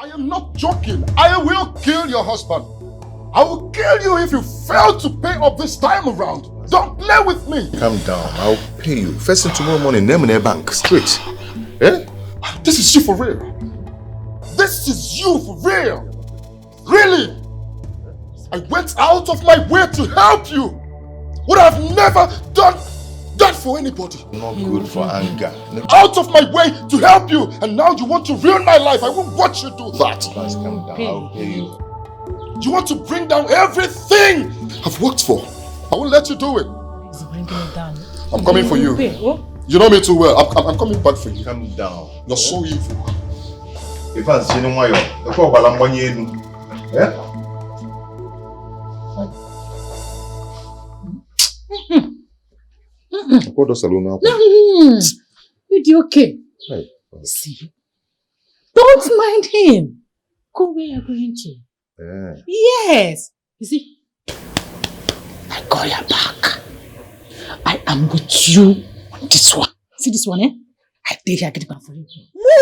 I am not joking. I will kill your husband. I will kill you if you fail to pay up this time around. Don't play with me. Calm down. I'll pay you. First thing tomorrow morning, name in their bank. Straight. Eh? This is you for real. This is you for real. Really? I went out of my way to help you. What I've never done for anybody. Not good for anger. Out of my way to help you, and now you want to ruin my life. I won't watch you do that. Please calm down. I'll pay you. You want to bring down everything I've worked for. I won't let you do it. He's bringing it down. I'm coming for you. You know me too well. I'm coming back for you. Calm down. You're so evil. If I see no more, the poor Balambony. Eh? What does Salona? It's okay. Hey. See, don't mind him. Go where you're going to. Yeah. Yes. You see, I got your back. I am with you on this one. See this one, eh? I take here, get it back for you.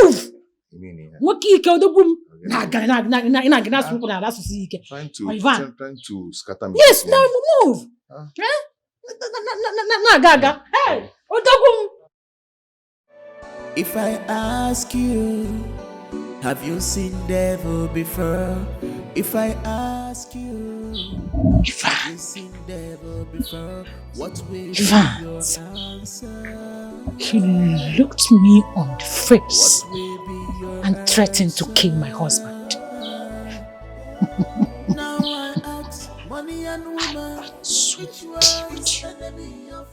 Move! What key killed the boom? Trying to scatter me. Yes, now move. Gaga. Hey, if I ask you, have you seen devil before? If I ask you, have you seen devil before? What will be your answer? He looked me on the face and threatened to kill my husband. Now I ask money and woman, which one's enemy of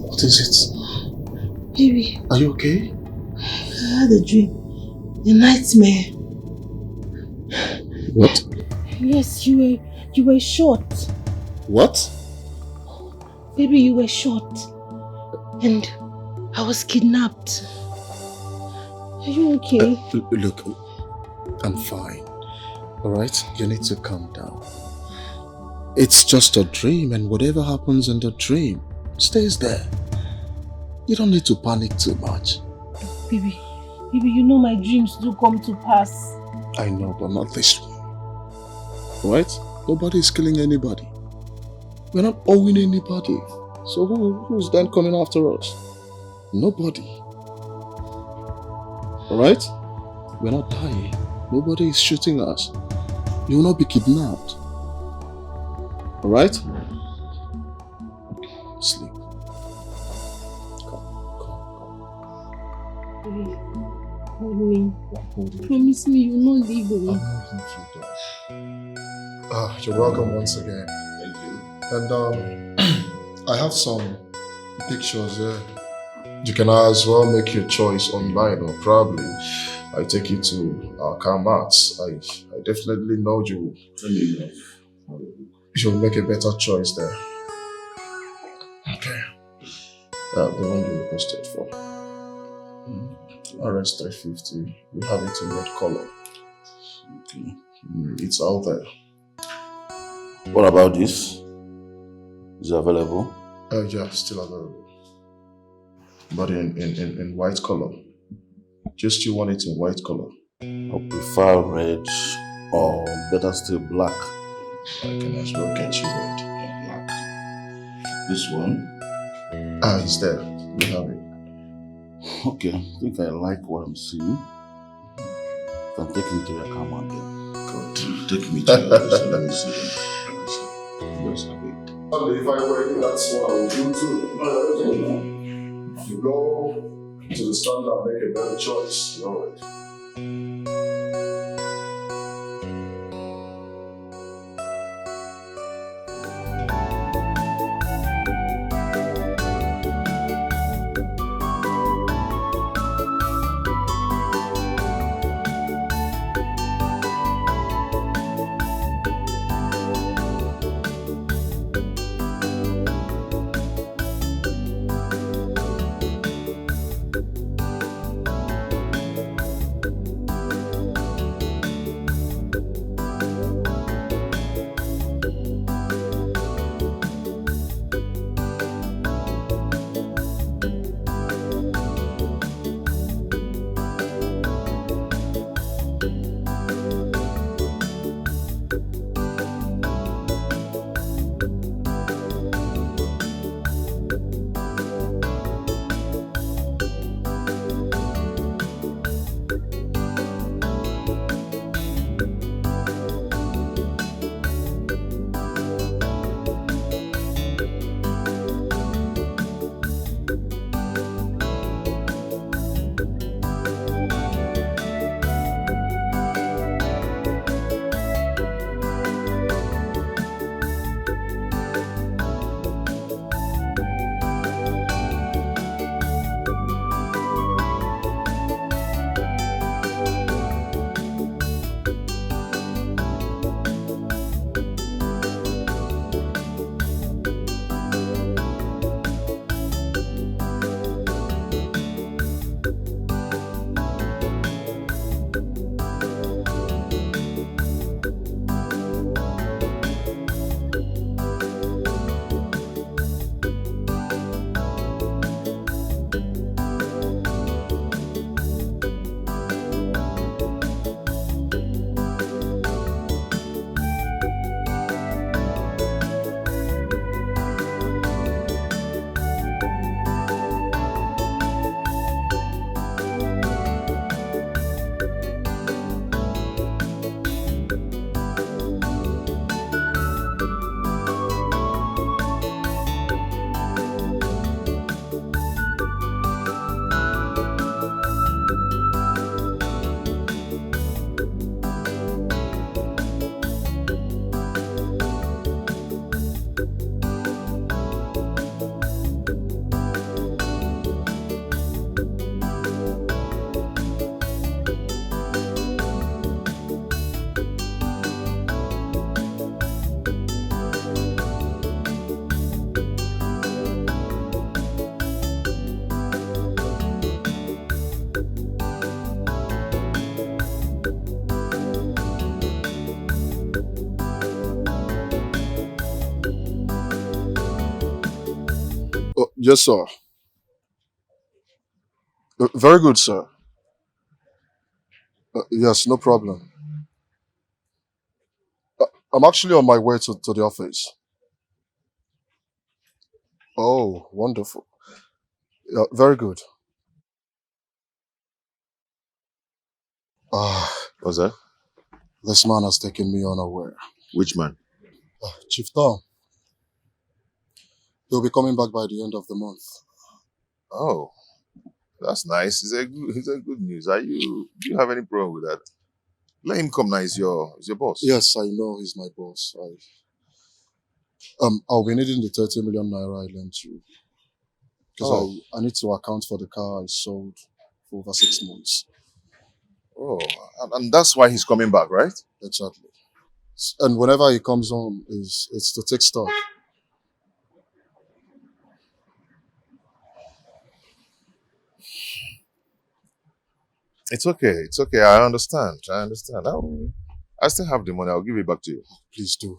What is it? Baby. Are you okay? I had a dream. A nightmare. What? Yes, you were shot. What? Baby, you were shot. And I was kidnapped. Are you okay? Look, I'm fine. Alright? You need to calm down. It's just a dream, and whatever happens in the dream stays there. You don't need to panic too much. Baby, you know my dreams do come to pass. I know, but not this one. Right? Nobody is killing anybody. We're not owing anybody. So who's then coming after us? Nobody. Alright? We're not dying. Nobody is shooting us. You will not be kidnapped. Alright? Sleep. Come. Baby, hold me. Promise me you will not leave me. I'm not leaving you. You're welcome once again. Thank you. And I have some pictures there. You can as well make your choice online, or probably I take you to our car mats. I definitely know you'll make a better choice there. Okay. The one you requested for. RS 350. We have it in red color. Okay. It's out there. What about this? Is it available? Yeah, still available. But in white color. Just you want it in white color. I prefer red, or better still black. I can as well get you red and black. This one? It's there. We have it. Okay, I think I like what I'm seeing. You can take me to your camera then. Good. Take me to your camera. Let me see. Yes, okay. And if I were you, that's what I would do too. You go to the standard and make a better choice. You know it. Yes, sir. Very good, sir. Yes, no problem. I'm actually on my way to the office. Oh, wonderful. Yeah, very good. Ah, What's that? this man has taken me unaware. Which man? Chief Tom, he'll be coming back by the end of the month. Oh, that's nice. It's a good news. Do you have any problem with that? Let him come now. He's your boss. Yes, I know he's my boss. I'll be needing the 30 million naira I lent you. Because I need to account for the car I sold for over 6 months. Oh, and that's why he's coming back, right? Exactly. And whenever he comes home, it's to take stuff. It's okay. It's okay. I understand. I still have the money. I'll give it back to you. Please do.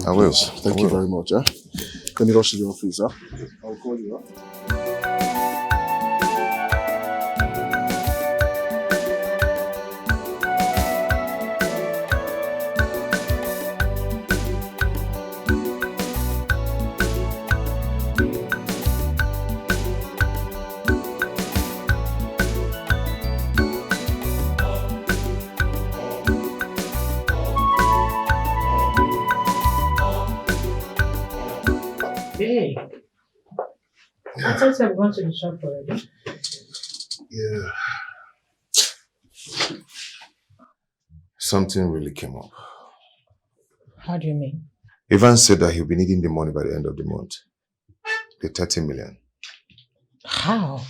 I will. Thank you very much. Let me rush to the office. I'll call you. Hey. I thought you were going to the shop already. Yeah. Something really came up. How do you mean? Ivan said that he'll be needing the money by the end of the month. The 30 million. How?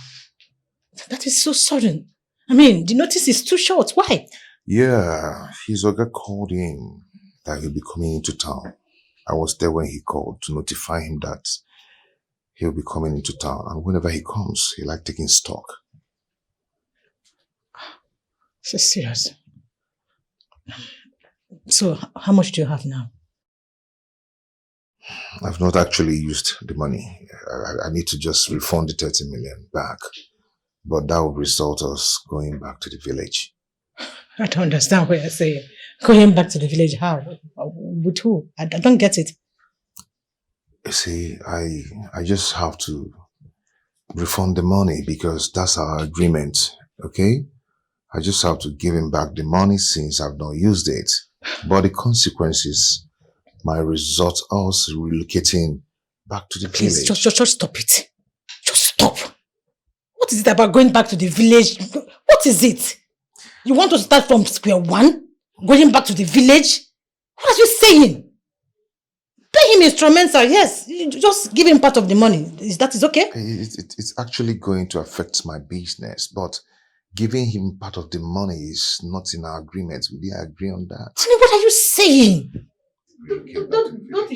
That is so sudden. I mean, the notice is too short. Why? Yeah, his Oga called him that he'll be coming into town. I was there when he called to notify him that he'll be coming into town. And whenever he comes, he like taking stock. So serious. So, how much do you have now? I've not actually used the money. I need to just refund the 30 million back. But that would result us going back to the village. I don't understand what you're saying. Going back to the village, how? With who? I don't get it. You see, I just have to refund the money because that's our agreement, okay? I just have to give him back the money since I've not used it. But the consequences might result us relocating back to the Please, village. just stop it. Just stop. What is it about going back to the village? What is it? You want to start from square one? Going back to the village? What are you saying? Pay him instrumental, yes. You just give him part of the money. That is okay? It's actually going to affect my business, but giving him part of the money is not in our agreement. We didn't agree on that. Honey, what are you saying?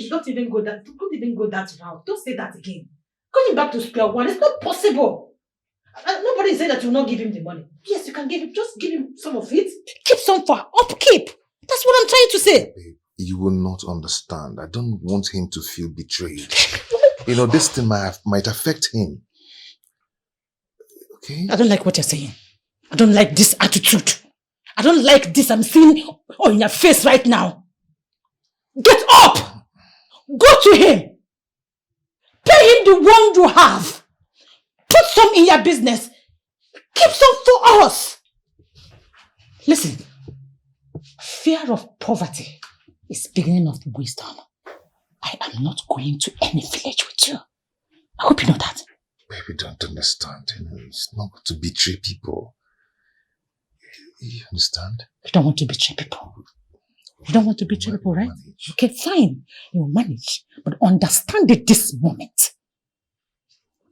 Don't even go that route. Don't say that again. Going back to square one, it's not possible. Nobody said that you will not give him the money. Yes, you can give him. Just give him some of it. Keep some for upkeep. That's what I'm trying to say. Babe, you will not understand. I don't want him to feel betrayed. You know, this thing might affect him. Okay? I don't like what you're saying. I don't like this attitude. I don't like this I'm seeing on your face right now. Get up! Go to him! Pay him the one you have! Put some in your business! Keep some for us! Listen, fear of poverty is beginning of wisdom. I am not going to any village with you. I hope you know that. Baby, don't understand. You know, it's not to betray people. You understand? You don't want to betray people. You don't want to betray people, right? Manage. Okay, fine. You will manage. But understand at this moment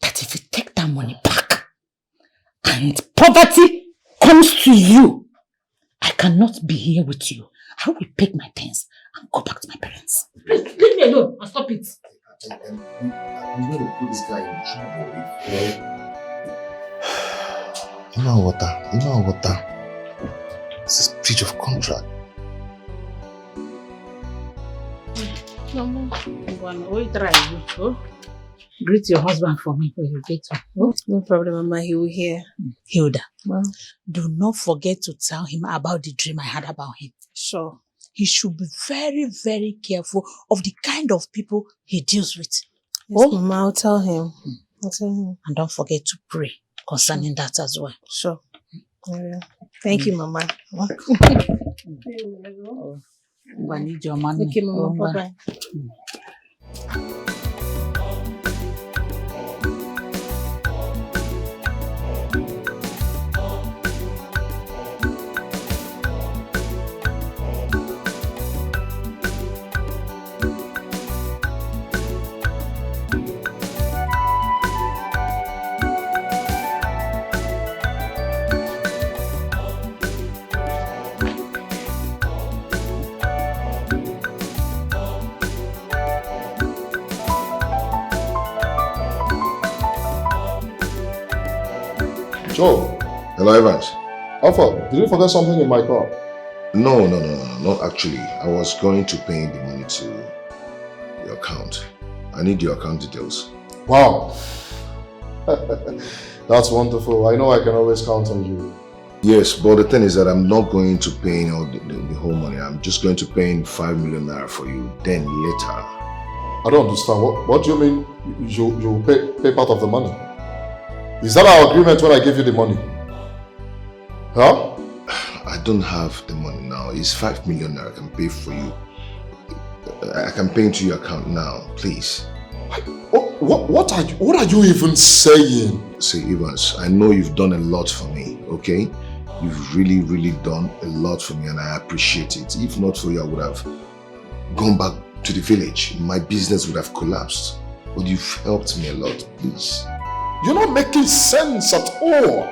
that if you take that money back and poverty comes to you, I cannot be here with you. I will pick my things and go back to my parents. Please, leave me alone and stop it. I'm going to put this guy in trouble. You know what? This is breach of contract. Greet your husband for me when you get home. Oh? No problem, Mama. He will hear. Hilda, Well, do not forget to tell him about the dream I had about him. sure. He should be very, very careful of the kind of people he deals with. Yes, Mama, I'll tell him. I'll tell him. And don't forget to pray concerning that as well. Sure. I will. Thank you, Mama. I need your money. Okay, Mama. Bye-bye. Joe. Hello, Evans. Alpha, did you forget something in my car? No, not actually. I was going to pay the money to your account. I need your account details. Wow. That's wonderful. I know I can always count on you. Yes, but the thing is that I'm not going to pay the whole money. I'm just going to pay in 5 million naira for you. Then later. I don't understand. What do you mean you pay part of the money? Is that our agreement when I give you the money? Huh? I don't have the money now. It's 5 million naira I can pay for you. I can pay into your account now, please. What are you even saying? See, Evans, I know you've done a lot for me, okay? You've really, really done a lot for me and I appreciate it. If not for you, I would have gone back to the village. My business would have collapsed. But you've helped me a lot, please. You're not making sense at all.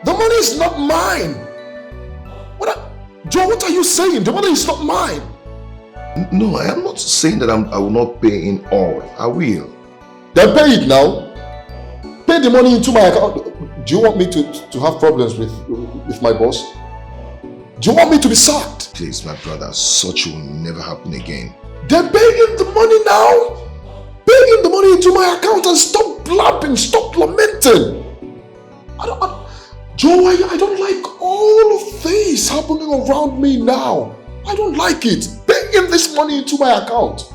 The money is not mine. Joe, what are you saying? The money is not mine. No, I am not saying that I will not pay in all. I will. Then pay it now. Pay the money into my account. Do you want me to have problems with my boss? Do you want me to be sacked? Please, my brother, such will never happen again. Then pay him the money now. Pay him the money into my account and stop blabbing, stop lamenting. Joe, I don't like all of this happening around me now. I don't like it. Pay him this money into my account.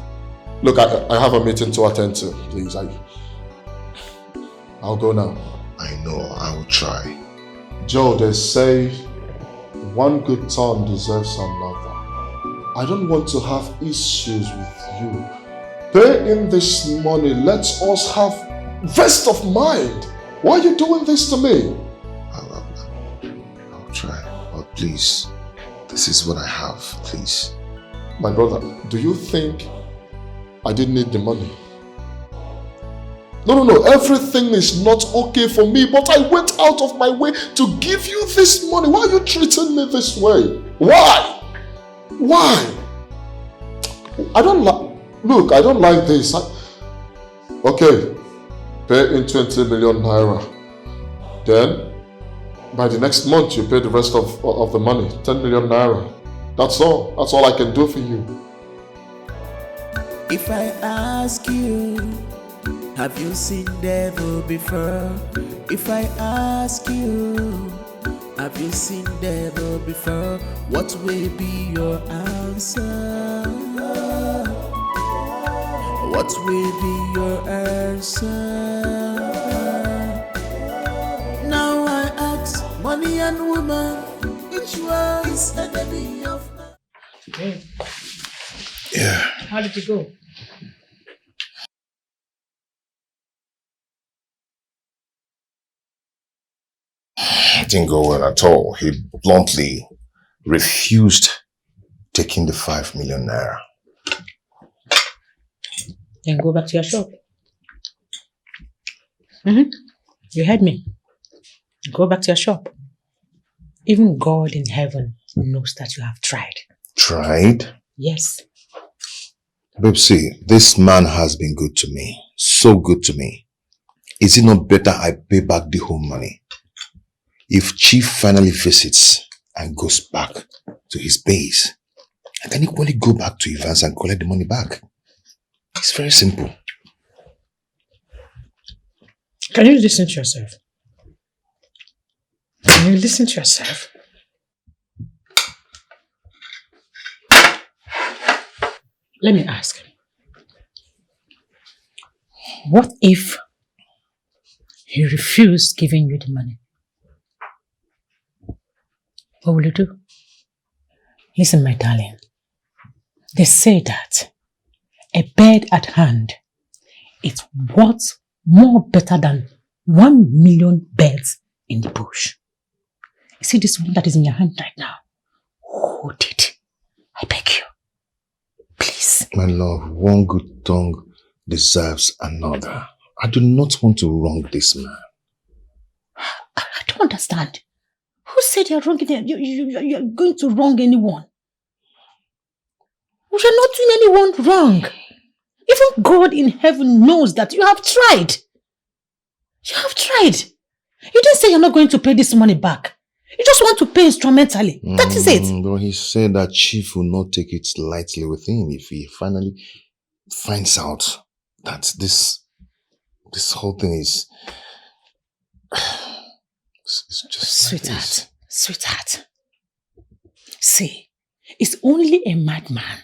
Look, I have a meeting to attend to. Please, I'll go now. I know, I will try. Joe, they say one good turn deserves another. I don't want to have issues with you. Pay in this money. Let us have rest of mind. Why are you doing this to me? I'll try. But please, this is what I have, please. My brother, do you think I didn't need the money? No, everything is not okay for me, but I went out of my way to give you this money. Why are you treating me this way? Why? I don't like this. Okay, pay in 20 million naira. Then, by the next month, you pay the rest of the money, 10 million naira. That's all I can do for you. If I ask you, have you seen devil before? If I ask you, have you seen devil before? What will be your answer? What will be your answer? Now I ask money and woman, which one is enemy of man? Hey. Yeah. How did you go? It didn't go well at all. He bluntly refused taking the 5 million naira. Then go back to your shop. You heard me. Go back to your shop. Even God in heaven knows that you have tried. Tried? Yes. Babe, see, this man has been good to me. So good to me. Is it not better I pay back the whole money? If Chief finally visits and goes back to his base, I can equally go back to Evans and collect the money back. It's very simple. Can you listen to yourself? Can you listen to yourself? Let me ask. What if he refused giving you the money? What will you do? Listen, my darling. They say that a bird at hand is worth more better than 1 million birds in the bush. You see this one that is in your hand right now? Hold it. I beg you. Please. My love, one good tongue deserves another. I do not want to wrong this man. I don't understand. Who said you're wrong? You're going to wrong anyone? You're not doing anyone wrong. Even God in heaven knows that you have tried. You have tried. You didn't say you're not going to pay this money back. You just want to pay instrumentally. That is it. But he said that Chief will not take it lightly with him if he finally finds out that this whole thing is... It's just Sweetheart. See, it's only a madman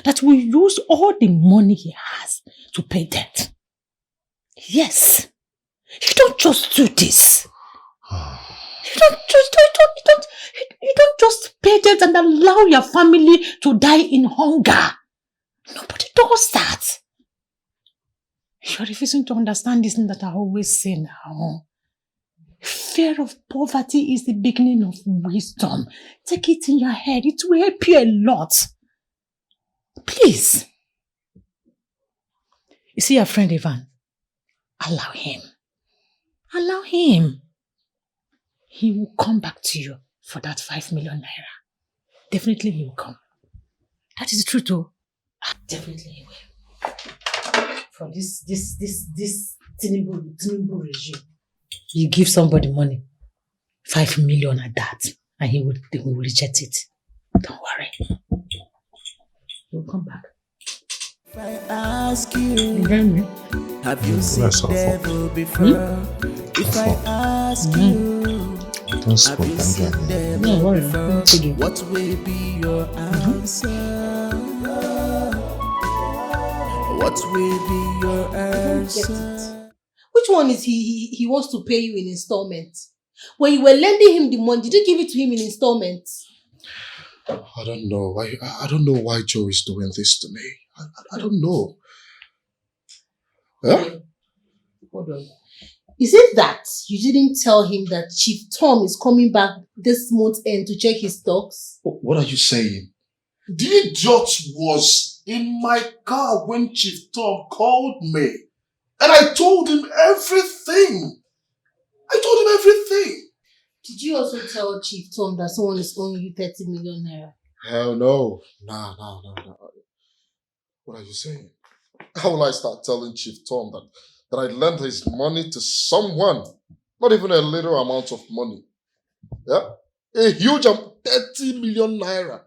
that will use all the money he has to pay debt. Yes. You don't just do this. You don't just pay debt and allow your family to die in hunger. Nobody does that. You're refusing to understand this thing that I always say now. Fear of poverty is the beginning of wisdom. Take it in your head. It will help you a lot. Please. You see your friend Ivan? Allow him. Allow him. He will come back to you for that 5 million naira. Definitely he will come. That is true too. Definitely he will. For this Tinubu regime. You give somebody money, 5 million at that, and they will reject it. Don't worry. He'll come back. If I ask you, have you seen That's awful. devil before? If I ask you, Don't have spoil you seen them, devil No worry. before? What will be your answer? What will be your answer? Which one is he wants to pay you in installments? When you were lending him the money, did you give it to him in installments? I don't know. I don't know why Joe is doing this to me. I don't know. Huh? Hold on. Is it that you didn't tell him that Chief Tom is coming back this month end to check his stocks? What are you saying? The idiot was in my car when Chief Tom called me. And I told him everything. Did you also tell Chief Tom that someone is owing you 30 million naira? Hell no. Nah. What are you saying? How will I start telling Chief Tom that I lent his money to someone? Not even a little amount of money. Yeah? A huge 30 million naira.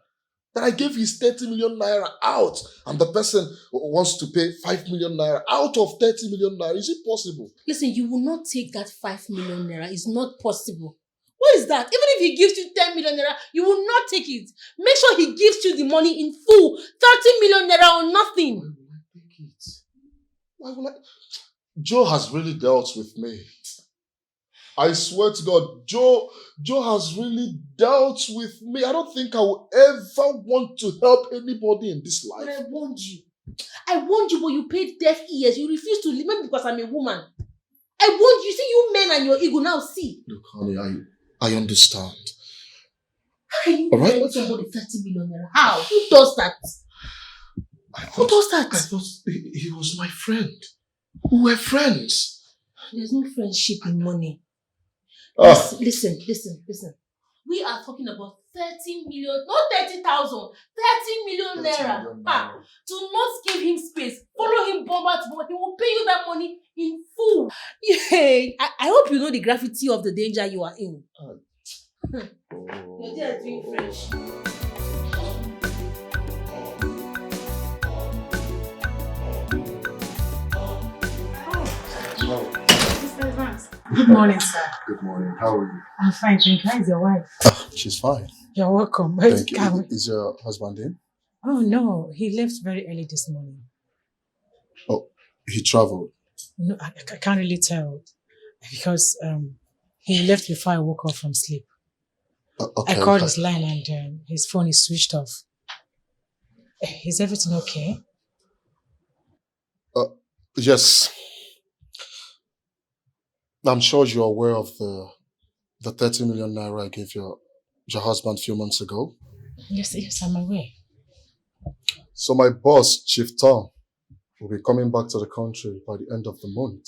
That I gave his 30 million naira out. And the person wants to pay 5 million naira out of 30 million naira. Is it possible? Listen, you will not take that 5 million naira. It's not possible. What is that? Even if he gives you 10 million naira, you will not take it. Make sure he gives you the money in full. 30 million naira or nothing. Why will I take it? Why will I? Joe has really dealt with me. I swear to God, Joe has really dealt with me. I don't think I will ever want to help anybody in this life. But I warned you. But you paid deaf ears. You refused to leave me because I'm a woman. I warned you. See, you men and your ego now see. Look, honey, I understand. How can you All right. lend somebody 30 million naira? How? Who does that? Who does that? I thought he was my friend. We were friends. There's no friendship in money. Listen. We are talking about 30 million, not 30,000, 30 million naira. Do not give him space. Follow him bomber to bomber. He will pay you that money in full. Yeah. I hope you know the gravity of the danger you are in. You're there doing French. Good morning, sir. Good morning. How are you? I'm fine, thank you. How is your wife? She's fine. You're welcome. Thank you. Is your husband in? Oh no, he left very early this morning. Oh, he traveled. No, I can't really tell because he left before I woke up from sleep. Okay. I called his line and his phone is switched off. Is everything okay? Yes. I'm sure you're aware of the 30 million naira I gave your husband a few months ago. Yes, I'm aware. So my boss, Chief Tom, will be coming back to the country by the end of the month.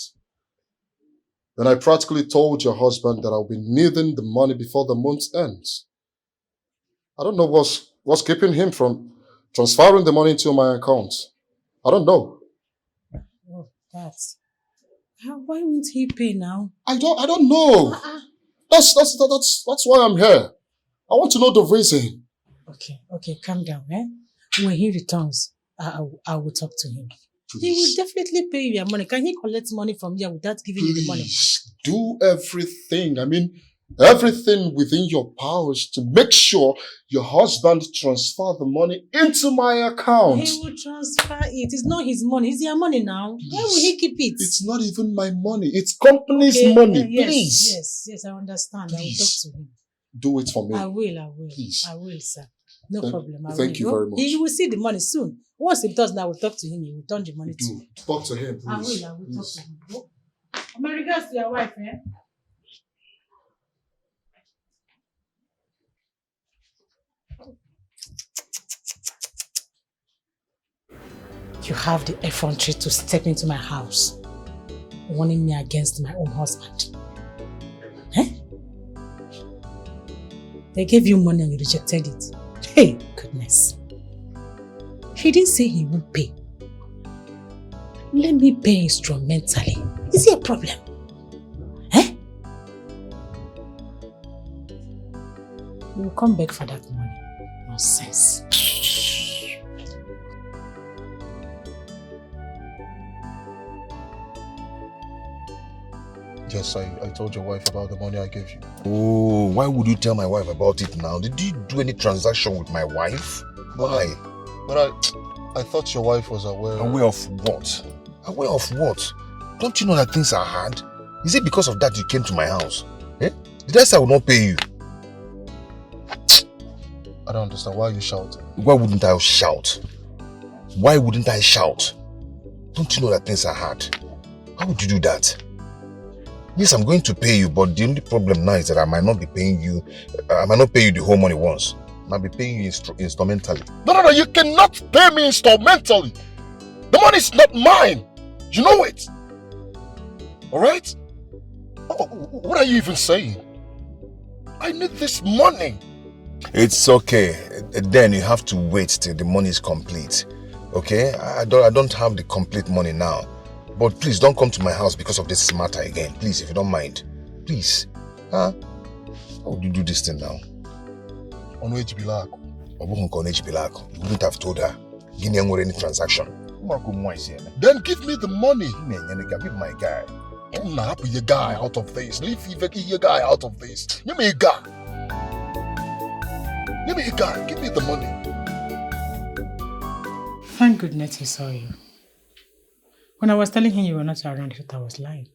Then I practically told your husband that I'll be needing the money before the month ends. I don't know what's keeping him from transferring the money into my account. I don't know. Oh, that's... Why won't he pay now? I don't know. That's why I'm here. I want to know the reason. Okay, calm down, eh? When he returns, I will talk to him. Please. He will definitely pay you your money. Can he collect money from you without giving you the money? Please do everything. I mean, everything within your powers to make sure your husband transfer the money into my account. He will transfer it. It's not his money. It's your money now. Please. Why will he keep it? It's not even my money. It's company's money. Yes, I understand. Please. I will talk to him. Do it for me. I will. Please. I will, sir. No problem. Thank you very much. He will see the money soon. Once he does now, we'll talk to him. He will turn the money to Do me. talk to him, please. I will talk to him. My regards to your wife, eh? You have the effrontery to step into my house, warning me against my own husband. Eh? They gave you money and you rejected it. Hey, goodness. He didn't say he would pay. Let me pay instrumentally. Is it a problem? Eh? You will come back for that money. Nonsense. Yes, I told your wife about the money I gave you. Oh, why would you tell my wife about it now? Did you do any transaction with my wife? Why? But I thought your wife was aware. Aware of what? Aware of what? Don't you know that things are hard? Is it because of that you came to my house? Eh? Did I say I will not pay you? I don't understand. Why are you shouting? Why wouldn't I shout? Why wouldn't I shout? Don't you know that things are hard? Why would you do that? Yes, I'm going to pay you, but the only problem now is that I might not be paying you. I might not pay you the whole money once. I might be paying you instrumentally. No, you cannot pay me instrumentally. The money is not mine. You know it. Alright? What are you even saying? I need this money. It's okay. Then you have to wait till the money is complete. Okay? I don't have the complete money now. But please don't come to my house because of this matter again. Please, if you don't mind. Please. Huh? How would you do this thing now? On HB You wouldn't have told her. Give me any transaction. Then give me the money. Give my guy. I'm not happy your guy out of this. Leave your guy out of this. Give me a guy. Give me a guy. Give me the money. Thank goodness he saw you. When I was telling him you were not around, he thought I was lying.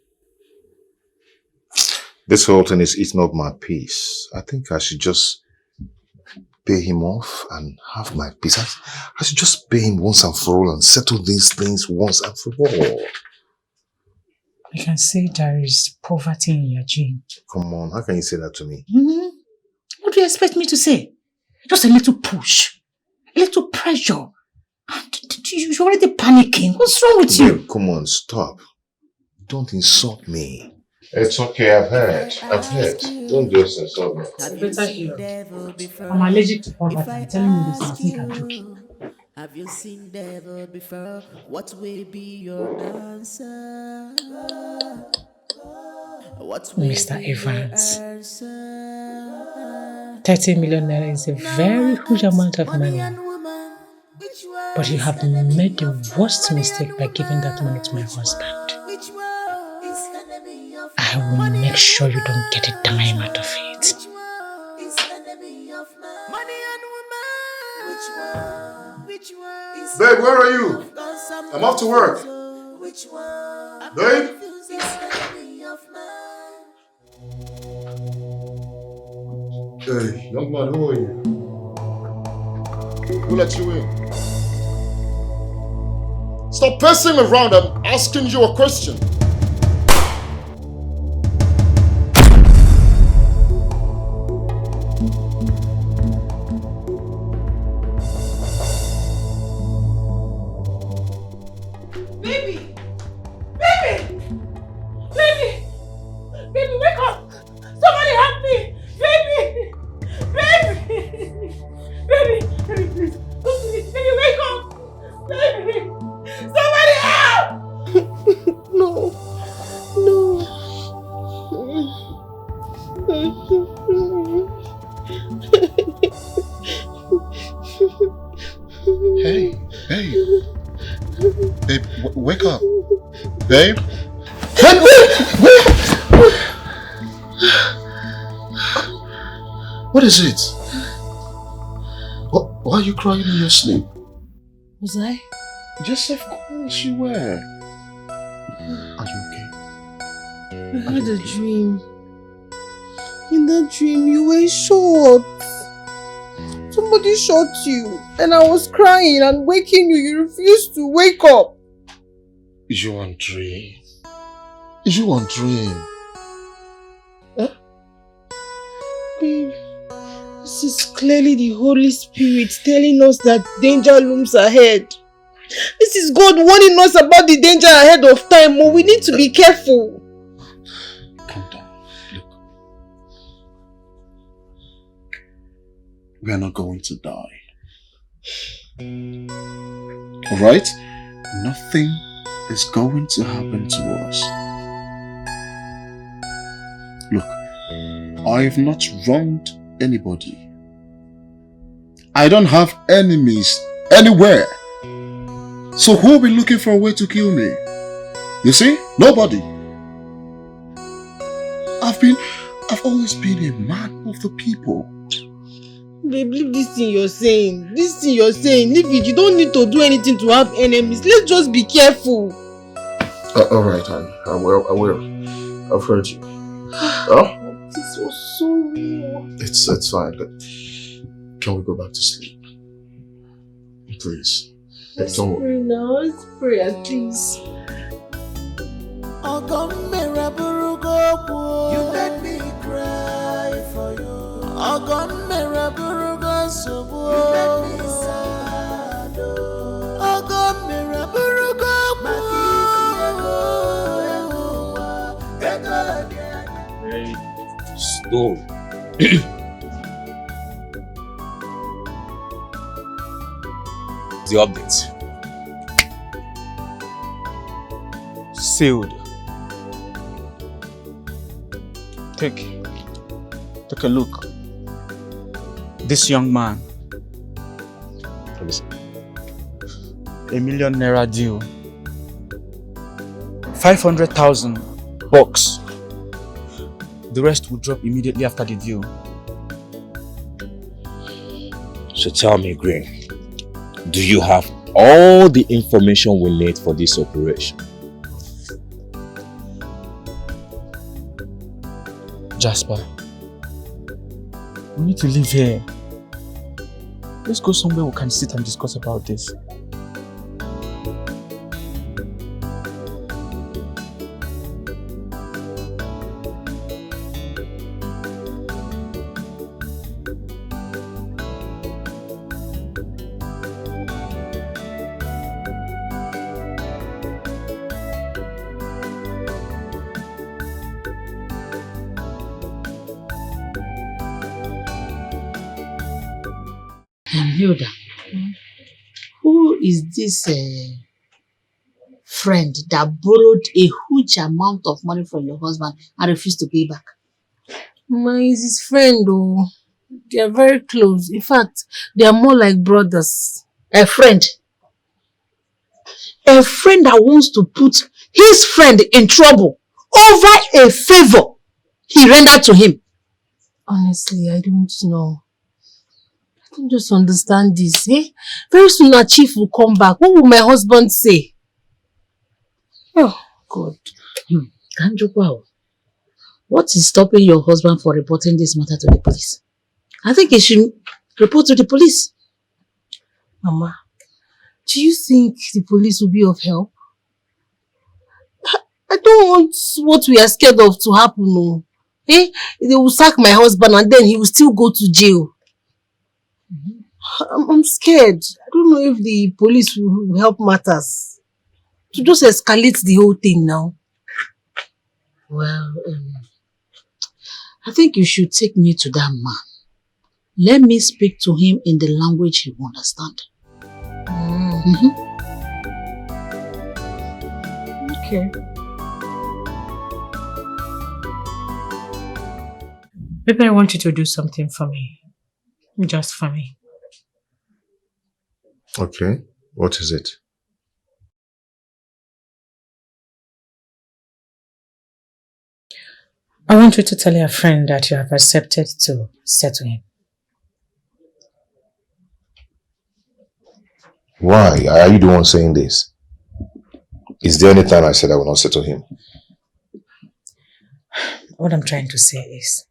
This whole thing is eating up my peace. I think I should just pay him off and have my peace. I should just pay him once and for all and settle these things once and for all. I can see there is poverty in your gene. Come on, how can you say that to me? What do you expect me to say? Just a little push, a little pressure. You're already panicking. What's wrong with you? Come on, stop. Don't insult me. It's okay, I've heard. Don't just insult me. Better hear. I'm allergic to poverty. I'm telling you this, I think I'm joking. Have you seen devil before? What will be your answer? What will Mr. be Evans, your answer? 30 million naira is a very huge amount of money. But you have made the worst mistake by giving that money to my husband. I will make sure you don't get a dime out of it. Babe, where are you? I'm off to work. Babe? Hey, young man, who are you? Who let you in? Stop pacing around. I'm asking you a question. Baby, wake up! Somebody help me! Baby, please. Don't do this. Baby, wake up! Baby! Somebody help! No. Hey, babe. Babe, wake up. Babe? What is it? Why are you crying in your sleep? Was I? Yes, of course you were. Are you okay? I had a dream. In that dream, you were shot. Some Somebody shot you and I was crying and waking you. You refused to wake up. You and dream. You and dream. Babe, this is clearly the Holy Spirit telling us that danger looms ahead. This is God warning us about the danger ahead of time. Oh, we need to be careful. Calm down. Look. We are not going to die. Alright? Nothing is going to happen to us. Look, I have not wronged anybody. I don't have enemies anywhere. So who will be looking for a way to kill me? You see? Nobody. I've always been a man of the people. Babe, leave this thing you're saying. This thing you're saying, leave it. You don't need to do anything to have enemies. Let's just be careful. Alright, honey. I will. I've heard you. Oh? This was so real. It's fine. Can we go back to sleep? Please. Let's pray now. Let's pray at least. You made me cry for you. You made me sad. Very slow. The update. Sealed. Take a look. This young man. $1 million deal. 500,000 bucks. The rest will drop immediately after the deal. So tell me, Green, do you have all the information we need for this operation? Jasper, we need to leave here. Let's go somewhere we can sit and discuss about this. Hilda, who is this friend that borrowed a huge amount of money from your husband and refused to pay back? Is his friend, oh. They are very close. In fact, they are more like brothers. A friend? A friend that wants to put his friend in trouble over a favor he rendered to him. Honestly, I don't know. I don't just understand this. Eh? Very soon our chief will come back. What will my husband say? Oh, God. Kanjukwa, what is stopping your husband from reporting this matter to the police? I think he should report to the police. Mama, do you think the police will be of help? I don't want what we are scared of to happen. No. Eh? They will sack my husband and then he will still go to jail. I'm scared. I don't know if the police will help matters. To just escalate the whole thing now. Well, I think you should take me to that man. Let me speak to him in the language he will understand. Okay. Maybe I want you to do something for me. Just for me. Okay, what is it? I want you to tell your friend that you have accepted to settle him. Why? Are you the one saying this? Is there any time I said I will not settle him? What I'm trying to say is,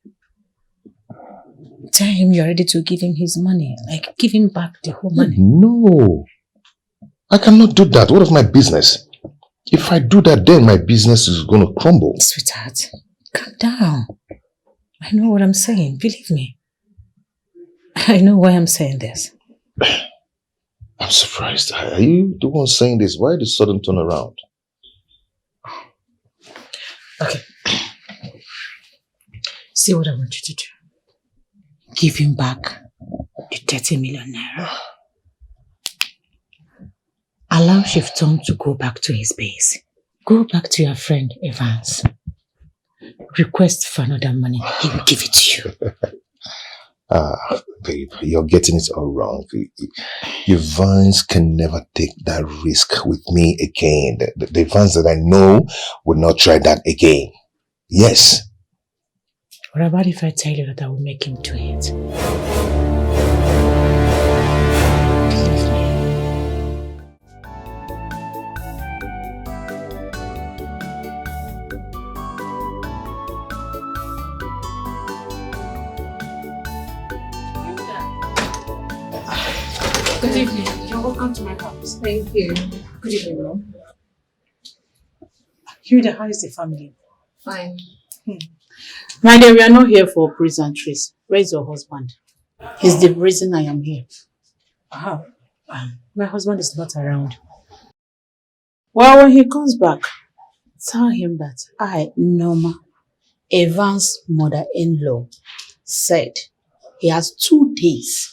Tell him you're ready to give him his money. Like, give him back the whole money. No. I cannot do that. What of my business? If I do that, then my business is going to crumble. Sweetheart, calm down. I know what I'm saying. Believe me. I know why I'm saying this. I'm surprised. Are you the one saying this? Why the sudden turnaround? Okay. See what I want you to do. Give him back the 30 million naira. Allow Chief Tom to go back to his base. Go back to your friend Evans. Request for another money. He will give it to you. Babe, you're getting it all wrong. Evans can never take that risk with me again. The Evans that I know would not try that again. Yes. What about if I tell you that I will make him do it? Good evening. You're welcome to my house. Thank you. Good evening, Mom. Hilda, how is the family? Fine. My dear, we are not here for pleasantries. Where is your husband? He's the reason I am here. My husband is not around. Well, when he comes back, tell him that I, Norma, Evans' mother-in-law, said he has 2 days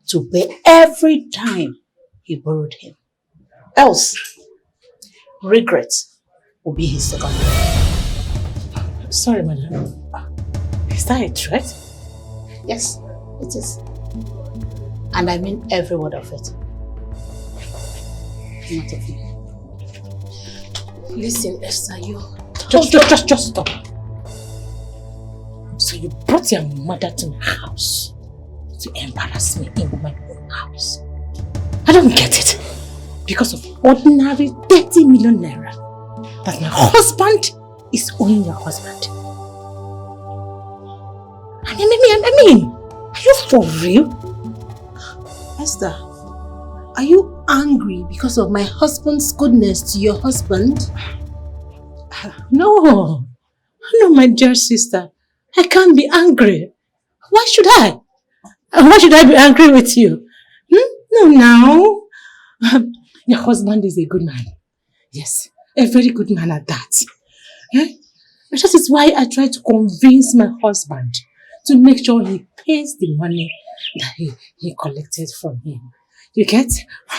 to pay every time he borrowed him. Else, regret will be his second. Sorry, madam. Is that a threat? Yes, it is. And I mean every word of it. Not of you. Listen, Esther, you... Just stop. So you brought your mother to my house to embarrass me in my own house. I don't get it. Because of ordinary 30 million naira that my husband is owing your husband. I mean, are you for real? Esther, are you angry because of my husband's goodness to your husband? No, my dear sister. I can't be angry. Why should I? Why should I be angry with you? No. Your husband is a good man. Yes, a very good man at that. That is why I try to convince my husband to make sure he pays the money that he collected from him. You get?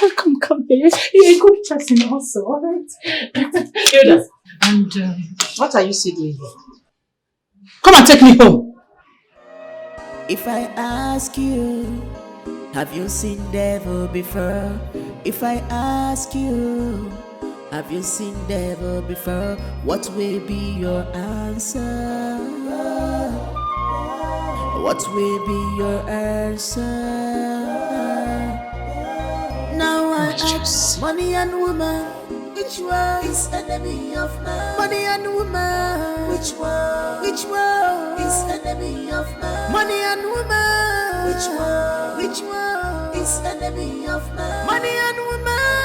Oh, come here. You're a good person also, alright? And what are you still doing here? Come and take me home. If I ask you, have you seen devil before? If I ask you, have you seen devil before? What will be your answer? What will be your answer? Now I ask, money and woman, which one is enemy of man? Money and woman, which one is enemy of man? Money and woman, which one is enemy of man? Money and woman,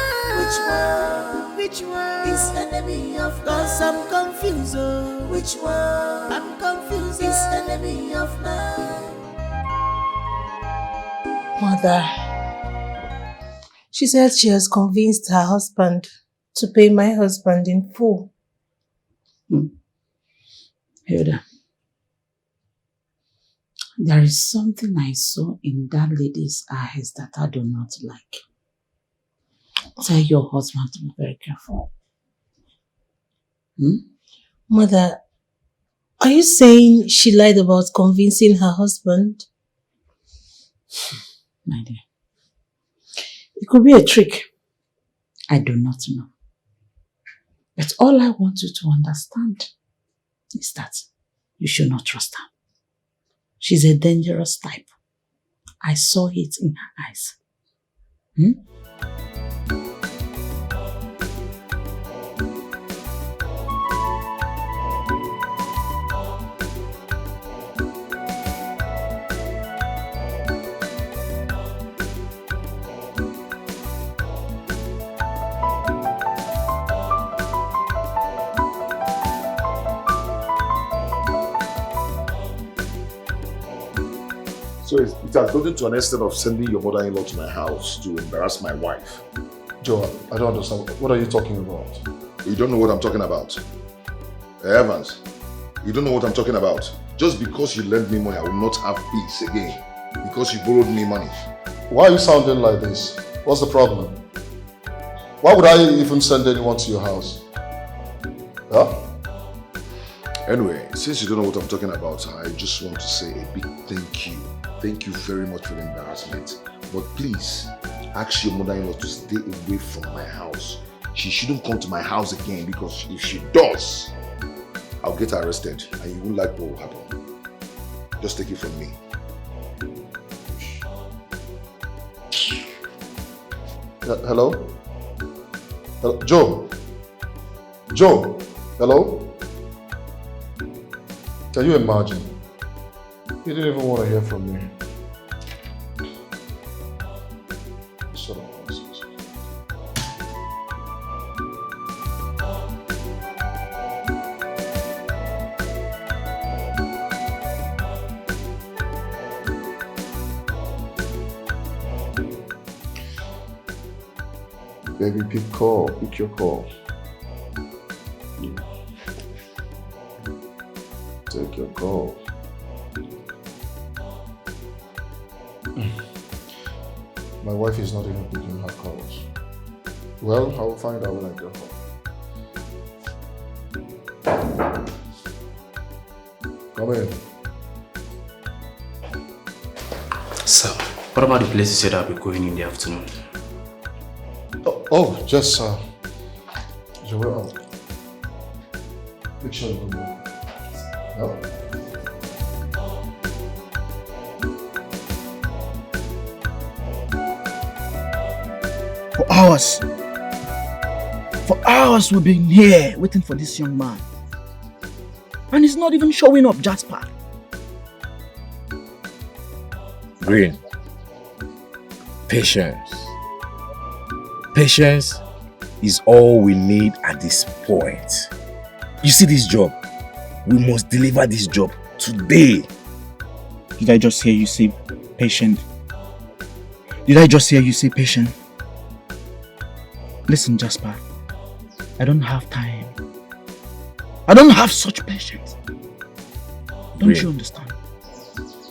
which one is enemy of man? 'Cause I'm confused, oh. Which one? I'm confused, is enemy of man? Mother, she said she has convinced her husband to pay my husband in full. Hilda, there is something I saw in that lady's eyes that I do not like. Tell your husband to be very careful. Mother, are you saying she lied about convincing her husband? My dear, it could be a trick. I do not know. But all I want you to understand is that you should not trust her. She's a dangerous type. I saw it in her eyes. So it has gotten to an extent of sending your mother-in-law to my house to embarrass my wife. Joe, I don't understand. What are you talking about? You don't know what I'm talking about. Evans, you don't know what I'm talking about. Just because you lent me money, I will not have peace again. Because you borrowed me money. Why are you sounding like this? What's the problem? Why would I even send anyone to your house? Huh? Anyway, since you don't know what I'm talking about, I just want to say a big thank you. Thank you very much for the embarrassment. But please, ask your mother-in-law to stay away from my house. She shouldn't come to my house again because if she does, I'll get her arrested and you won't like what will happen. Just take it from me. Hello? Hello? Joe? Joe? Hello? Can you imagine? He didn't even want to hear from me. Sort of nonsense. Baby, pick your call. Take your call. My wife is not even picking her calls. Well, I will find out when I get home. Come in. So, what about the place you said I'll be going in the afternoon? Just, Joel. Make sure you go. No? For hours we've been here waiting for this young man. And he's not even showing up, Jasper. Green. Patience. Patience is all we need at this point. You see this job? We must deliver this job today. Did I just hear you say patient? Did I just hear you say patient? Listen, Jasper. I don't have time. I don't have such patience. Don't you understand?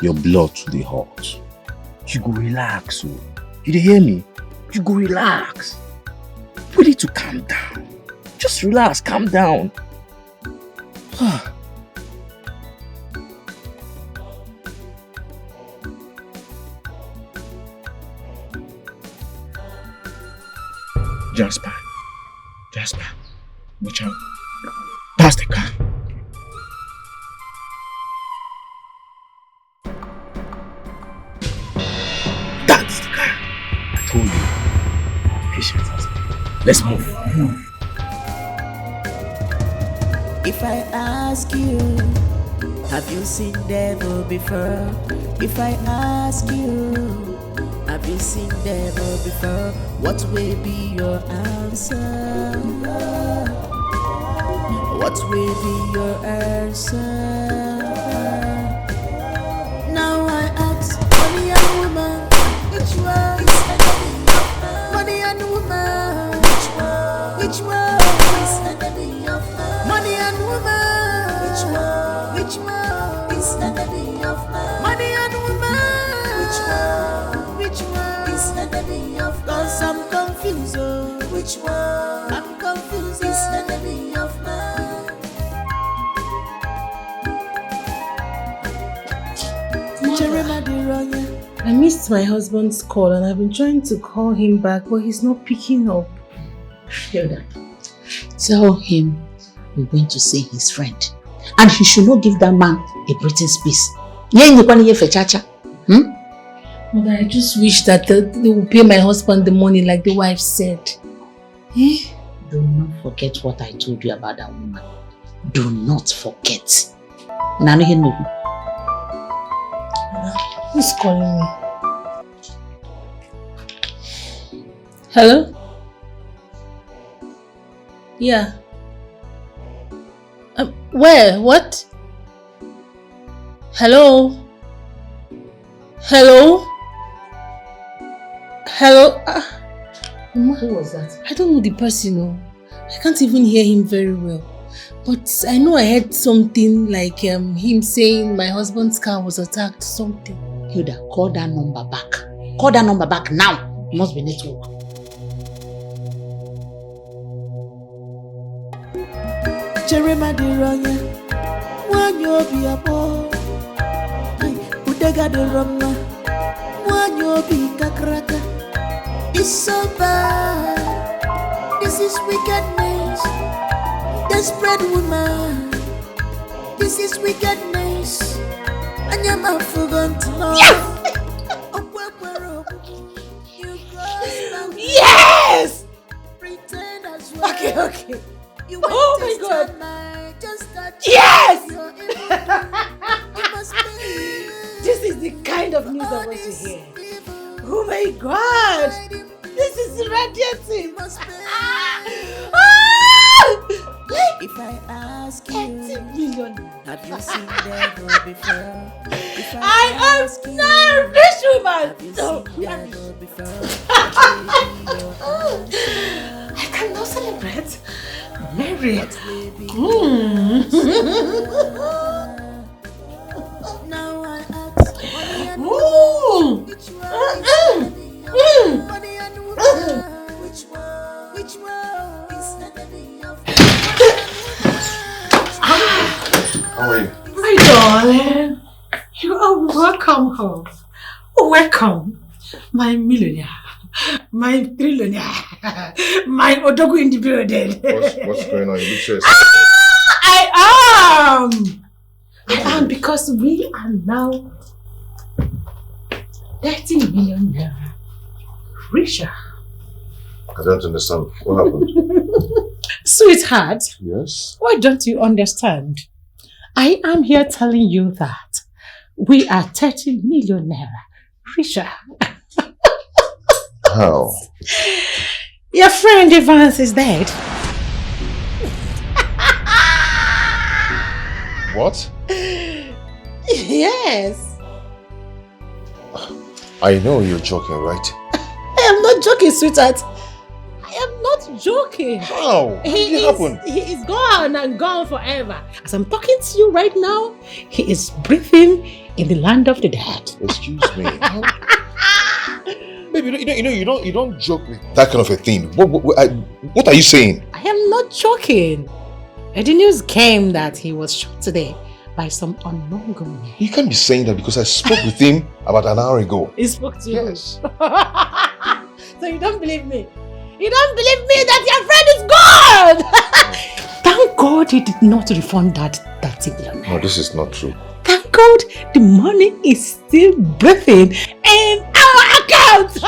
Your blood today hot. You go relax, oh. You dey hear me? You go relax. We need to calm down. Just relax, calm down. Jasper, watch out. Pass the car. That's the car. I told you. Patience, husband. Let's move. If I ask you, have you seen devil before? If I ask you, have you seen devil before? What will be your answer? What will be your answer? Now I ask, money and woman, which one is enemy of man? Money and woman, which one is enemy of man? Money and woman, which one is enemy of man? Money and woman, which one is enemy of man? 'Cause I'm confused, oh. Which one? I'm confused, is enemy of man? I missed my husband's call and I've been trying to call him back, but he's not picking up. Hilda, tell him we're going to see his friend. And he should not give that man a breathing space. Mother, I just wish that they will pay my husband the money like the wife said. Eh? Do not forget what I told you about that woman. Do not forget. Who's calling me? Hello? Yeah. Where? What? Hello? Hello? Hello? Mama, Who was that? I don't know the person. No. I can't even hear him very well. But I know I heard something like him saying my husband's car was attacked, something. Hilda, call that number back. Call that number back now. It must be network. Jeremiah de Ronya, one you be a boy. Udega de Roma, one you be kakraka. It's so bad. This is wickedness. Desperate woman. This is wickedness. And you're not forgotten to know. Yes! Pretend as well. Okay. Oh my God. Yes! This is the kind of news I want to hear. Oh my God! This is radiating! If I ask you, 80 million. have you seen devil before? If I am ask you, not a rich woman! have you No, seen devil before? I cannot celebrate. Mary. Now I ask, money and woman, which one is enemy of How are you? My darling, you are welcome home. Welcome, my millionaire, my trillionaire, my Odogu in the building. What's going on? You look so excited. I am because we are now 30 million naira richer. I don't understand. What happened? Sweetheart, Yes? why don't you understand? I am here telling you that we are 30 million naira richer. How? Your friend Evans is dead. What? Yes. I know you're joking, right? I am not joking, sweetheart. I am not joking. How? How did it happen? He is gone and gone forever. As I'm talking to you right now, he is breathing in the land of the dead. Excuse me. Baby, you don't joke with that kind of a thing. What are you saying? I am not joking. And the news came that he was shot today by some unknown gunman. You can't be saying that because I spoke with him about an hour ago. He spoke to you. Yes. So you don't believe me? You don't believe me that your friend is gone? Thank God he did not refund that 30 million. No, this is not true. Thank God the money is still breathing in our account.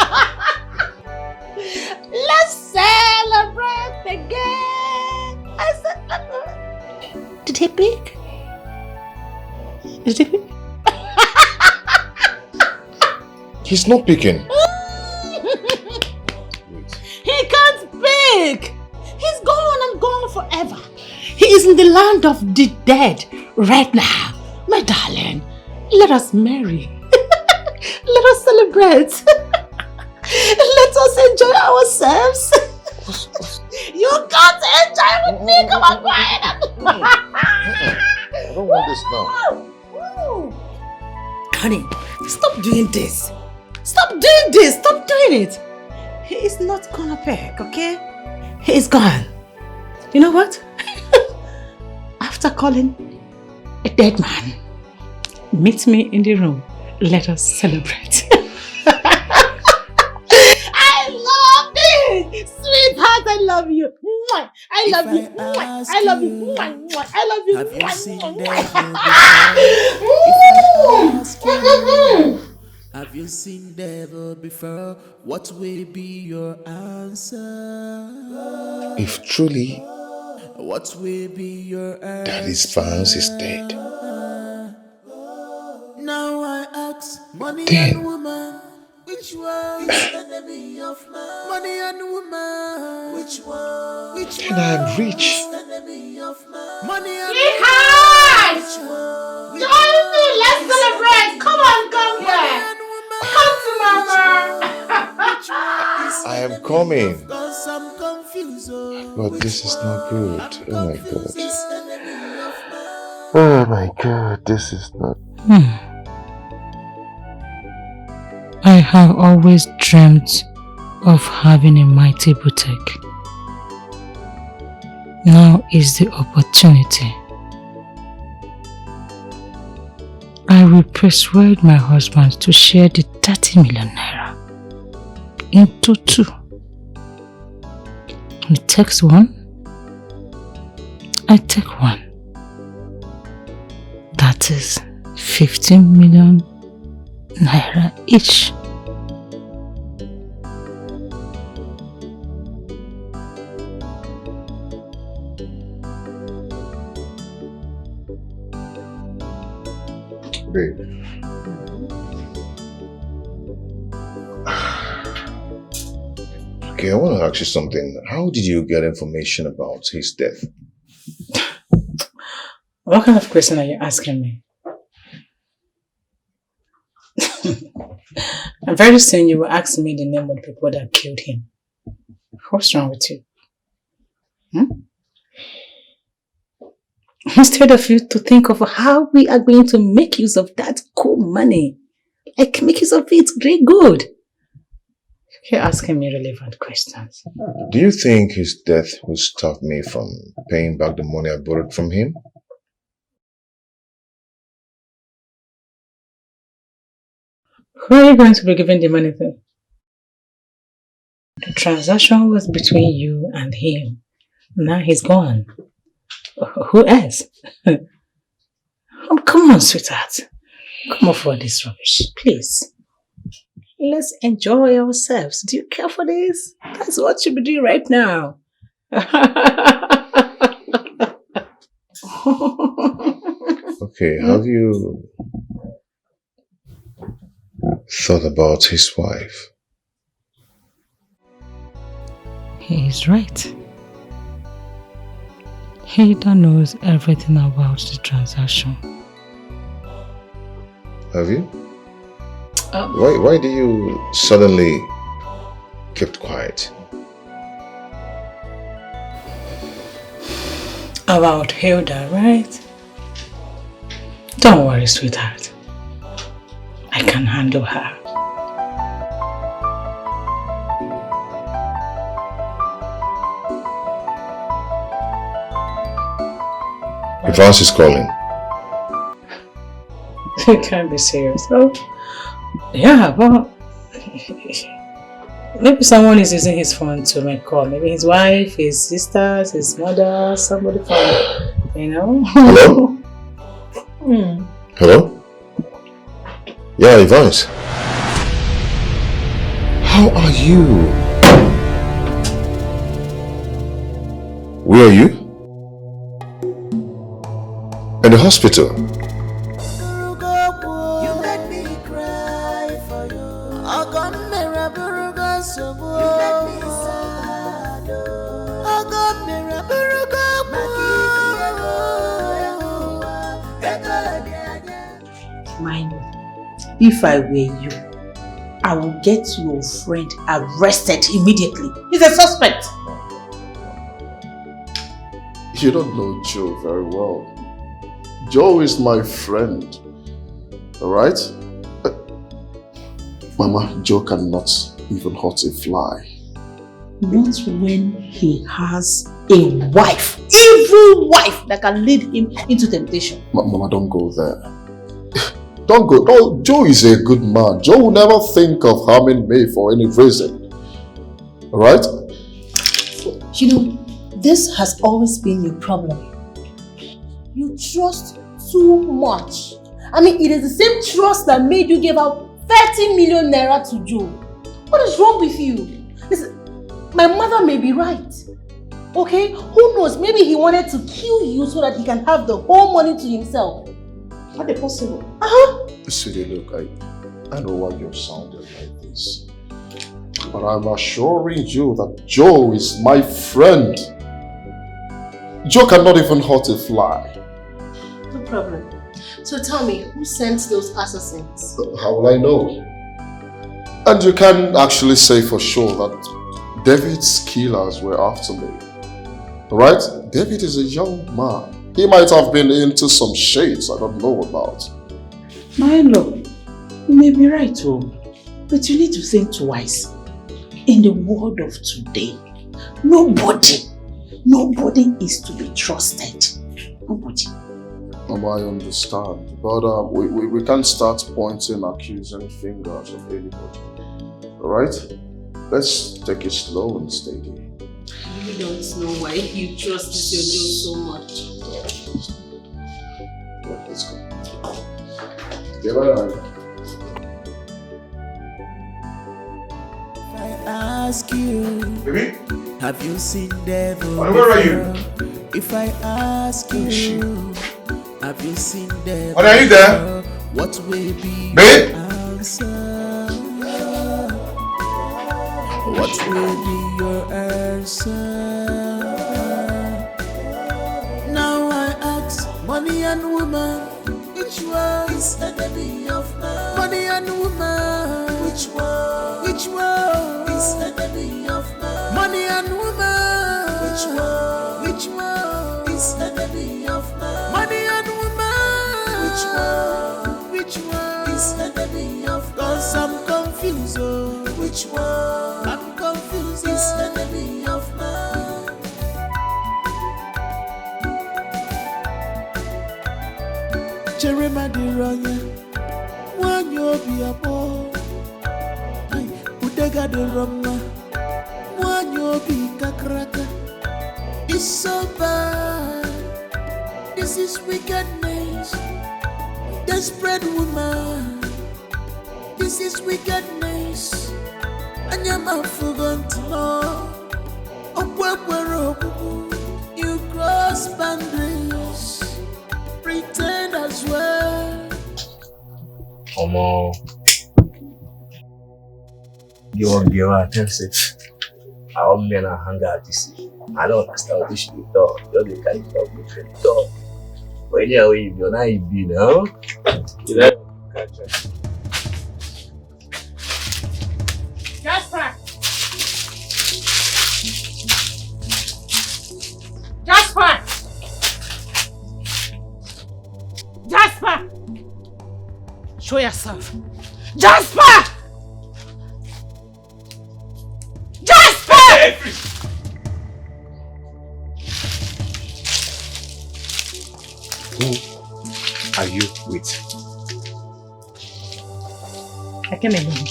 Let's celebrate again. I said, did he pick? Did he pick? He's not picking. He can't pick. He's gone and gone forever. He is in the land of the dead right now. My darling, let us marry. Let us celebrate. Let us enjoy ourselves. You can't enjoy with me. Come on, quiet. I don't want this now. Honey, stop doing this. Stop doing this. Stop doing it. He is not gonna pick, okay? He is gone. You know what? After calling a dead man, meet me in the room. Let us celebrate. I love this! Sweetheart, I love you. I love you. I love you. I love you. have you seen devil before? Have you seen devil before? What will be your answer? If truly What will be your answer? Daddy's Vance is dead, Now I ask, money Then- and woman, which one is enemy of man? Money and woman, which one? Which then I am rich. enemy of man? Money and Sweetheart! which one? Join me, let's celebrate. Come on, come Money here. and am coming. Cause I'm confused, But this is not good. Oh my God. Oh my God, this is not... I have always dreamt of having a mighty boutique. Now is the opportunity. I will persuade my husband to share the 30 million naira into 2. He takes 1, I take 1. That is 15 million naira each. Babe. Okay, I want to ask you something. How did you get information about his death? What kind of question are you asking me? And very soon you will ask me the name of the people that killed him. What's wrong with you? Instead of you to think of how we are going to make use of that cool money. Like make use of it very good. You're asking me relevant questions. Do you think his death will stop me from paying back the money I borrowed from him? Who are you going to be giving the money to? The transaction was between you and him. Now he's gone. Who else? Oh, come on, sweetheart. Come off all this rubbish, please. Let's enjoy ourselves. Do you care for this? That's what you be doing right now. Okay, have you thought about his wife? He is right. Hilda knows everything about the transaction. Have you? Why do you suddenly keep quiet? About Hilda, right? Don't worry, sweetheart. I can handle her. Advance is calling. You can't be serious. Oh, yeah, but maybe someone is using his phone to make call. Maybe his wife, his sisters, his mother, somebody from, you know. Hello? Hello? Yeah, Evans. How are you? Where are you? In the hospital. If I were you, I will get your friend arrested immediately. He's a suspect. You don't know Joe very well. Joe is my friend. Alright? Mama, Joe cannot even hurt a fly. Not when he has a wife, evil wife that can lead him into temptation. Mama, don't go there. Don't go. Oh, Joe is a good man. Joe will never think of harming me for any reason. Alright? You know, this has always been your problem. You trust too much. I mean, it is the same trust that made you give out 30 million naira to Joe. What is wrong with you? Listen, my mother may be right. Okay? Who knows? Maybe he wanted to kill you so that he can have the whole money to himself. Not possible. Sweetie, look, I know why you're sounding like this. But I'm assuring you that Joe is my friend. Joe cannot even hurt a fly. No problem. So tell me, who sent those assassins? How will I know? And you can actually say for sure that David's killers were after me. Alright? David is a young man. He might have been into some shades I don't know about. My in-law, you may be right, oh, but you need to think twice. In the world of today, nobody is to be trusted. Nobody. I understand, but we can't start pointing accusing fingers of anybody. Alright? Let's take it slow and steady. I really don't know why you trust this your so much. Yeah, let's go. Yeah, bye. If I ask you, Baby? have you seen devil? Where are you? before? If I ask you, have you seen devil? What are you there? before? What will be Babe? your answer? What will be your answer? Now I ask, money and woman, which one is enemy of man? Money and woman, which one? Which one is enemy of man? Money and woman, which one? Which one is enemy of man? Money and woman, which one? Which one is enemy of man? 'Cause I'm confused, oh. Which one? I'm confused, is enemy of man? Jeremiah Ronya, one you be a boy. Udega de Roma, one you be kakraka. It's so bad. This is wickedness. Desperate woman. This is wickedness. And your mouth forgot to know. You cross boundaries. Pretend as well. Omo. You won't be able to tell it. Our men are hung out this. I don't understand what this should be done. You're the kind of between the dog. But anyway, you're not in B now. You know? Jasper! Jasper! Jasper! Show yourself. Jasper! Jasper! Who are you with? I came alone.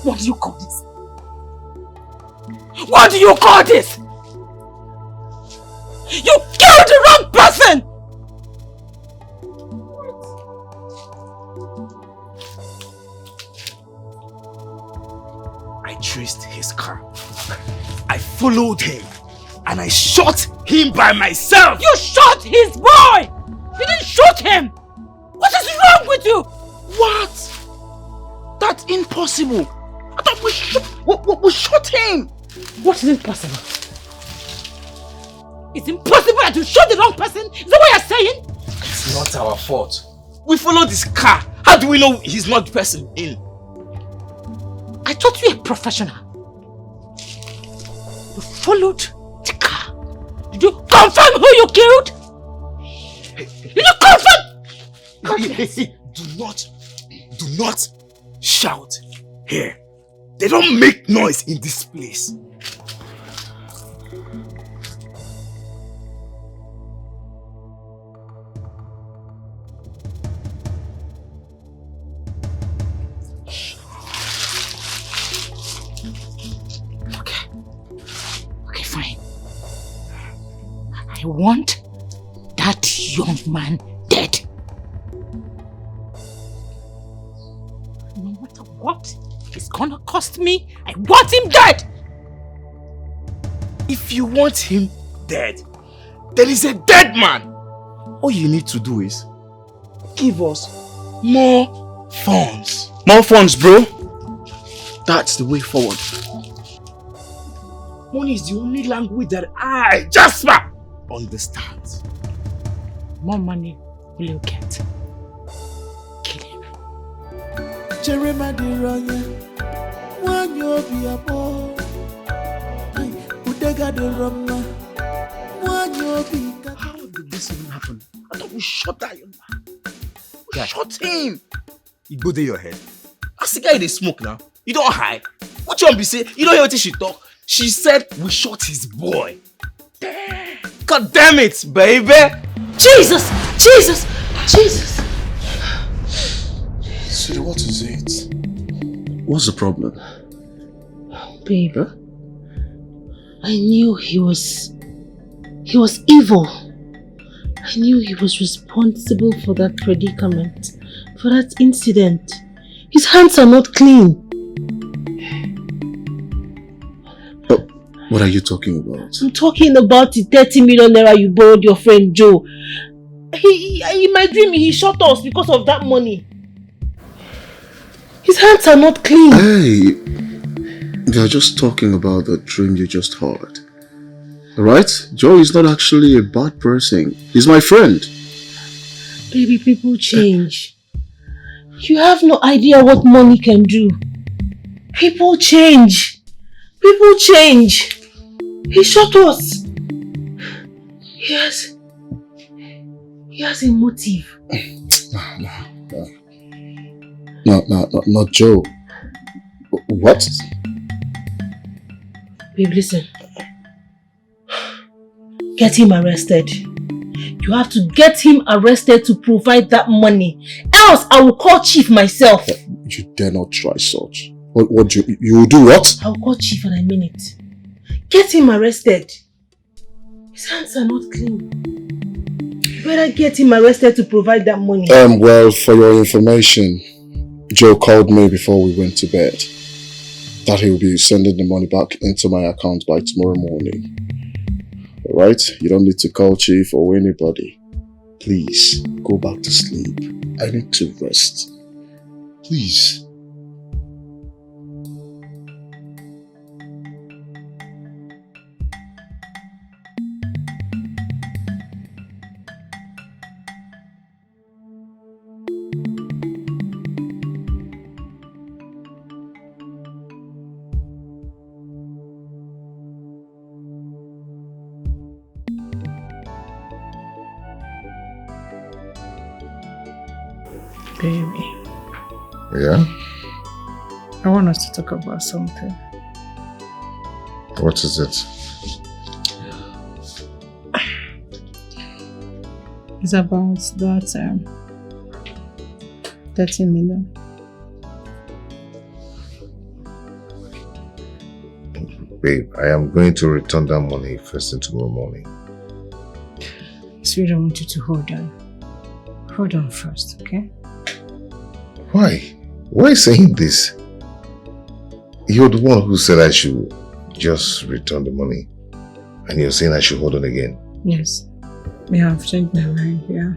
What do you call this? What do you call this? You killed the wrong person! I traced his car. I followed him and I shot him by myself. You shot his boy! You didn't shoot him! What is wrong with you? What? That's impossible. I thought we shot him. What is impossible? It's impossible that you shot the wrong person? Is that what you're saying? It's not our fault. We followed his car. How do we know he's not the person in? I thought you were a professional. You followed the car. Did you confirm who you killed? Did you confirm? Do not shout here. They don't make noise in this place. Okay, fine. I want that young man dead. No matter what it's gonna cost me, I want him dead! If you want him dead, then he's a dead man. All you need to do is give us more funds. More funds, bro. That's the way forward. Money is the only language that I, Jasper, understand. More money will you get? Kill him. Jeremiah Ronya, one you be a boy. Udega de Roma, one you be. How did this even happen? I thought we shot that young man. We shot him. You go there your head. As the guy they smoke now. You don't hide. What you want to say? You don't hear what she talk. She said we shot his boy. Damn. God damn it, baby. Jesus! Jesus! Jesus! Sweetie, what is it? What's the problem? Babe, I knew he was evil. I knew he was responsible for that predicament, for that incident. His hands are not clean. What are you talking about? I'm talking about the 30 million naira you borrowed your friend Joe. In my dream, he shot us because of that money. His hands are not clean. Hey, you're just talking about the dream you just heard. Alright? Joe is not actually a bad person. He's my friend. Baby, people change. You have no idea what money can do. People change. People change. He shot us. He has a motive. No, not Joe. What? Babe, listen. Get him arrested. You have to get him arrested to provide that money. Else, I will call Chief myself. You dare not try such. What you will do what? I will call Chief and I mean it. Get him arrested. His hands are not clean. You better get him arrested to provide that money. Well, for your information, Joe called me before we went to bed that he will be sending the money back into my account by tomorrow morning. Alright? You don't need to call Chief or anybody. Please, go back to sleep. I need to rest. Please. Baby, Yeah? I want us to talk about something. What is it? It's about that 30 million. Babe, I am going to return that money first thing tomorrow morning. Sweetie, I want you to hold on. Hold on first, okay? Why? Why saying this? You're the one who said I should just return the money. And you're saying I should hold on again. Yes. Yeah, I've changed my mind, yeah.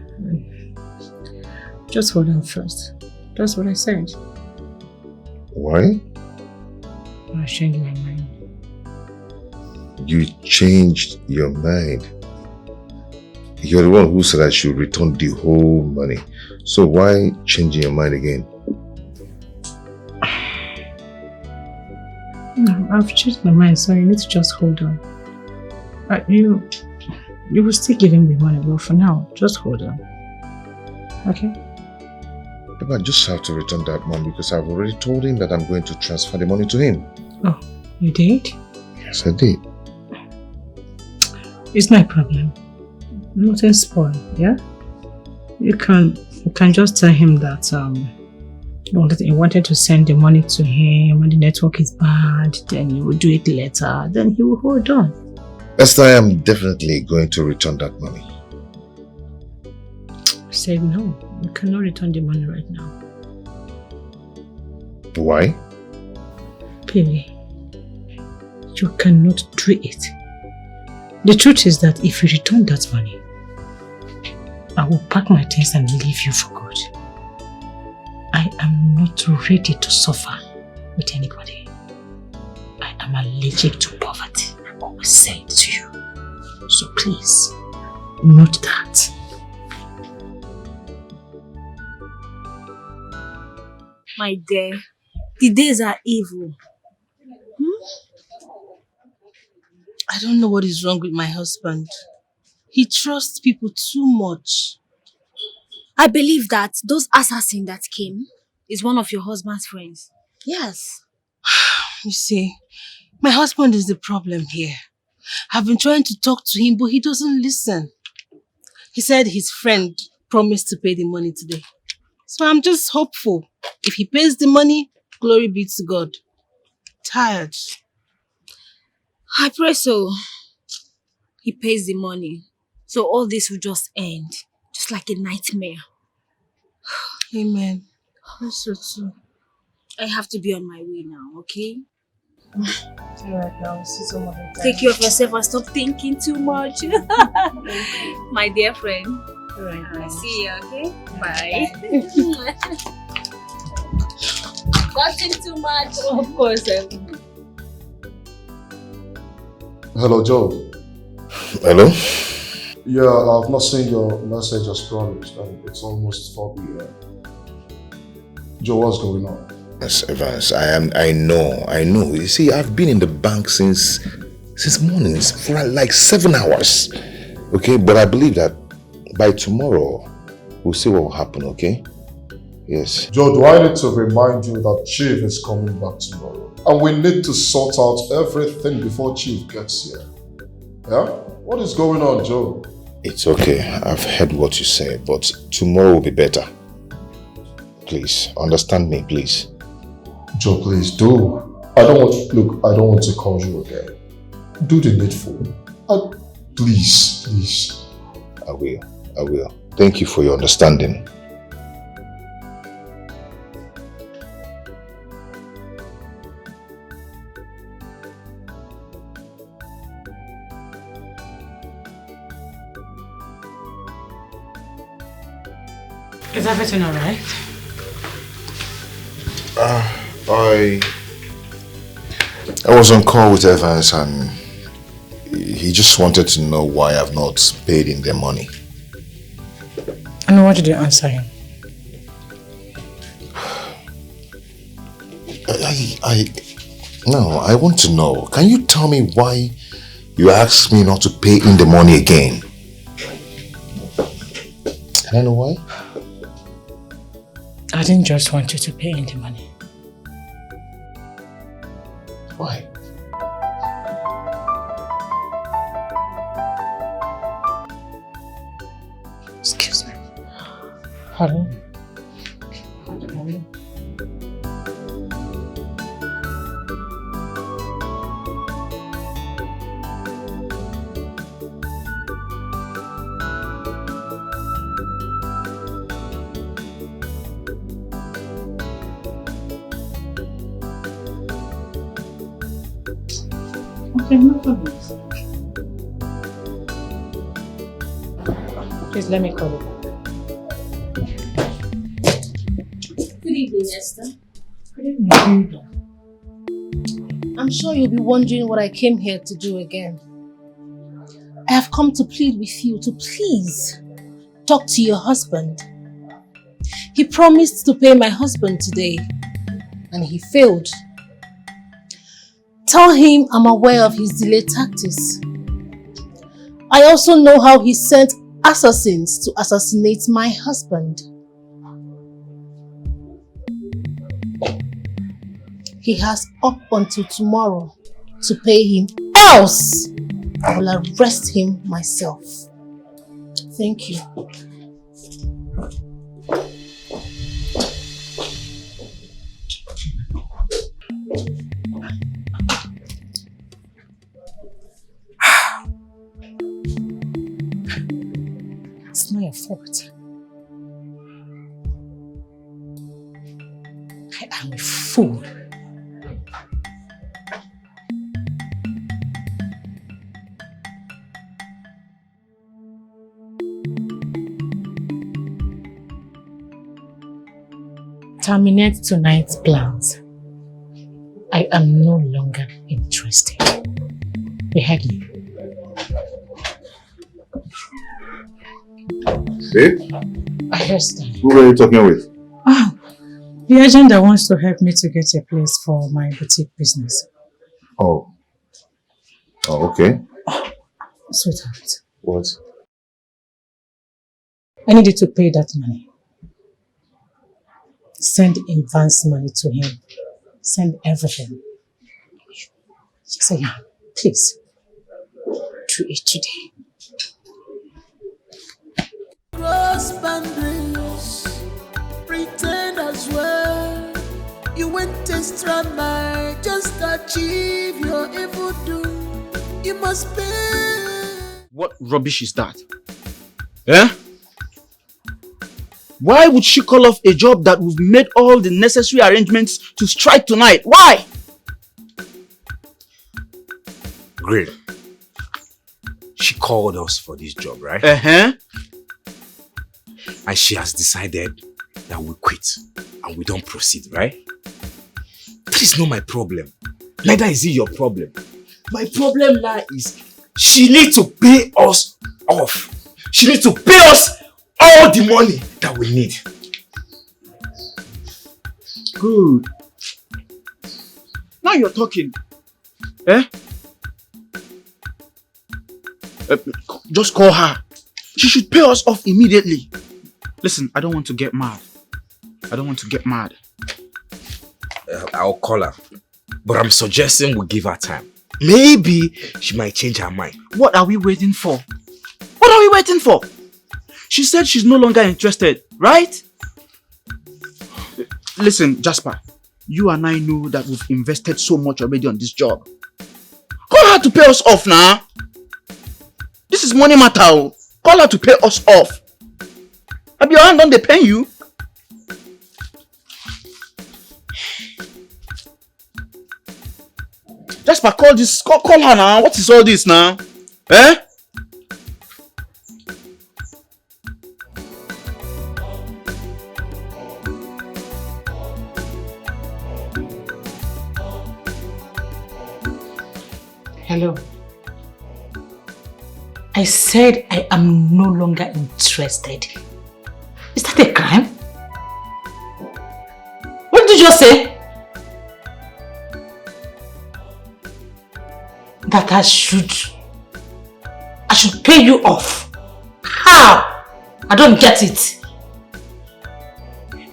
Just hold on first. That's what I said. Why? I changed my mind. You changed your mind. You're the one who said I should return the whole money. So why changing your mind again? No, I've changed my mind, so you need to just hold on. You will still give him the money, but for now, just hold on. Okay? But I just have to return that money because I've already told him that I'm going to transfer the money to him. Oh, you did? Yes, I did. It's my problem. Nothing spoiled, yeah? You can just tell him that you wanted to send the money to him when the network is bad, then you will do it later, then he will hold on. Esther, I am definitely going to return that money. I said no, you cannot return the money right now. Why? Baby, you cannot do it. The truth is that if you return that money, I will pack my things and leave you for good. I am not ready to suffer with anybody. I am allergic to poverty. always say it to you. So please, note that. My dear, the days are evil. I don't know what is wrong with my husband. He trusts people too much. I believe that those assassins that came is one of your husband's friends. Yes. You see, my husband is the problem here. I've been trying to talk to him, but he doesn't listen. He said his friend promised to pay the money today. So I'm just hopeful. If he pays the money, glory be to God. Tired. I pray so. He pays the money. So all this will just end. Just like a nightmare. Amen. So too. I have to be on my way now, okay? Alright, now see some other time. Take care of yourself and stop thinking too much. My dear friend. Alright, I'll see you, okay? Bye. Nothing too much. Of course. Hello, Joe. Hello? Yeah, I've not seen your message as promised, and it's almost 4 p.m. Joe, what's going on? Yes, Evans, I know. You see, I've been in the bank since mornings for like 7 hours. Okay, but I believe that by tomorrow, we'll see what will happen, okay? Yes. Joe, do I need to remind you that Chief is coming back tomorrow? And we need to sort out everything before Chief gets here. Yeah? What is going on, Joe? It's okay. I've heard what you said, but tomorrow will be better. Please, understand me, please. Joe, please do. I don't want to call you again. Do the needful. Please. I will. Thank you for your understanding. Is everything alright? I was on call with Evans and he just wanted to know why I've not paid him their money. And what did you answer him? I want to know. Can you tell me why you asked me not to pay him the money again? Can I know why? I didn't just want you to pay him the money. Why? Excuse me. Hello? Okay, no problem. Please let me call you. Good evening, Esther. Good evening. I'm sure you'll be wondering what I came here to do again. I have come to plead with you to please talk to your husband. He promised to pay my husband today, and he failed. Tell him I'm aware of his delay tactics. I also know how he sent assassins to assassinate my husband. He has up until tomorrow to pay him, else I will arrest him myself. Thank you. It's not your fault. I am a fool. Terminate tonight's plans. I am no longer interested. They heard me. Babe? I heard them. Who were you talking with? Ah, the agent that wants to help me to get a place for my boutique business. Oh. Oh, okay. Sweetheart, What? I need you to pay that money. Send advance money to him. Send everything. She said, yeah, please. Do it today. Cross boundaries, pretend as well. You went extra mile just to achieve your evil doom. You must pay. What rubbish is that? Eh? Why would she call off a job that we've made all the necessary arrangements to strike tonight? Why? Great. She called us for this job, right? Uh-huh. And she has decided that we quit and we don't proceed, right? That is not my problem. Neither is it your problem. My problem now is she needs to pay us off. She needs to pay us all the money that we need. Good. Now you're talking. Eh? Just call her. She should pay us off immediately. Listen, I don't want to get mad. I'll call her. But I'm suggesting we give her time. Maybe she might change her mind. What are we waiting for? She said she's no longer interested, right? Listen, Jasper, you and I know that we've invested so much already on this job. Call her to pay us off now. This is money matter. Call her to pay us off. Have your hand on the pen, you? Jasper, call her now. What is all this now? Eh? Hello. I said I am no longer interested. Is that a crime? What did you just say? That I should pay you off. How? I don't get it.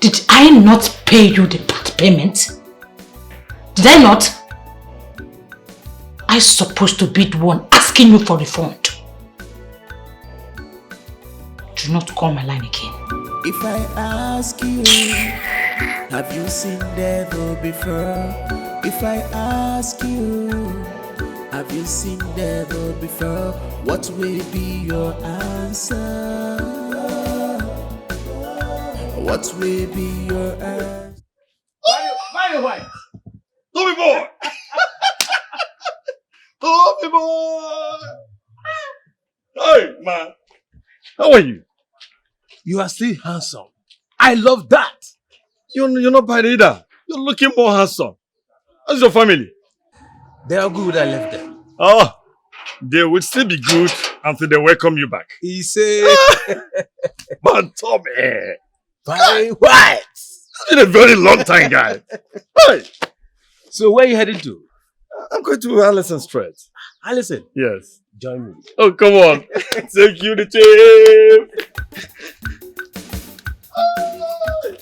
Did I not pay you the part payment? Did I not? I'm supposed to be the one asking you for refund. Do not call my line again. If I ask you, have you seen devil before? If I ask you, have you seen devil before? What will be your answer? What will be your answer? Why? Tommy boy! Tommy boy! Hey, man. How are you? You are still handsome. I love that. You're not bad either. You're looking more handsome. How's your family? They are good. I left them. Oh, they would still be good until they welcome you back. He said, but Tommy. By what? It's been a very long time, guy. Hey. So where are you heading to? I'm going to Allison Street. Allison? Yes. Join me. Oh, come on. Take you the chief.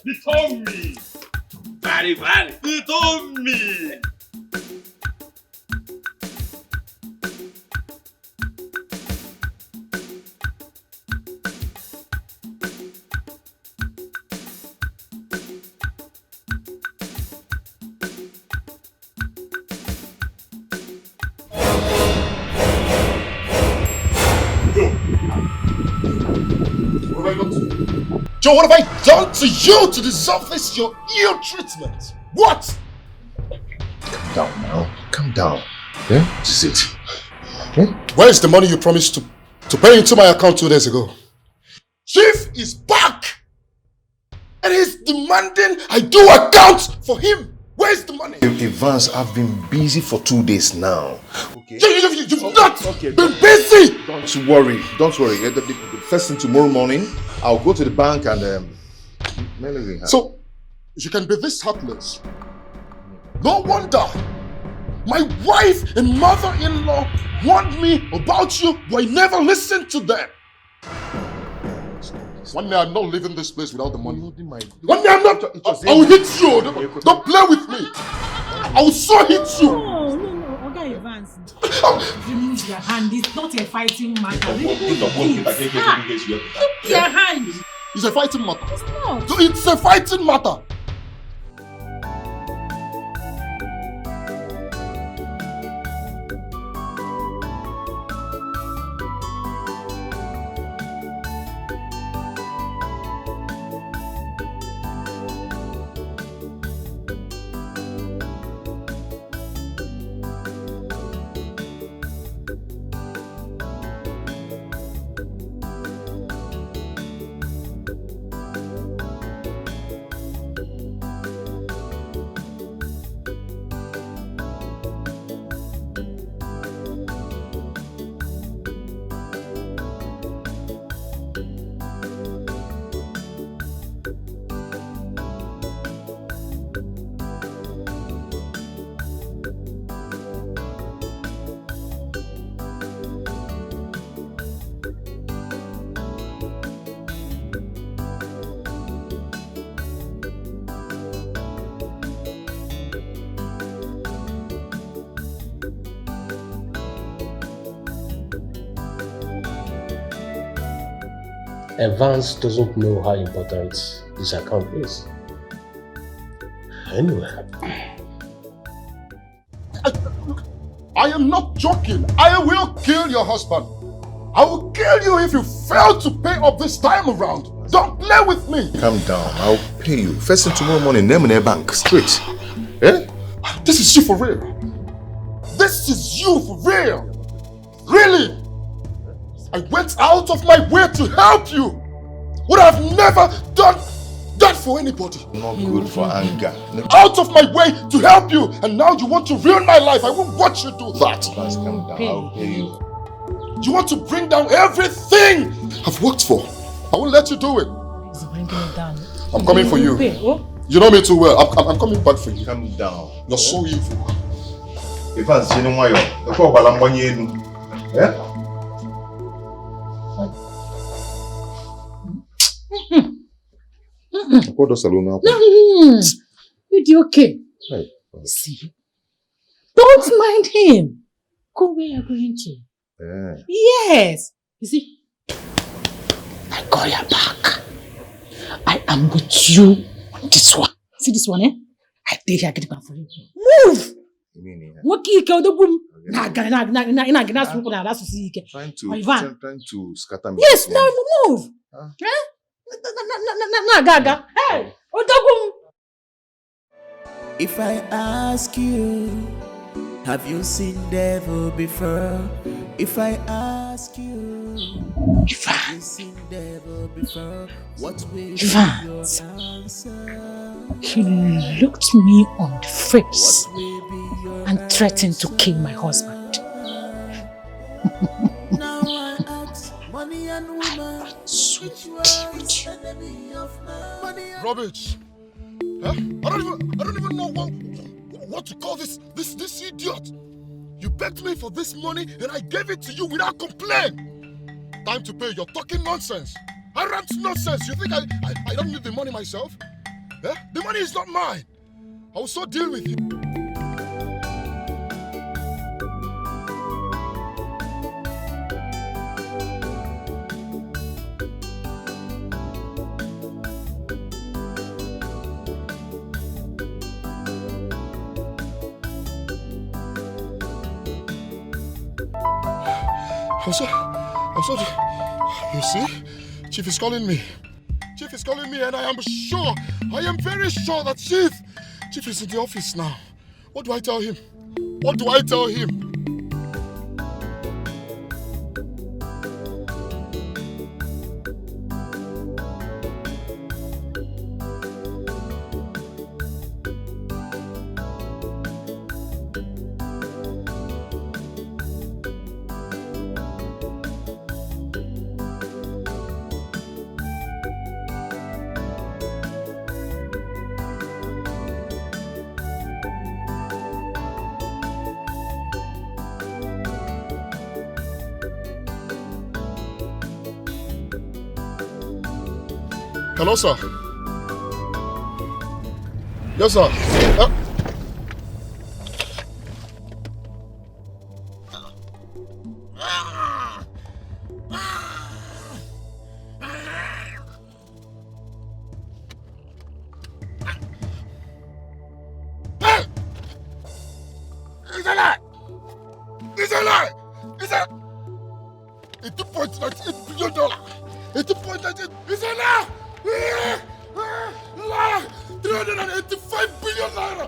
He told me. Very. He told me. Joe, what have I done to you to deserve this your ill treatment? What? Calm down now. Calm down. Yeah? What is it? Yeah? Where's the money you promised to pay into my account 2 days ago? Chief is back! And he's demanding I do account for him. Where Where's the money? Evans, I've been busy for 2 days now. Okay. You've not been busy! Don't worry. The first thing tomorrow morning, I'll go to the bank and So, you can be this heartless. No wonder. My wife and mother-in-law warned me about you, but I never listened to them. One day I'm not leaving this place without the money. One day I'm not. I will hit you. Don't play with me. I will so hit you. No. Okay, Evans. Remove your hand. It's not a fighting matter. Remove your hand. It's a fighting matter. It's not. So it's a fighting matter. Evans doesn't know how important this account is. Anyway. I am not joking. I will kill your husband. I will kill you if you fail to pay up this time around. Don't play with me. Calm down. I'll pay you. First thing tomorrow morning, name in a bank. Straight. Eh? This is you for real. This is you for real. Really? I went out of my way to help you. What I've never done that for anybody. Not good for anger. Out of my way to help you, and now you want to ruin my life. I won't watch you do that. Calm down. I'll pay you. You want to bring down everything I've worked for. I won't let you do it. He's bringing it down. I'm coming for you. You know me too well. I'm coming back for you. Calm down. You're so evil. Evans, you know why you're What does Salona happen? You're okay. Hey. See, don't mind him. Go where you're going to. Yeah. Yes. You see, I got your back. I am with you on this one. See this one, eh? I dare you, I get it back for you. Move! You mean it? What you kill the boom? Trying to scatter me. Yes, now move. Eh? Gaga. Hey, If I ask you, have you seen devil before? If I ask you, have you seen devil before? What will be your answer? He looked me on the face and threatened to kill my husband. Now I ask, money and woman, which one's enemy of man? Rubbish. Huh? I don't even know what to call this idiot. You begged me for this money and I gave it to you without complaint. Time to pay. You're talking nonsense. I rant nonsense. You think I don't need the money myself? Eh? The money is not mine. I will so deal with you. I'm sorry. You see? Chief is calling me. Chief is calling me and I am very sure that Chief is in the office now. What do I tell him? What do I tell him? Hello, sir. Yes, sir. It's a lie! It's a lie! It's a... $2.98 billion! $2.98... It's a lie! Lie! 385 billion naira!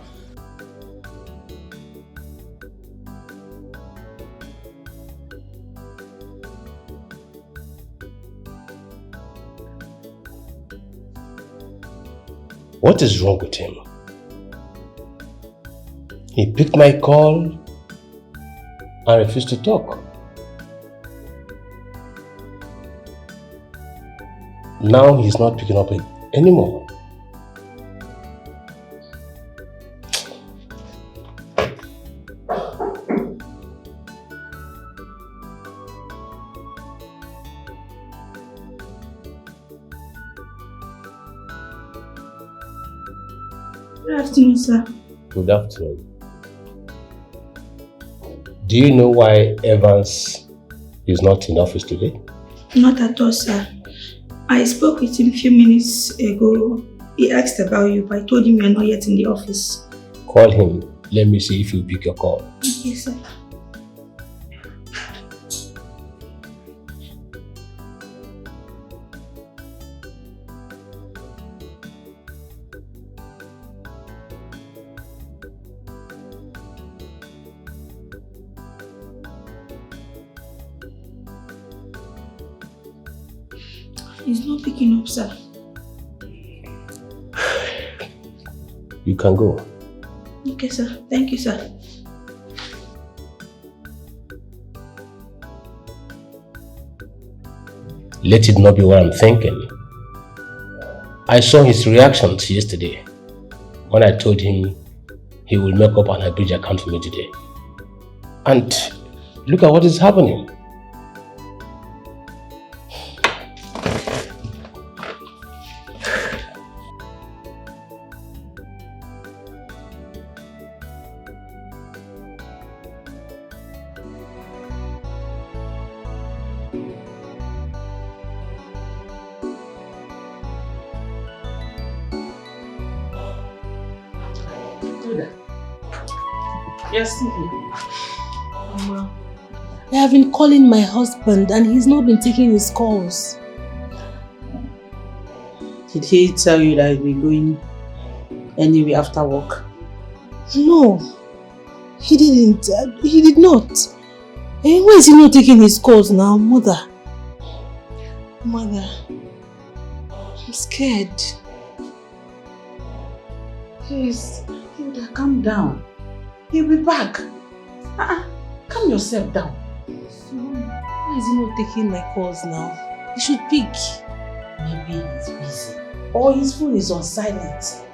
What is wrong with him? He picked my call and refused to talk. Now he's not picking up anymore. Good afternoon, sir. Good afternoon. Do you know why Evans is not in office today? Not at all, sir. I spoke with him a few minutes ago. He asked about you, but I told him you are not yet in the office. Call him. Let me see if he'll pick your call. Okay, sir. He's not picking up, sir. You can go. Okay, sir. Thank you, sir. Let it not be what I'm thinking. I saw his reactions yesterday when I told him he will make up an bridge account for me today. And look at what is happening. Yes, Mama. I have been calling my husband and he's not been taking his calls. Did he tell you that he'll be going anywhere after work? No, he didn't. He did not. Why is he not taking his calls now, Mother? Mother, I'm scared. Please, Hilda, calm down. He'll be back. Calm yourself down. So, why is he not taking my calls now? He should pick. Maybe he's busy. Or his phone is on silent.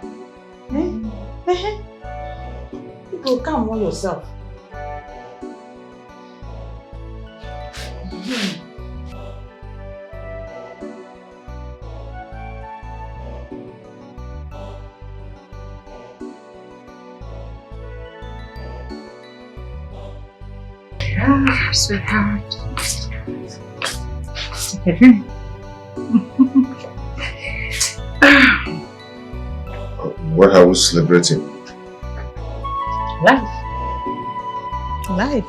You go calm on yourself. Sweetheart. What are we celebrating? Life.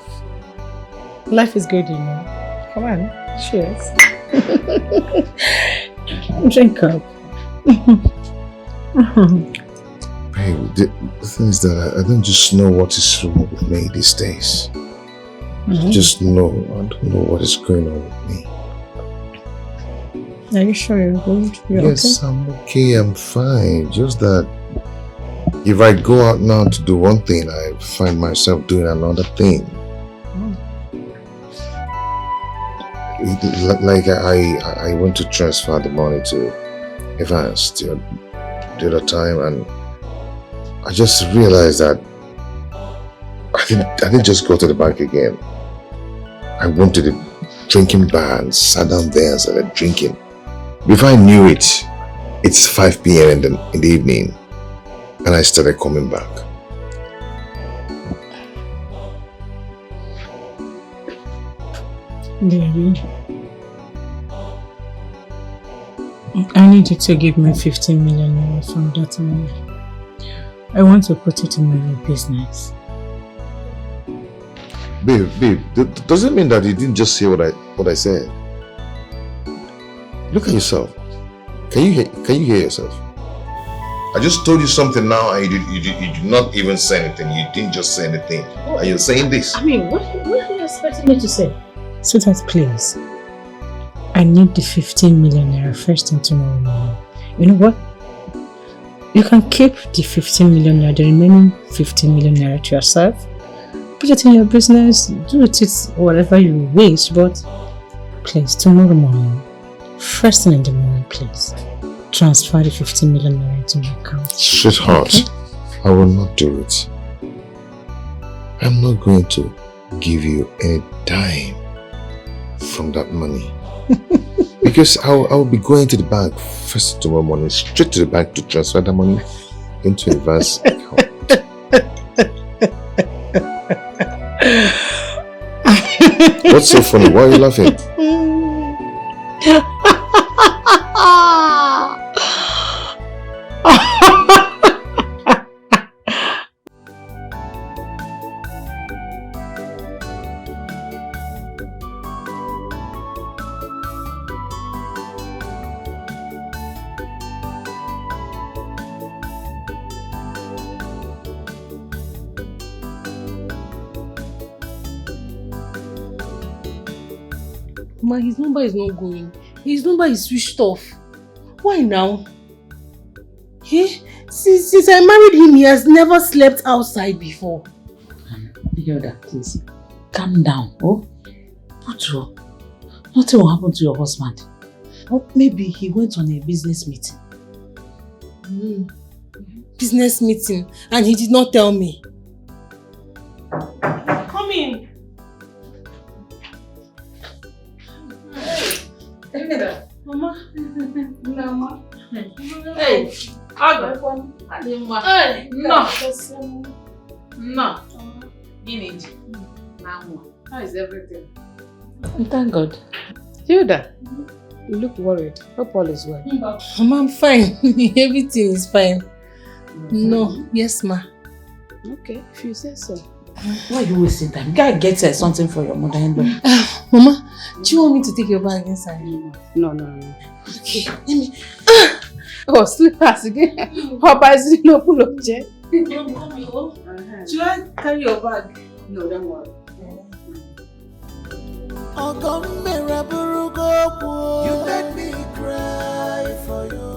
Life is good, you know. Come on, cheers. Drink up. Babe, the thing is that I don't just know what is wrong with me these days. I just know, I don't know what is going on with me. Are you sure you're good? Yes, okay? I'm okay, I'm fine. Just that if I go out now to do one thing, I find myself doing another thing. Like I went to transfer the money to Evans the other time, and I just realized that I didn't just go to the bank again. I went to the drinking bar and sat down there and started drinking. Before I knew it, It's 5 p.m. in the evening, and I started coming back. Baby, I need you to give me 15 million naira from that money. I want to put it in my new business. Babe, does it mean that you didn't just say what I said? Look at yourself. Can you hear yourself? I just told you something now, and you did not even say anything. You didn't just say anything, and you're saying this. I mean, what are you expecting me to say? Sweetheart, please. I need the 15 million naira first thing tomorrow morning. You know what? You can keep the 15 million naira, the remaining 15 million naira to yourself. Put it in your business, do it whatever you wish, but please, tomorrow morning, first thing in the morning, please, transfer the 15 million naira into my account. Sweetheart, okay? I will not do it. I'm not going to give you any dime from that money. Because I'll be going to the bank first tomorrow morning, straight to the bank to transfer the money into a advance account. What's so funny? Why are you laughing? Ma, his number is not going. His number is switched off. Why now? Hey, since I married him, he has never slept outside before. Yoda, please, calm down. Oh, Putro, nothing will happen to your husband. Or maybe he went on a business meeting. Business meeting, and he did not tell me. Come in. Mama. Mama. Hey. Aga. Hey. No. No. Ini Edo. How is everything? Thank God. Hilda, you look worried. Hope all is well. Mama, I'm fine. Everything is fine. No. Yes, ma. Okay, if you say so. Why are you wasting time? Gotta get something for your mother-in-law. Mama, do you want me to take your bag inside? No. Okay, let me. Oh, sleep fast again. Hope I see no pull up chair. Should I carry your bag? No, don't worry. You made me cry for you.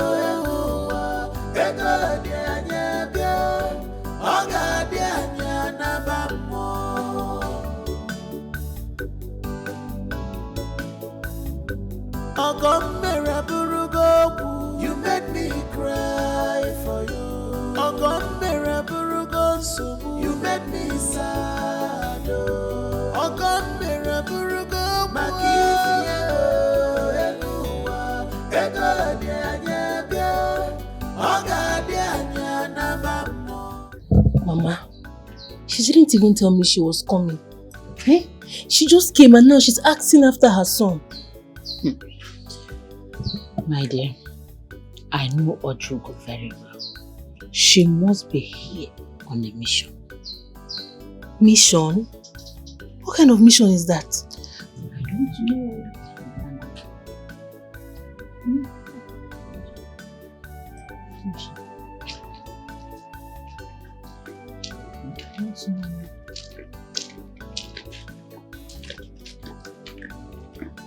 You made me sad. You made me cry for you. You made me sad. Mama, she didn't even tell me she was coming. Eh? She just came and now she's asking after her son. My dear, I know Ojugo very well. She must be here on a mission. Mission? What kind of mission is that? I don't know.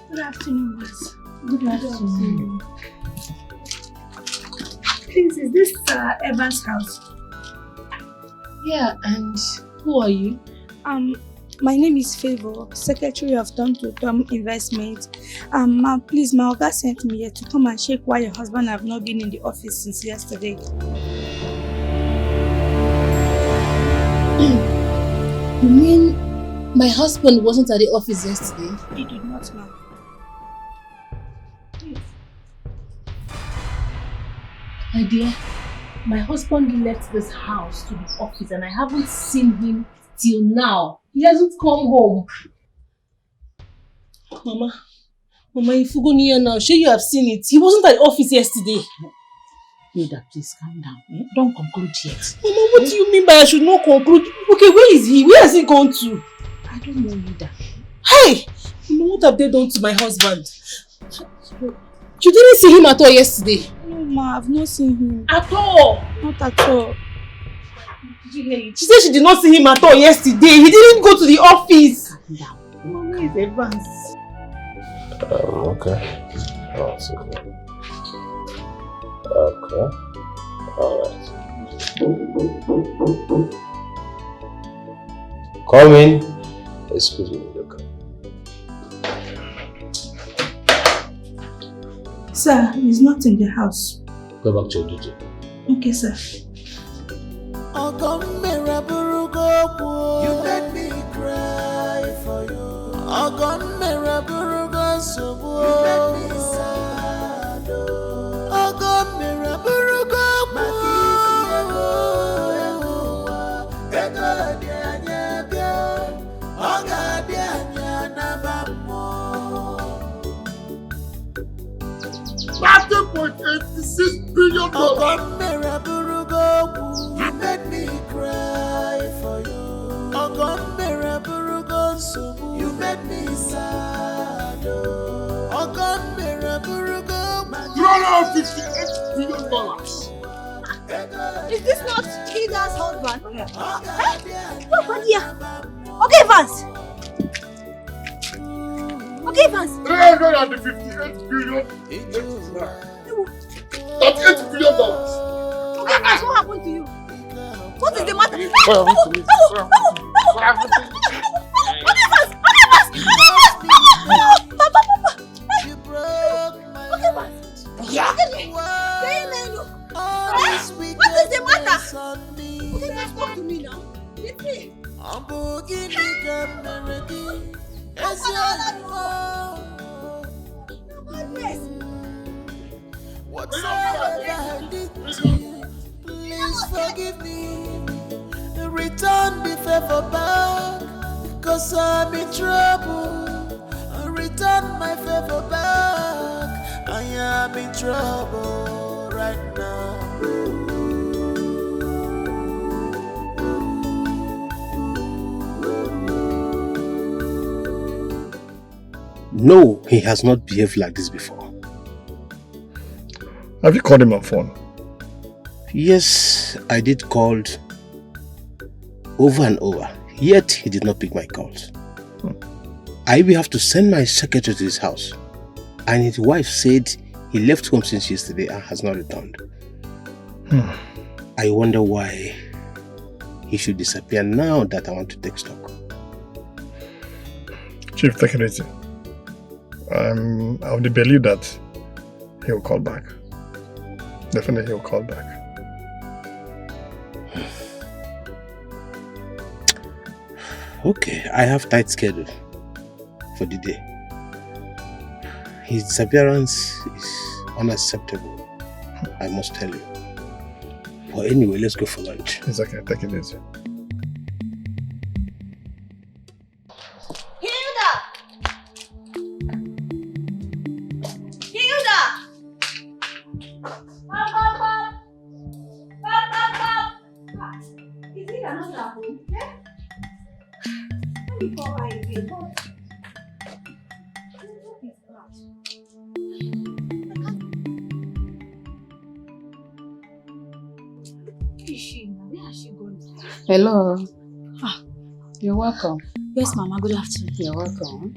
Good afternoon, miss. Good afternoon. Please, is this Evan's house? Yeah, and who are you? My name is Favor, Secretary of Tonto Investment. Ma'am, please, my Oga sent me here to come and check why your husband have not been in the office since yesterday. You mean my husband wasn't at the office yesterday? He did not, ma'am. My dear, my husband left this house to the office and I haven't seen him till now. He hasn't come home. Mama, if you go near now, sure you have seen it. He wasn't at the office yesterday. Hilda, please calm down. Eh? Don't conclude yet. Mama, what do you mean by I should not conclude? Okay, where is he? Where has he gone to? I don't know, Hilda. Hey! Mama, what have they done to my husband? You didn't see him at all yesterday? No, ma, I've not seen him. At all? Not at all. Did you hear it? She said she did not see him at all yesterday. He didn't go to the office. Calm down. Mama is advanced. Okay. Oh, it's okay. Okay. Alright. Come in. Excuse me, look. Sir, he's not in the house. Go back to your duty. Okay, sir. You made me cry for you. You made me sad. $30.86 billion. You made me cry for you. You made me sad. $358 billion. Is this not Hilda's husband? No, dear. Okay, Vance. Okay, Vance. $358 billion. $38 billion. Okay, Vance, what happened to you? What is the matter? Yeah. What is the matter? Okay, guys, talk to me now. Let me. Whatever I did to you, please forgive me. Return the favor back, because I'm in trouble. Return my favor back, I am in trouble right now. No, he has not behaved like this before. Have you called him on phone? Yes, I did call over and over, yet he did not pick my calls. I will have to send my secretary to his house, and his wife said he left home since yesterday and has not returned. I wonder why he should disappear now that I want to take stock. Chief, take it easy. I'm of the belief that he will call back. Definitely he will call back. Okay, I have tight schedule for the day. His disappearance is unacceptable, I must tell you. But anyway, let's go for lunch. It's okay, take it easy. Hello. You're welcome. Yes, Mama. Good afternoon. You're welcome.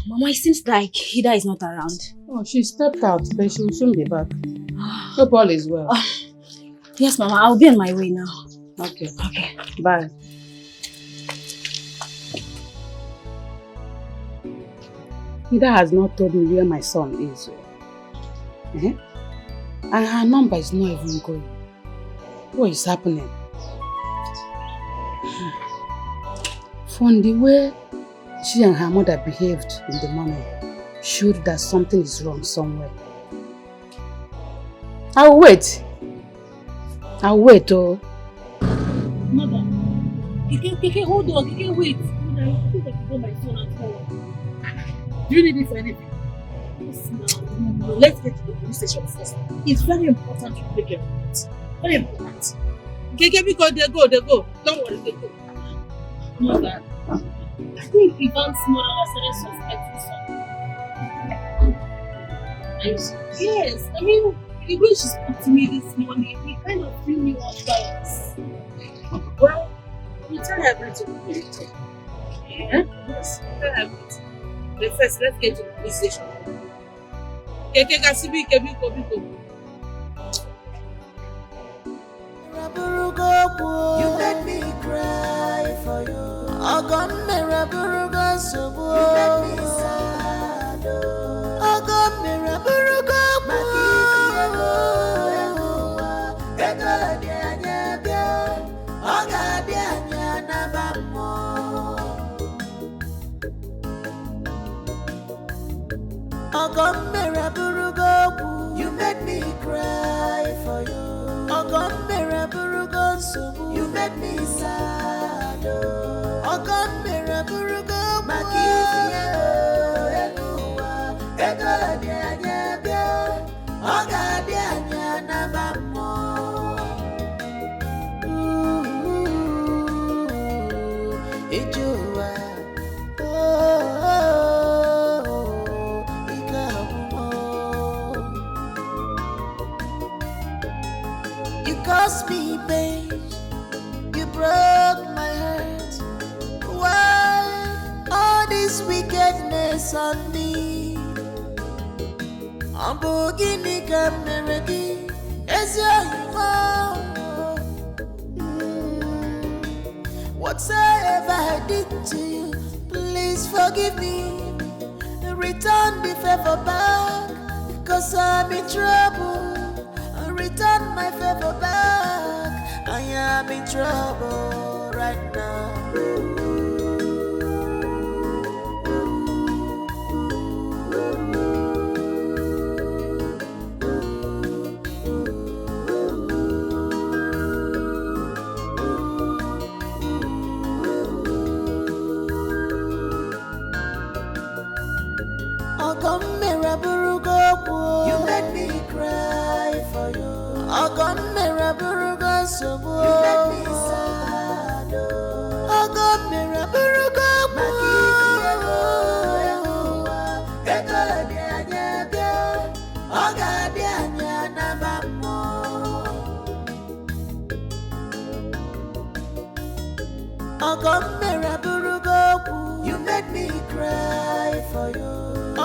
Mama, it seems like Hida is not around. Oh, she stepped out, but she will soon be back. Hope all is well. Yes, Mama. I'll be on my way now. Okay. Okay. Bye. Hida has not told me where my son is. And her number is not even going. What is happening? From the way she and her mother behaved in the morning, showed that something is wrong somewhere. I'll wait. I'll wait, oh. Mother, Dikeh, hold on, Dikeh, wait. Mother, I think I can go my phone at home. Do you need it for anything? Yes, no. Let's get to the police station first. It's very important to take care of it. Very important. Dikeh, because they go. Don't worry, they go. Mother, I think Ivan's mother has started suspecting something. Yes, I mean, the way she spoke to me this morning, it kind of threw me off balance. Well, you tell her everything. Yeah? Yes, tell her everything. But first, let's get to the police station. You made me cry for you. You made me sad. You made me cry for you. You made me sad. You caused me pain. You broke my heart. Why all this wickedness on me? I'm beginning to melody. As whatever I did to you, please forgive me. Return the favor back, cause I'm in trouble. Return my favor back, I am in trouble right now. You made me cry for you. You made me sad. You made me cry for you.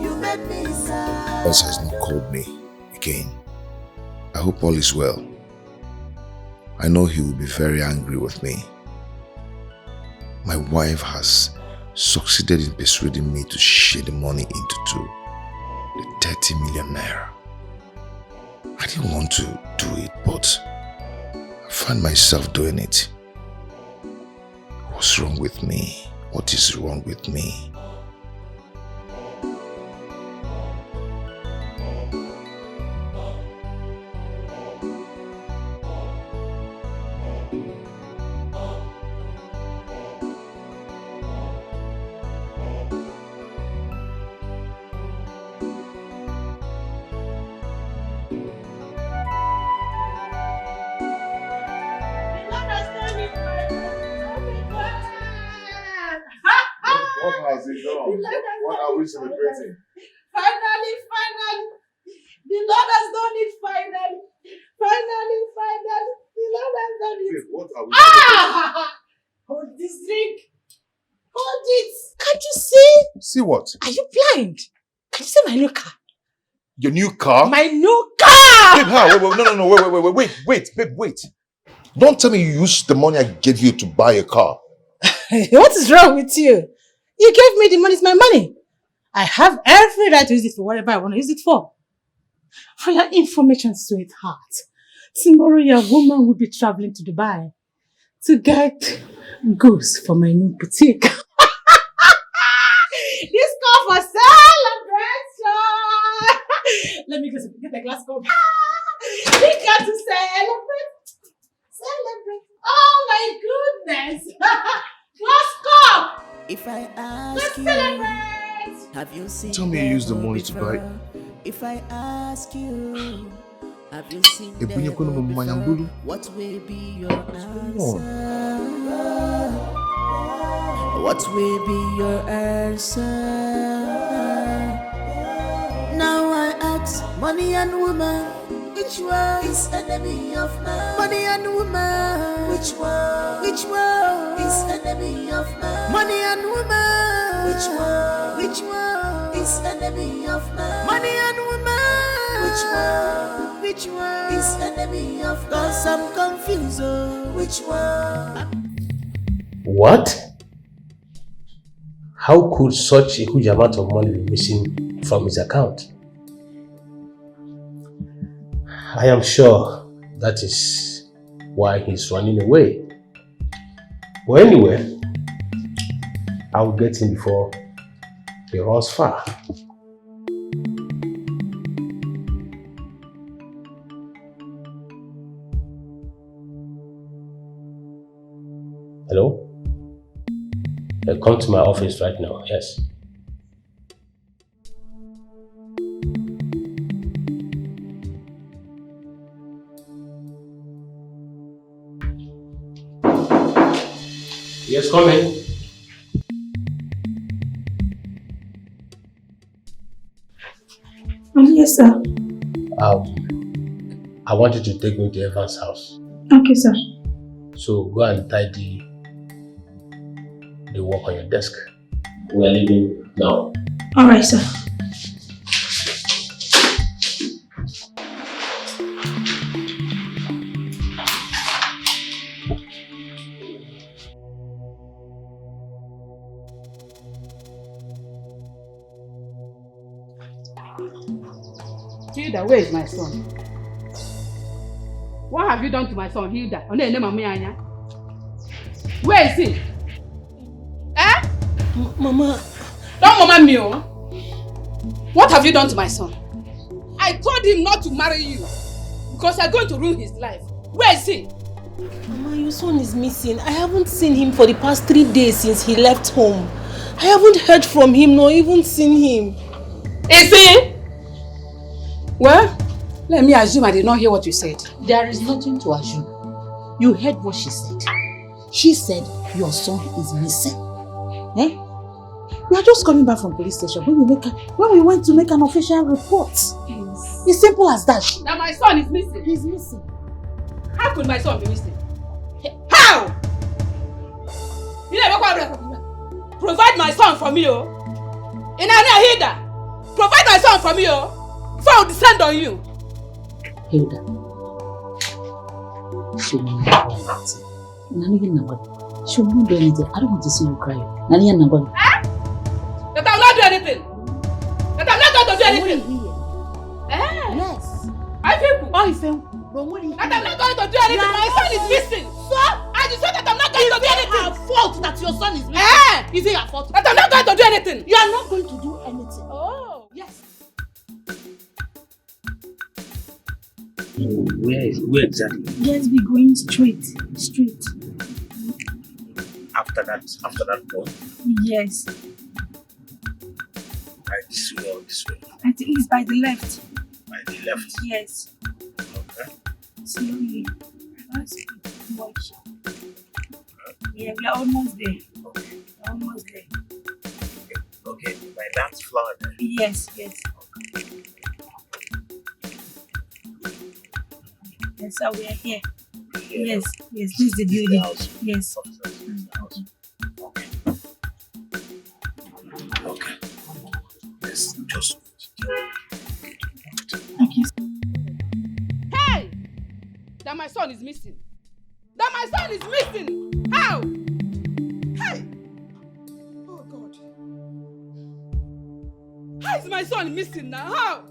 You made me sad. Boss has not called me again. I hope all is well. I know he will be very angry with me. My wife has succeeded in persuading me to share the money into two. The 30 million naira. I didn't want to do it, but I find myself doing it. What's wrong with me? What is wrong with me? What are we celebrating? Finally. The Lord has done it finally. Finally. The Lord has done it. Wait, what are we celebrating? Hold this drink. Hold it. Can't you see? See what? Are you blind? Can you see my new car? Your new car? My new car! Babe, how? No, wait, babe, wait. Don't tell me you used the money I gave you to buy a car. What is wrong with you? You gave me the money, it's my money. I have every right to use it for whatever I want to use it for. For your information, sweetheart, tomorrow your woman will be traveling to Dubai. to get goods for my new boutique. This call for celebration. Let me get a glass cup. We got to celebrate. Celebrate. Oh my goodness. Glass cup. If I ask Let's you, celebrate. have you seen Tell me you use the money to buy. If I ask you, have you seen Ebunye kono mo manyambulu. what will be your answer? What will be your answer? Now I ask money and woman, which one is enemy of man? Money and woman, which one is enemy of man? Money and woman, which one is enemy of man? Money and woman, which one is enemy of man? 'Cause I'm confused, oh, which one? What? How could such a huge amount of money be missing from his account? I am sure that is why he's running away. Well, anyway, I will get him before he runs far. Hello? Come to my office right now, yes. Yes, come in. Yes, sir. I want you to take me to Evan's house. Okay, sir. So go and tidy the work on your desk. We are leaving now. Alright, sir. Hilda, where is my son? What have you done to my son, Hilda? Where is he? Eh? Mama. Don't mama me, oh. What have you done to my son? I told him not to marry you because you're going to ruin his life. Where is he? Mama, your son is missing. I haven't seen him for the past 3 days since he left home. I haven't heard from him nor even seen him. Is he? Well, let me assume I did not hear what you said. There is nothing to assume. You heard what she said. She said your son is missing. Eh? We are just coming back from police station when we went to make an official report. Yes. It's simple as that. Now my son is missing. He's missing. How could my son be missing? How? Provide my son for me, oh. Hilda, provide my son for me, oh. So I'll descend on you. Hilda. She will not do anything. She will not do anything. I don't want to see you cry. That I will not do anything. That I'm not going to do anything. Yes. I feel that I'm not going to do anything. My son is missing. So I just said that I'm not going to do anything. Is it her fault that your son is missing? Is it her fault? That I'm not going to do anything. You are not going to do anything. Oh. Yes. Where exactly? Yes, be going straight. After that point? Yes. Right, this way or this way? I think it's by the left. By the left? Yes. Okay. Slowly. Let's watch. Yeah, we are almost there. Okay. Almost there. Okay, by that flower there? Yes. Yes, sir, we are here. Yes, this is the building. Yes. Okay. Let's just... Okay. Hey! That my son is missing. How? Hey! Oh God. How is my son missing now? How?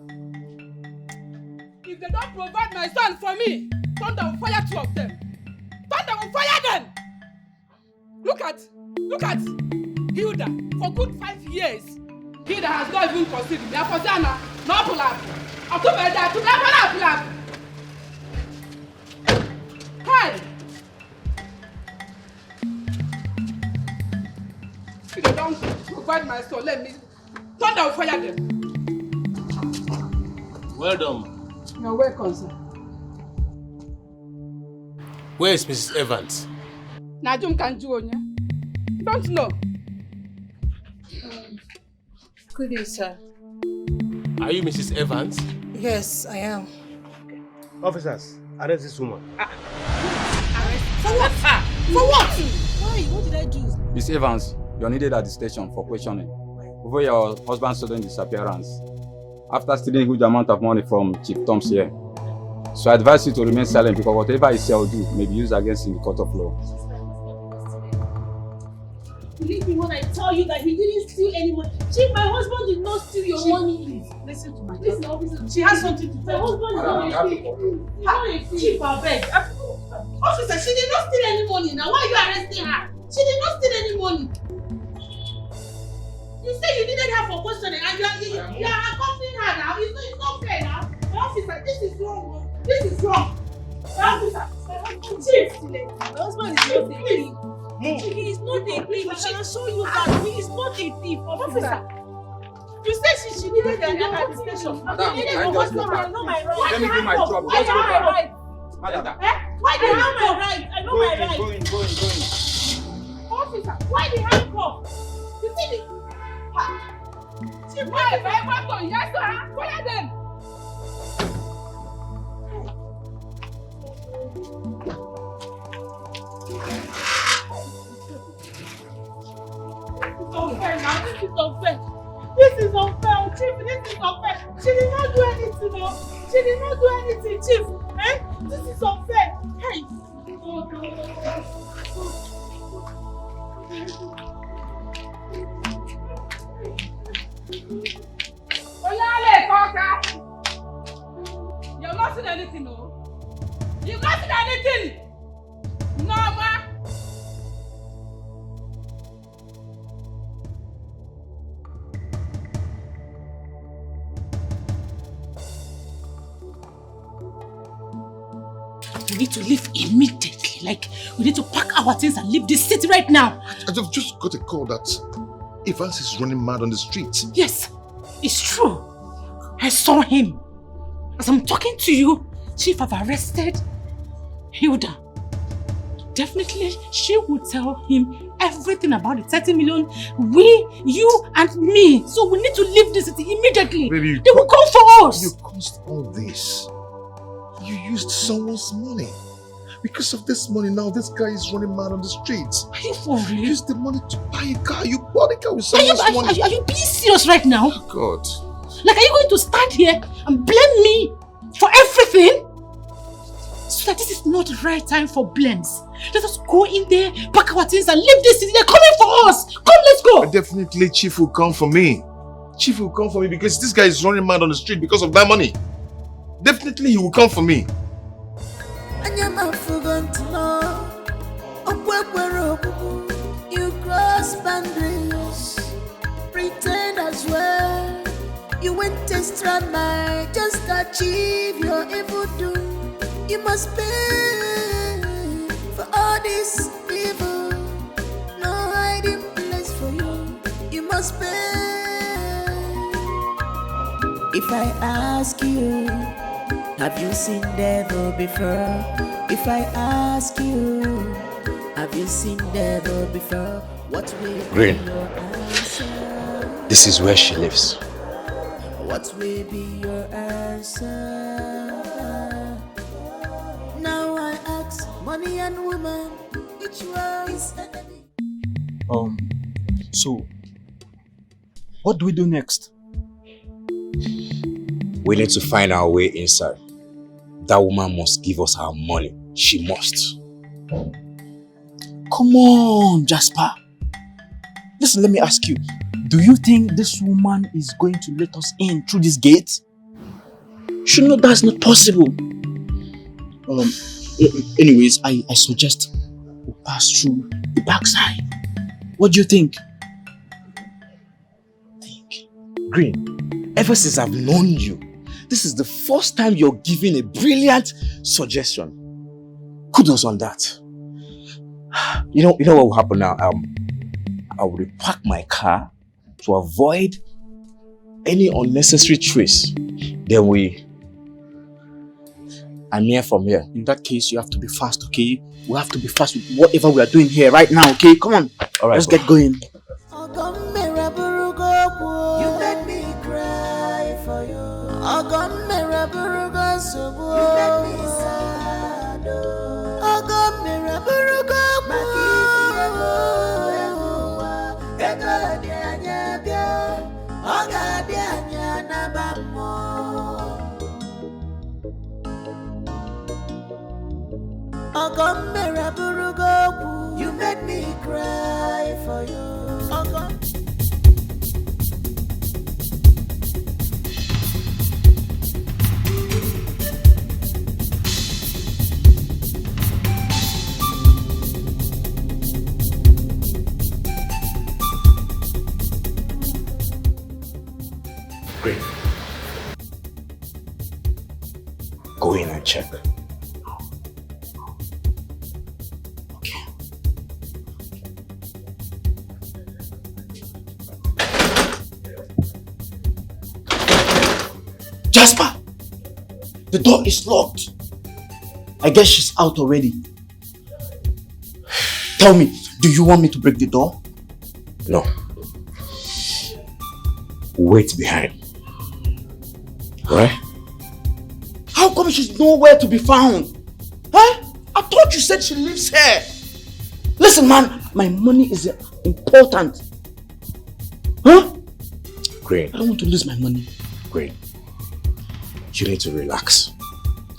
If they don't provide my son for me, Tonto will fire 2 of them. Tonto will fire them! Look at Hilda. For good 5 years, Hilda has not even considered me. For Zana, no pull up. October that to pull up. Hi. If they don't provide my soul, let me Tonto will fire them. Well done. You're welcome, sir. Where is Mrs. Evans? Najum Kanjuonya. Don't know. Good day, sir. Are you Mrs. Evans? Yes, I am. Officers, arrest this woman. For what? For what? Why? What did I do? Miss Evans, you're needed at the station for questioning over your husband's sudden disappearance after stealing a huge amount of money from Chief Tom's here. So I advise you to remain silent because whatever he say or do may be used against you in the court of law. Believe me when I tell you that he didn't steal any money. Chief, my husband did not steal your money. Listen to my Listen, daughter. officer. She has something to My tell. husband is not a thief. Chief, I beg. Officer, she did not steal any money. Now, why are you arresting her? She did not steal any money. You say you needed her for questioning and you are accompanying her now. It's not fair now. Officer, this is wrong. This is wrong. Officer, Chief, my husband is not a thief. He is not a thief. I can show you that he is not a thief, officer. You said she needed her at the station. Madam, You needed I her just for go know back. my right. Let me do my job. I Just know go my back. right. Madam, Why I the know my handcuff? right. I know my right. Go in. Officer, why the handcuff? You see the... Chief, why? Yes, sir. Fire them. Unfair now. This is unfair. This is unfair, Chief. This is unfair. She did not do anything, no. She did not do anything, Chief. Eh? This is unfair. Hey. Oyale, Kaka. You've not seen anything, no? You've not seen anything. No, ma. We need to leave immediately. Like, we need to pack our things and leave this city right now. I've just got a call that Evans is running mad on the streets. Yes, it's true. I saw him. As I'm talking to you, Chief have arrested Hilda. Definitely, she will tell him everything about the 30 million. You and me. So we need to leave this city immediately. Baby, they will come for us. You caused all this. You used someone's money. Because of this money now, this guy is running mad on the streets. Are you for real? You used the money to buy a car. You bought a car with someone's money. Are you being serious right now? God. Like, are you going to stand here and blame me for everything? So that this is not the right time for blames. Let us go in there, pack our things and leave this city. They're coming for us. Come, let's go. Definitely Chief will come for me. Chief will come for me because this guy is running mad on the street because of that money. Definitely he will come for me. You cross boundaries, pretend as well. You went extra mile just to achieve your evil doom. You must pay for all this evil. No hiding place for you. You must pay. If I ask you, have you seen devil before? If I ask you, have you seen devil before? What will Green. be your answer? This is where she lives. What will be your answer? Now I ask money and woman, which one is enemy? So what do we do next? We need to find our way inside. That woman must give us our money. She must. Come on, Jasper. Listen, let me ask you. Do you think this woman is going to let us in through this gate? You know that's not possible. Anyways, I suggest we pass through the backside. What do you think? Green, ever since I've known you, this is the first time you're giving a brilliant suggestion. Kudos on that. You know what will happen now? I'll repark my car to avoid any unnecessary trace. Then I'm here from here. In that case, you have to be fast, okay? We have to be fast with whatever we are doing here right now, okay? Come on. All right, let's get going. You made me cry for you. You made me sad. You made me cry for you. Great. Go in and check. Jasper! The door is locked. I guess she's out already. Tell me, do you want me to break the door? No. Wait behind. Right? How come she's nowhere to be found? Huh? I thought you said she lives here. Listen, man, my money is important. Huh? Green. I don't want to lose my money. Green. You need to relax.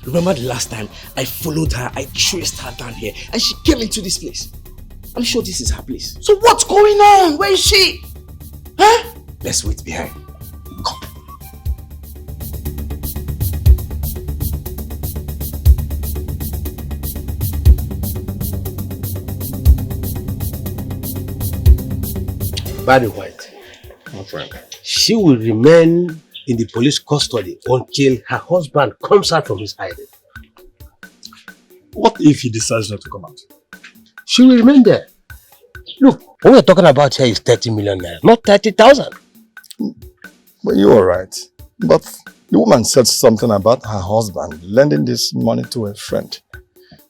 Remember the last time I followed her, I traced her down here, and she came into this place. I'm sure this is her place. So what's going on? Where is she? Huh? Let's wait behind. Come. Barry White. My friend. She will remain in the police custody until her husband comes out from his hiding. What if he decides not to come out? She will remain there. Look, what we're talking about here is 30 million naira, not 30,000. But you're right. But the woman said something about her husband lending this money to a friend.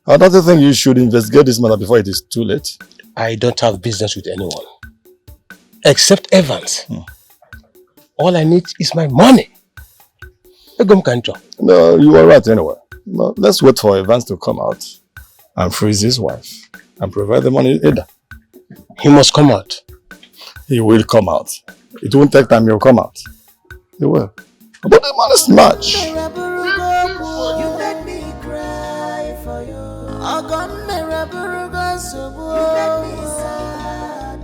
I don't think you should investigate this matter before it is too late. I don't have business with anyone. Except Evans. All I need is my money. No, you are right anyway. No, let's wait for Evans to come out and freeze his wife and provide the money either. He must come out. He will come out. It won't take time, he'll come out. He will. But the money is much. You made me cry for you. You made me sad.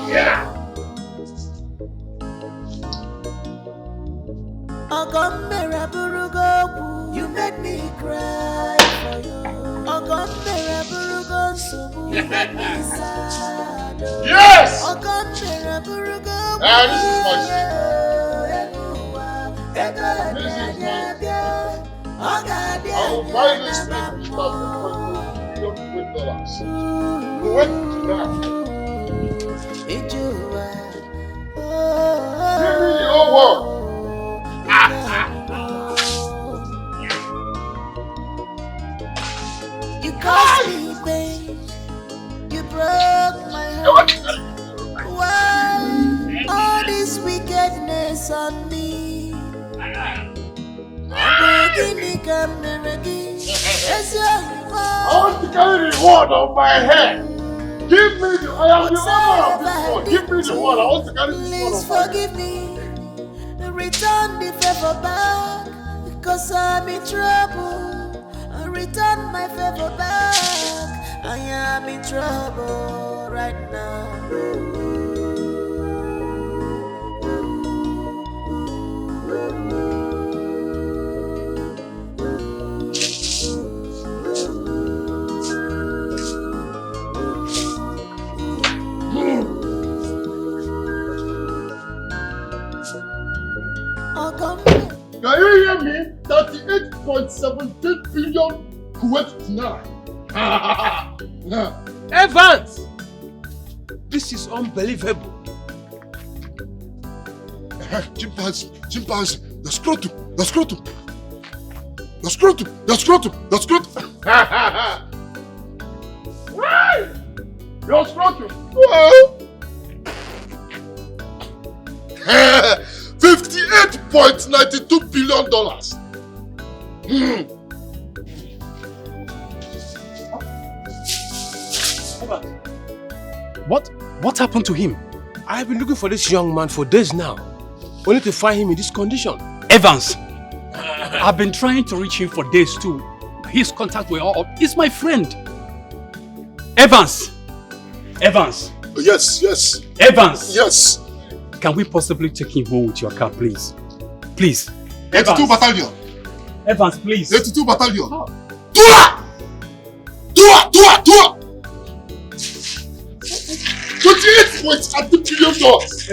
Yeah. You made me cry for you. You made me sad. Yes! This is my I will buy this thing without $20 Wait now. Give me the whole world. You caused me pain. You broke my heart. Why all this wickedness on me? I want to carry the word on my head. Give me the I am the owner of this word. Give me the word. I want to carry this word on my head. Forgive me. Return the favor back because I'm in trouble. Return my favor back. I am in trouble right now. Can you hear me? 38.17 billion Kuwait dinar. Evans! This is unbelievable. Chimpanzee, the scrotum. Why? Your scrotum. $58.92 billion. What happened to him? I have been looking for this young man for days now, only to find him in this condition. Evans, I've been trying to reach him for days too. His contacts were all up. He's my friend. Evans! Yes. Evans! Yes. Can we possibly take him home with your car, please? Please. 82 battalion. Evans, please. 82 battalion. Oh. Tua! 28.30 billion dollars.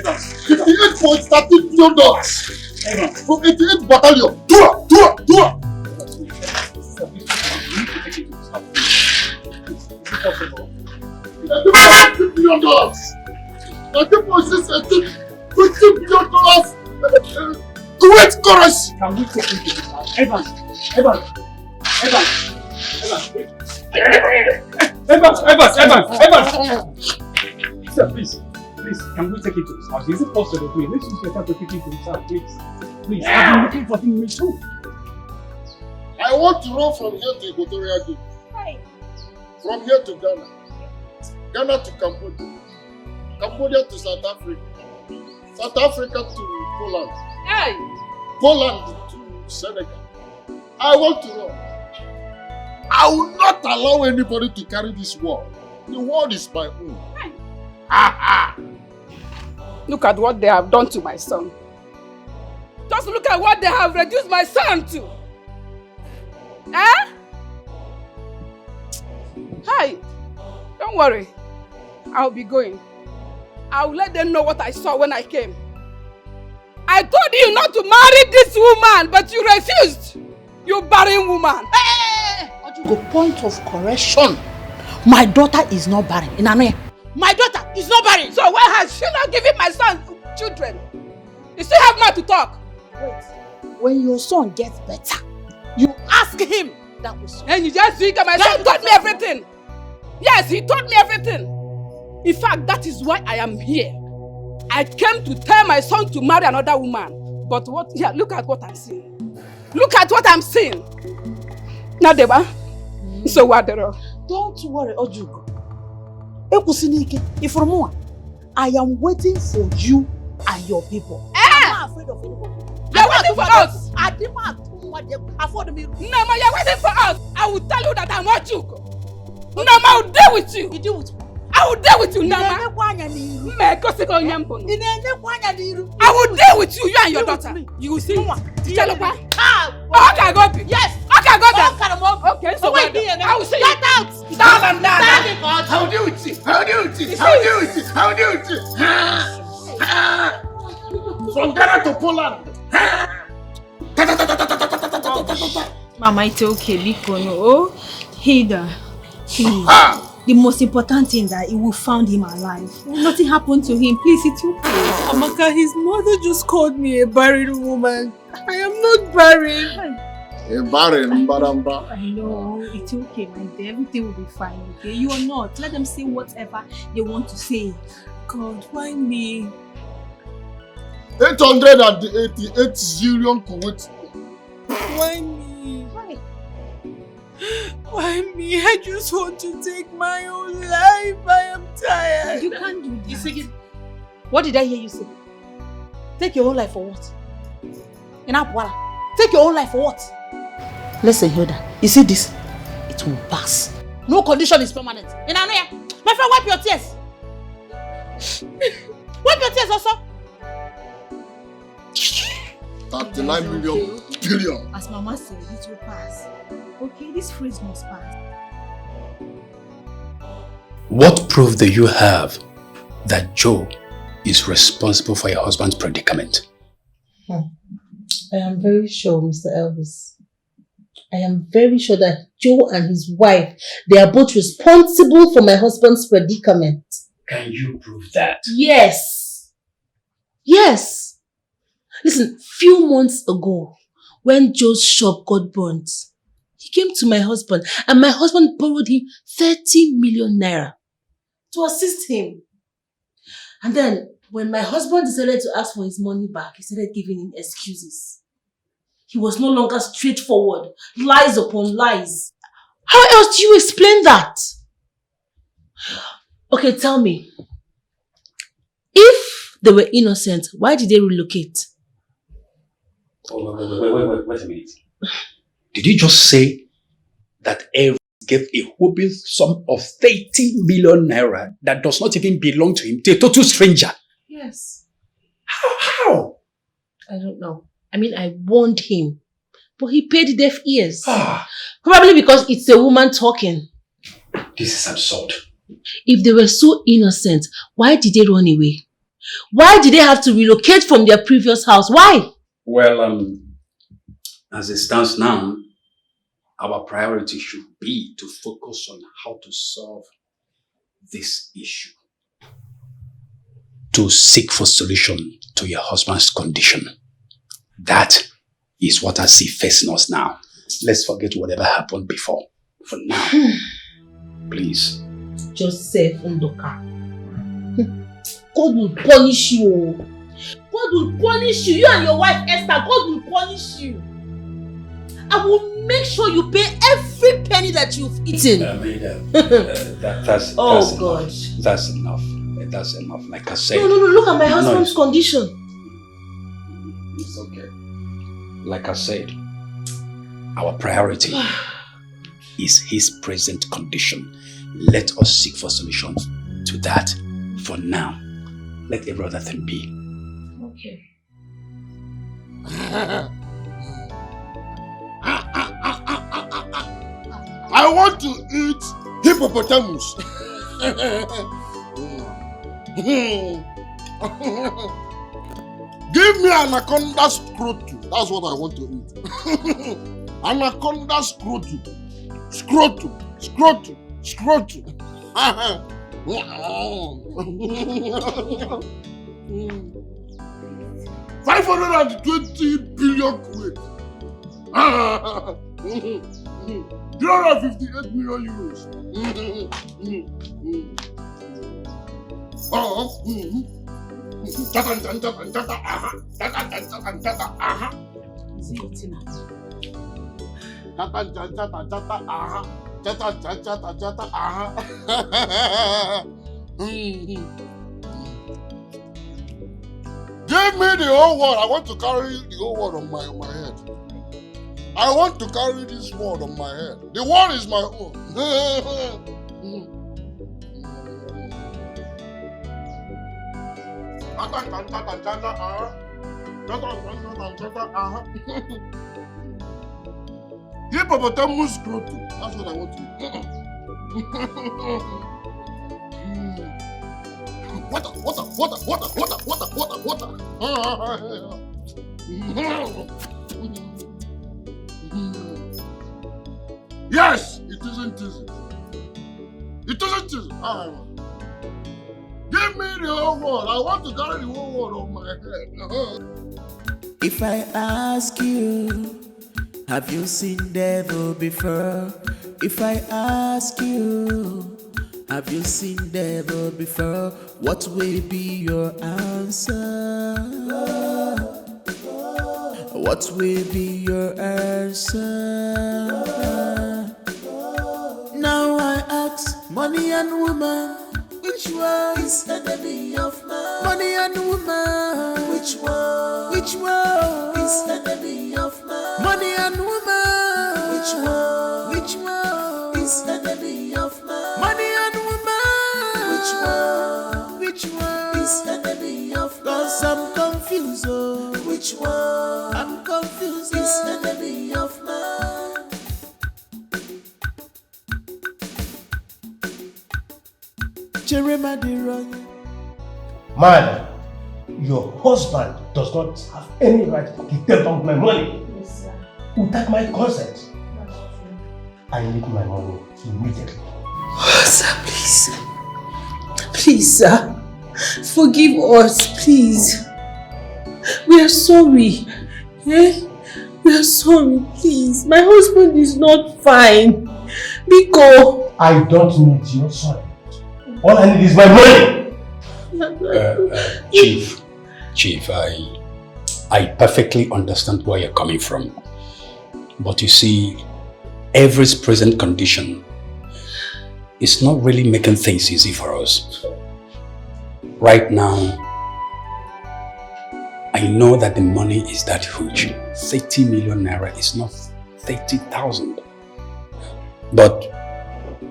$58.30 billion. From 88 battalion. Tua! $20 billion. $20 billion. Kuwait currency. Can we take him to the house? Evans, sir, please, can we take him to his house? Is it possible, please? Let's use your time to take him to his house, please. Please, I've been looking for him too. I want to run from here to Equatorial Guinea. From here to Ghana. Ghana to Cambodia. Cambodia to South Africa. South Africa to Poland. Hey! Poland to Senegal. I want to run. I will not allow anybody to carry this war. The world is my own. Look at what they have done to my son. Just look at what they have reduced my son to. Hi, don't worry. I'll be going. I'll let them know what I saw when I came. I told you not to marry this woman, but you refused. You barren woman. The point of correction. My daughter is not barren. My daughter is not barren. So why has she not given my son children? You still have more to talk. Wait. When your son gets better, you ask him. That was. And you just think my son told me everything. Yes, he told me everything. In fact, that is why I am here. I came to tell my son to marry another woman. But what? Yeah, look at what I'm seeing. Look at what I'm seeing. Now, Deba. So what, Dero? Don't worry, Ojugo. If I am waiting for you and your people. I'm not afraid of anybody. You're waiting for us. I didn't afford me. No, ma, you're waiting for us. I will tell you that I'm Ojugo. No, ma, I will deal with you. You deal with me. I will deal with you, Nama. I will deal with you, you and your daughter. You will see. Okay, go. Yes. Okay, go there. Okay, so wait here. I will see. Get out. Down and down. I will deal with you. From Ghana to Poland. Mama, it's okay, Biko, no. Hilda, please. The most important thing that we found him alive. Nothing happened to him. Please, it's okay. Amaka, his mother just called me a barren woman. I am not barren. A barren, Baramba. I know. It's okay, my dear. Everything will be fine, okay? You are not. Let them say whatever they want to say. God, why me? 888 zillion Kuwait. Why me? Why me? I just want to take my own life. I am tired. You can't do this. What did I hear you say? Take your own life for what? Take your own life for what? Listen, Hilda. You see this? It will pass. No condition is permanent. My friend, wipe your tears. Wipe your tears also. 39 million billion. As Mama said, it will pass. Okay, this phrase must pass. What proof do you have that Joe is responsible for your husband's predicament? I am very sure, Mr. Elvis. I am very sure that Joe and his wife, they are both responsible for my husband's predicament. Can you prove that? Yes. Yes. Listen, few months ago, when Joe's shop got burnt, he came to my husband and my husband borrowed him 30 million naira to assist him. And then, when my husband decided to ask for his money back, he started giving him excuses. He was no longer straightforward. Lies upon lies. How else do you explain that? Okay, tell me. If they were innocent, why did they relocate? Oh, wait a minute. Did you just say that Eric gave a whopping sum of 30 million naira that does not even belong to him to a total stranger? Yes. How? I don't know. I mean, I warned him, but he paid deaf ears. Probably because it's a woman talking. This is absurd. If they were so innocent, why did they run away? Why did they have to relocate from their previous house? Why? Well, as it stands now, our priority should be to focus on how to solve this issue. To seek for solution to your husband's condition. That is what I see facing us now. Let's forget whatever happened before. For now, please. Joseph Ndoka. God will punish you. God will punish you. You and your wife Esther, God will punish you. I will make sure you pay every penny that you've eaten. That's God. That's enough. That's enough. Like I said. No. Look at my husband's condition. It's okay. Like I said, our priority is his present condition. Let us seek for solutions to that for now. Let every other thing be. Okay. I want to eat hippopotamus. Give me anaconda scrotum. That's what I want to eat. Anaconda scrotum. Scrotum. 520 billion quid. 358 million euros. Give me the whole world. I want to carry the whole world on my head. I want to carry this world on my head. The world is my own. Hippopotamus scrotum. That's what I want to eat. Water. Yes, it isn't easy. Give me the whole world. I want to carry the whole world on my head. If I ask you, have you seen devil before? If I ask you, have you seen devil before? What will be your answer? What will be your answer? Now I ask, money and woman, which one is enemy of man? Money and woman, which one is enemy of man? Money and woman, which one is enemy of man? Money and woman, which one is enemy of man? 'Cause I'm confused, oh. Which one? I'm confused, is enemy of man? Man, your husband does not have any right to tamper my money. Yes, sir. Without my consent. I need my money immediately. Sir, please. Please, sir. Forgive us, please. We are sorry. Eh? We are sorry, please. My husband is not fine. Biko. I don't need your sorry. All I need is my money. Chief, I perfectly understand where you're coming from. But you see, every present condition is not really making things easy for us. Right now, I know that the money is that huge. 30 million naira is not 30,000. But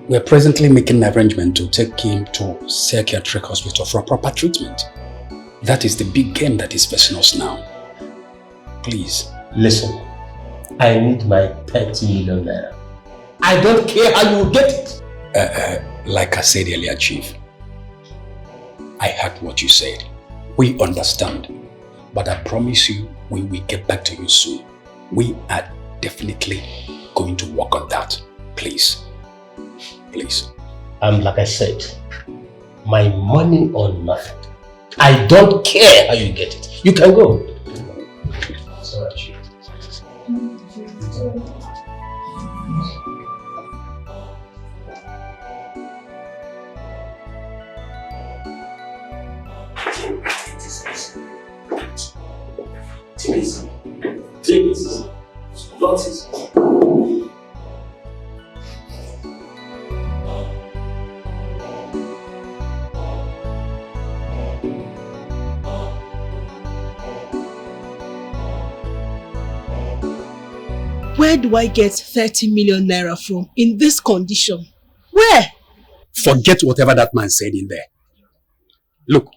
we're presently making an arrangement to take him to psychiatric hospital for proper treatment. That is the big game that is facing us now. Please. Listen, I need my 30 million naira. I don't care how you get it. Like I said earlier, Chief, I heard what you said. We understand. But I promise you, we will get back to you soon. We are definitely going to work on that. Please. Please. Like I said, my money or nothing. I don't care how you get it. You can go. It's alright, Chief. Where do I get 30 million naira from in this condition? Where? Forget whatever that man said in there. Look,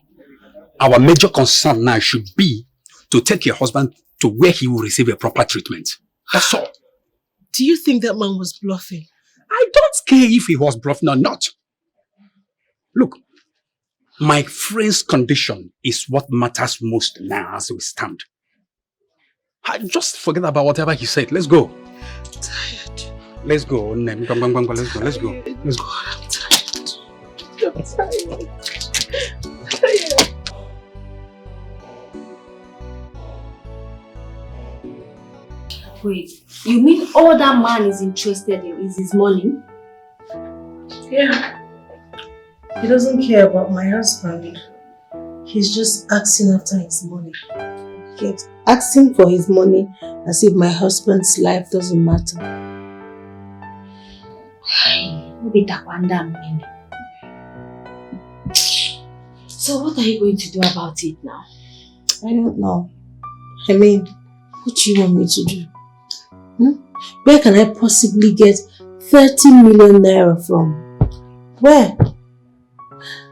our major concern now should be to take your husband to where he will receive a proper treatment. That's all. Do you think that man was bluffing? I don't care if he was bluffing or not. Look, my friend's condition is what matters most now as we stand. Just forget about whatever he said. Let's go. I'm tired. Let's go. Let's go. Let's go. Let's go. I'm tired. I'm tired. Wait, you mean all that man is interested in is his money? Yeah. He doesn't care about my husband. He's just asking after his money. He keeps asking for his money as if my husband's life doesn't matter. So what are you going to do about it now? I don't know. I mean, what do you want me to do? Where can I possibly get 30 million naira from? Where?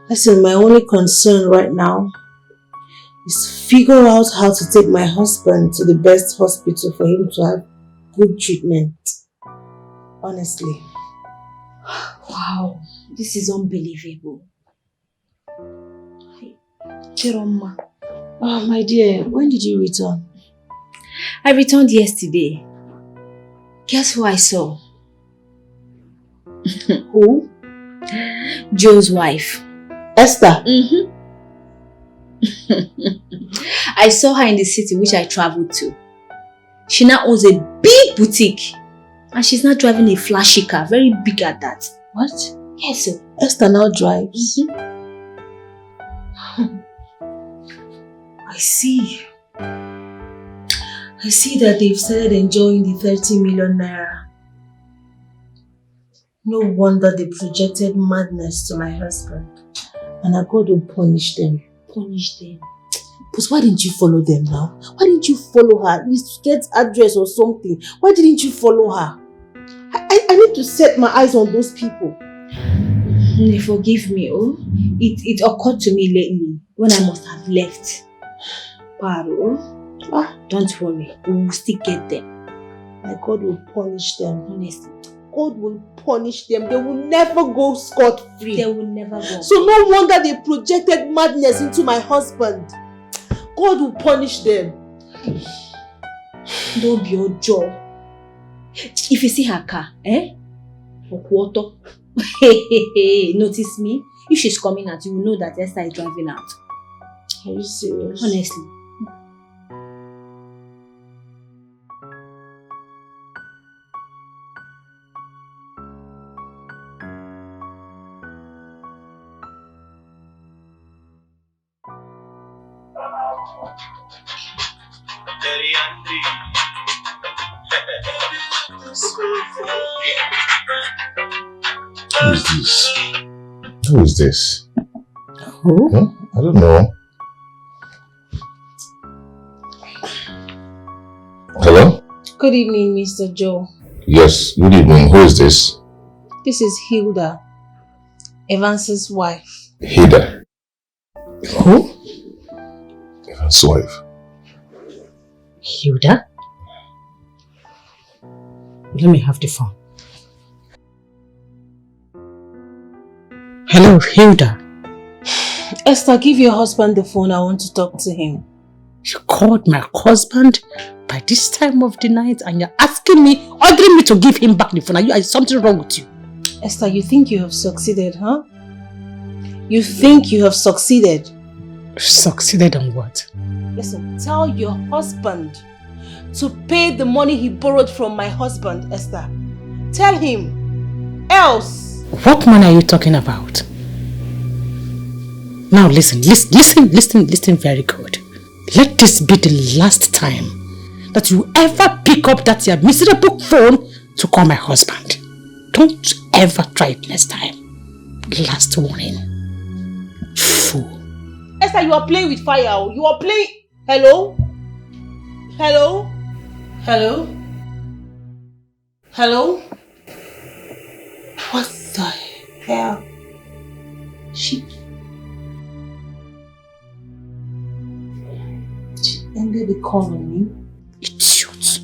Listen, my only concern right now is figure out how to take my husband to the best hospital for him to have good treatment. Honestly. Wow, this is unbelievable. Chiroma. Oh, my dear, when did you return? I returned yesterday. Guess who I saw? Who? Joe's wife. Esther? I saw her in the city which I traveled to. She now owns a big boutique. And she's now driving a flashy car, very big at that. What? Yes, sir. Esther now drives? I see. I see that they've started enjoying the 30 million naira. No wonder they projected madness to my husband. And I God will punish them. Punish them? But why didn't you follow them now? Why didn't you follow her? At least get address or something. Why didn't you follow her? I need to set my eyes on those people. Forgive me, oh. It occurred to me lately when I must have left. Paro. Don't worry, we will still get them. My God will punish them. Honestly, God will punish them. They will never go scot-free. They will never go. So no wonder they projected madness into my husband. God will punish them. Don't be your jaw. If you see her car, Okwoto. Notice me. If she's coming out, you will know that Esther is driving out. Are you serious? Honestly. Who is this? Who? I don't know. Hello? Good evening, Mr. Joe. Yes, good evening. Who is this? This is Hilda, Evans's wife. Hilda. Who? Evan's wife. Hilda? Let me have the phone. Hello, Hilda. Esther, give your husband the phone. I want to talk to him. You called my husband by this time of the night and you're asking me, ordering me to give him back the phone. Is something wrong with you? Esther, you think you have succeeded, huh? You think you have succeeded? Succeeded on what? Listen, tell your husband to pay the money he borrowed from my husband, Esther. Tell him. Else. What money are you talking about? Now listen very good. Let this be the last time that you ever pick up that your miserable phone to call my husband. Don't ever try it next time. Last warning. Fool. Esther, you are playing with fire. You are playing... Hello? Hello? Hello? Hello? What the hell? She ended the call on me. Idiot.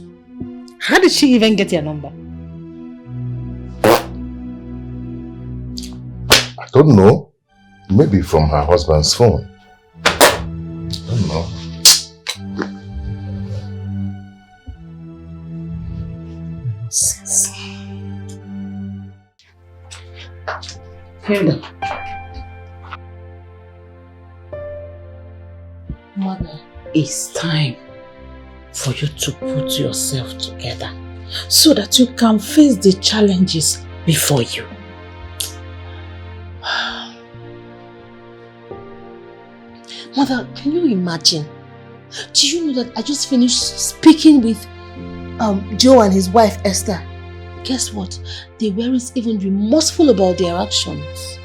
How did she even get your number? I don't know. Maybe from her husband's phone. I don't know. Hilda. Mother, it's time for you to put yourself together so that you can face the challenges before you. Mother, can you imagine? Do you know that I just finished speaking with Joe and his wife Esther? Guess what? They weren't even remorseful about their actions.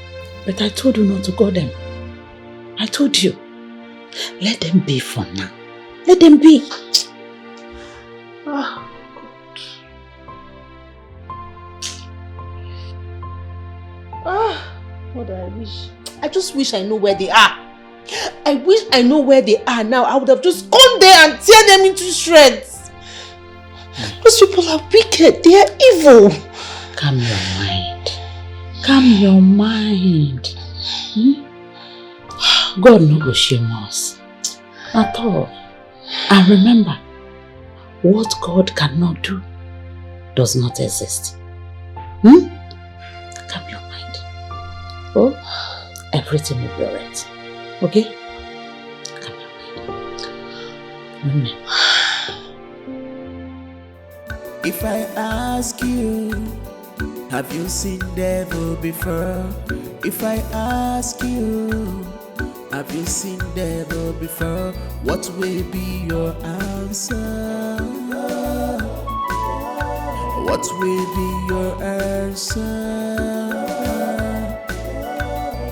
But I told you not to call them. I told you. Let them be for now. Let them be. Oh, God. Mother, I just wish I know where they are. I wish I know where they are now. I would have just gone there and tear them into shreds. Those people are wicked. They are evil. Calm your mind. Calm your mind. God no go shame us. At all. And remember, what God cannot do does not exist. Calm your mind. Oh, everything will be alright. Okay? Calm your mind. If I ask you, have you seen devil before? If I ask you, have you seen devil before? What will be your answer? What will be your answer?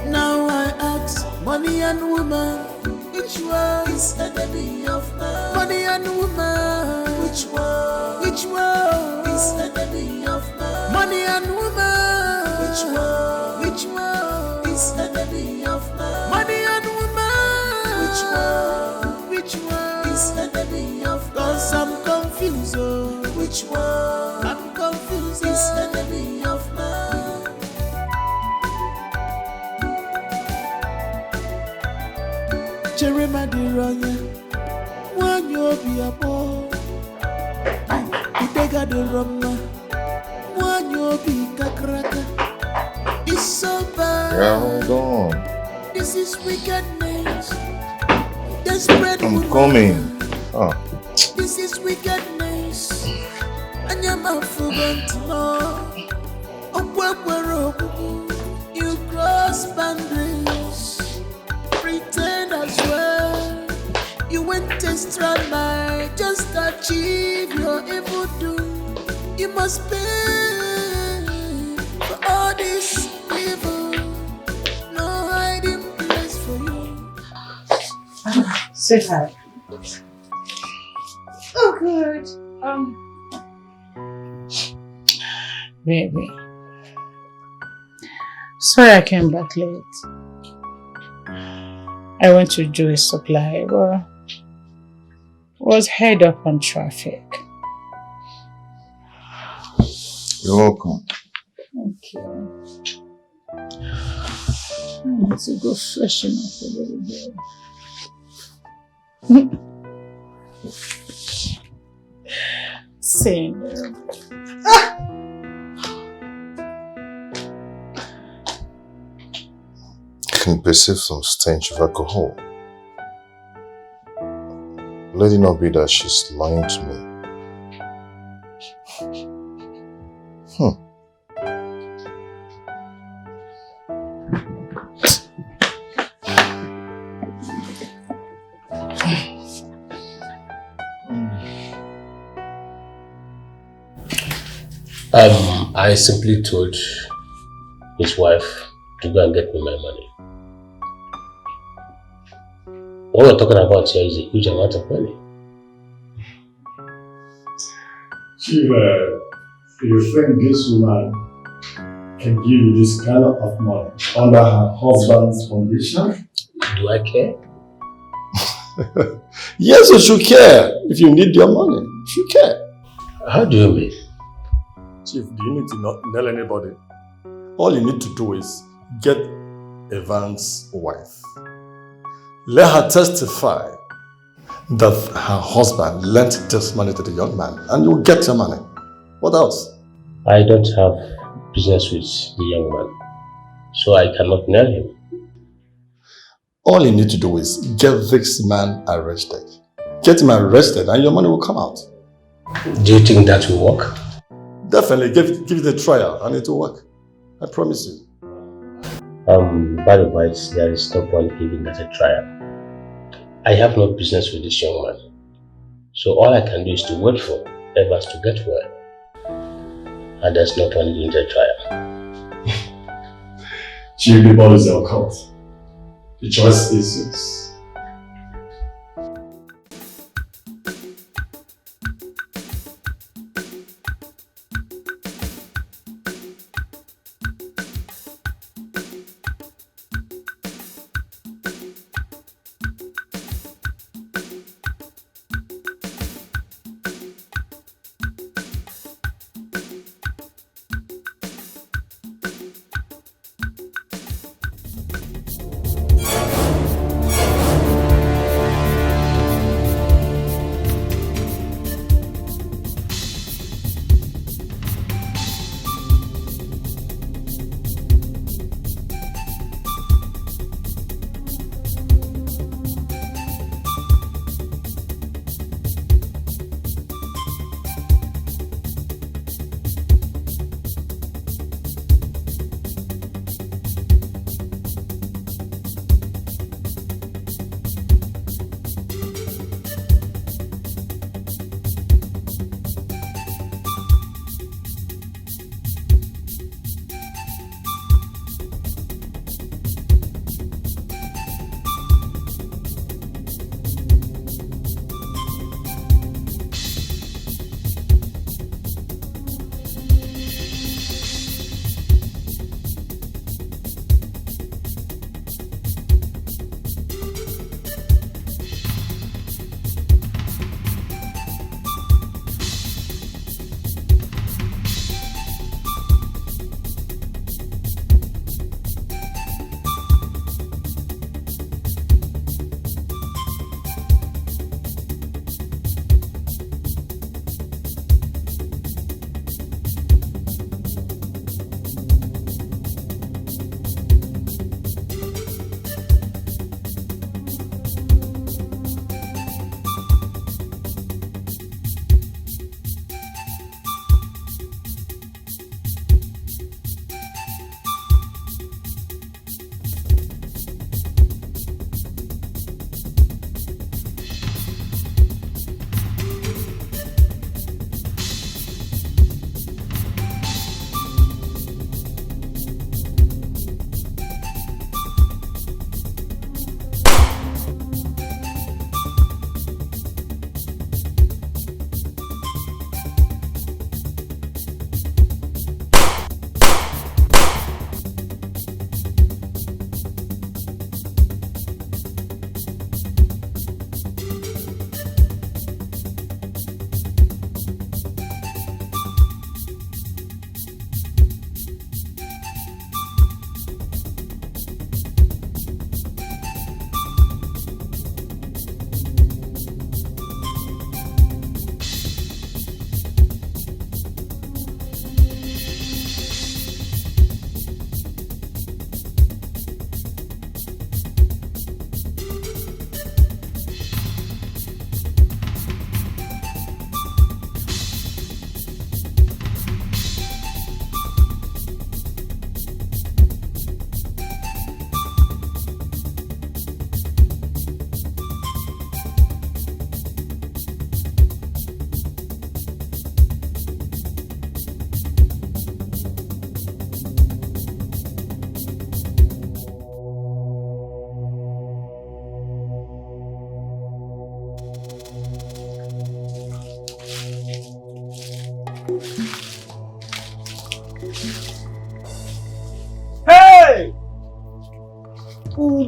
Now I ask, money and woman, which one is enemy of man? Money and woman, which one? Which one is enemy of man? Money and woman, which one? Which one is enemy of man? Money and woman, which one is enemy of man? 'Cause I'm confused, oh. Which one? I'm confused, is enemy of man? Jeremiah the runner, Wanyobi abo, Udega de Roma, Wanyobi kakraka. It's so bad. Yeah, hold on. This is wickedness. Desperate I'm coming. Oh. This is wickedness. Anyama fugantino. You cross boundaries. Pretend as well. You went extra mile just to achieve your evil doom. You must pay for all this evil. No hiding place for you. Say hi. Oh, good. Baby. Sorry I came back late. I went to do a supply, but was head up on traffic. You're welcome. Thank you. I need to go freshen up a little bit. Same. I can perceive some stench of alcohol. Let it not be that she's lying to me. I simply told his wife to go and get me my money. What we're talking about here is a huge amount of money. Chief, you think this woman can give you this kind of money under her husband's condition? Do I care? Yes, you should care. If you need your money, you should care. How do you mean? Chief, do you need to not tell anybody? All you need to do is get Evan's wife. Let her testify that her husband lent this money to the young man and you'll get your money. What else? I don't have business with the young man, so I cannot nail him. All you need to do is get this man arrested. Get him arrested and your money will come out. Do you think that will work? Definitely, give it a trial and it will work. I promise you. By the way, there is no point giving that a trial. I have no business with this young man. So all I can do is to wait for Evans to get well. And there's no point in the trial. Chief, the ball is your court. The choice is yours.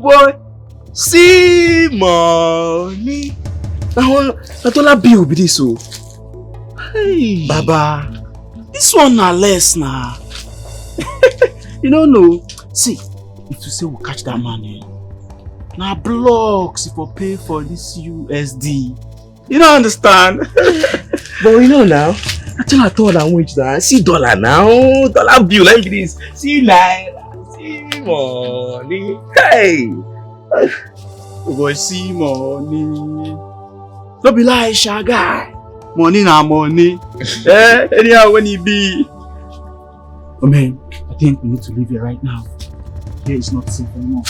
boy. See money. That's all I bill be this so. Hey. Baba, this one na less na. You don't know. See, if you say we catch that man, now blocks if we pay for this USD. You don't understand? But you know now, I tell her $1 wage now. See dollar now, dollar bill like this. See naira, see money. Hey, we go see money. Don't be like shy guy. Money na money. Anyhow when it be. Oh man, I think we need to leave here right now. Here is not safe anymore.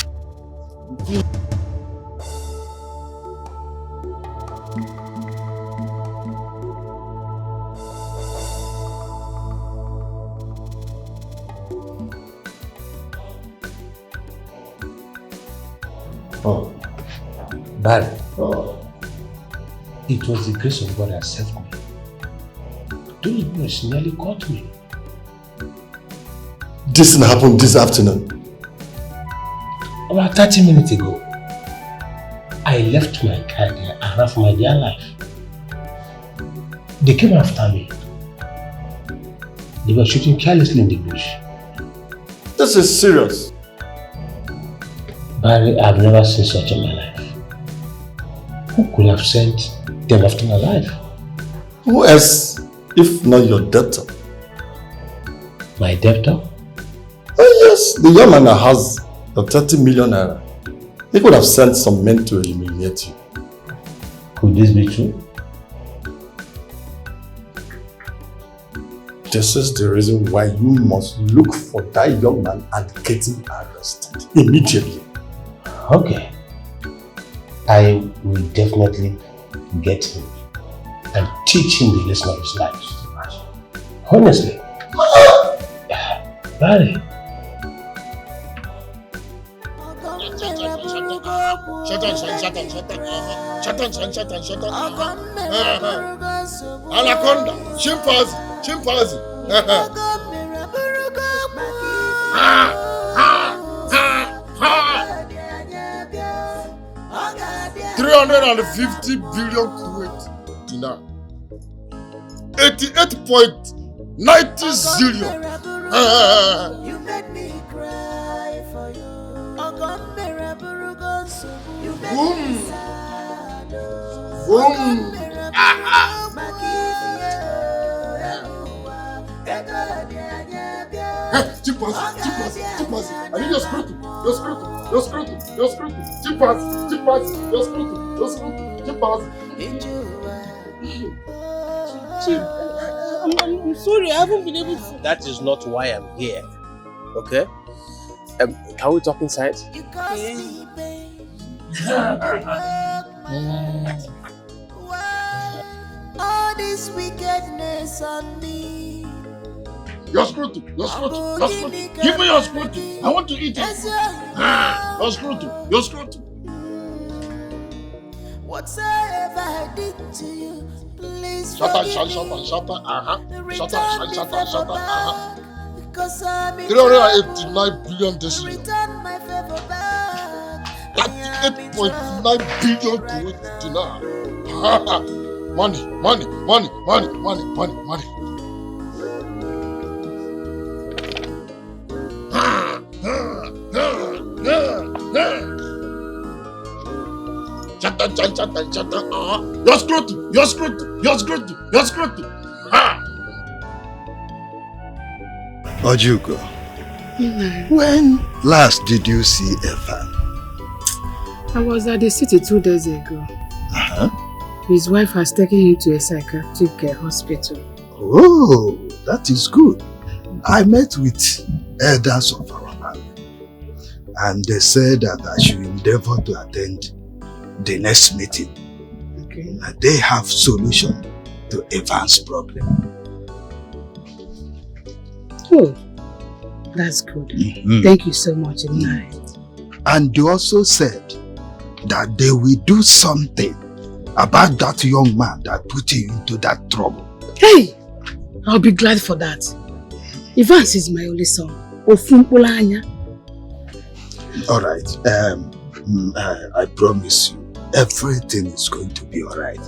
Oh, Barry. Oh. It was the grace of God that saved me. Those boys nearly caught me. This didn't happen this afternoon. About 30 minutes ago, I left my car there and ran for my dear life. They came after me. They were shooting carelessly in the bush. This is serious. Barry, I've never seen such in my life. Who could have sent them after my life? Who else, if not your debtor? My debtor? Oh yes, the young man that has the 30 million naira. He could have sent some men to humiliate you. Could this be true? This is the reason why you must look for that young man and get him arrested immediately. Okay. I will definitely get him and teach him the lesson of his life. Honestly. Barry. Shut on. Anaconda, chimpanzee. 350 billion Kuwait dinar. 88.90 zillion. You made me cry for you. Chimpanzee. I need your scrotum. Chimpanzee. Chief, I'm sorry, I haven't been able to. That is not why I'm here. Okay? Can we talk inside? All this wickedness on me. Your scrotum. Give me your scrotum. I want to eat it. Your scrotum. Whatsoever I did to you, please Shut up. Because I'm 389 billion decision. return my favor back. 38.9 billion Kuwait dinar. Money. Shut up. Your scrotum. Ojuko, when last did you see Evan? I was at the city 2 days ago. His wife has taken him to a psychiatric hospital. Oh, that is good. I met with elders of our family and they said that I should endeavor to attend the next meeting. Okay. And they have solution to Evan's problem. Oh, that's good. Thank you so much. And they also said that they will do something about that young man that put you into that trouble. Hey, I'll be glad for that. Evans is my only son. Alright, I promise you, everything is going to be alright.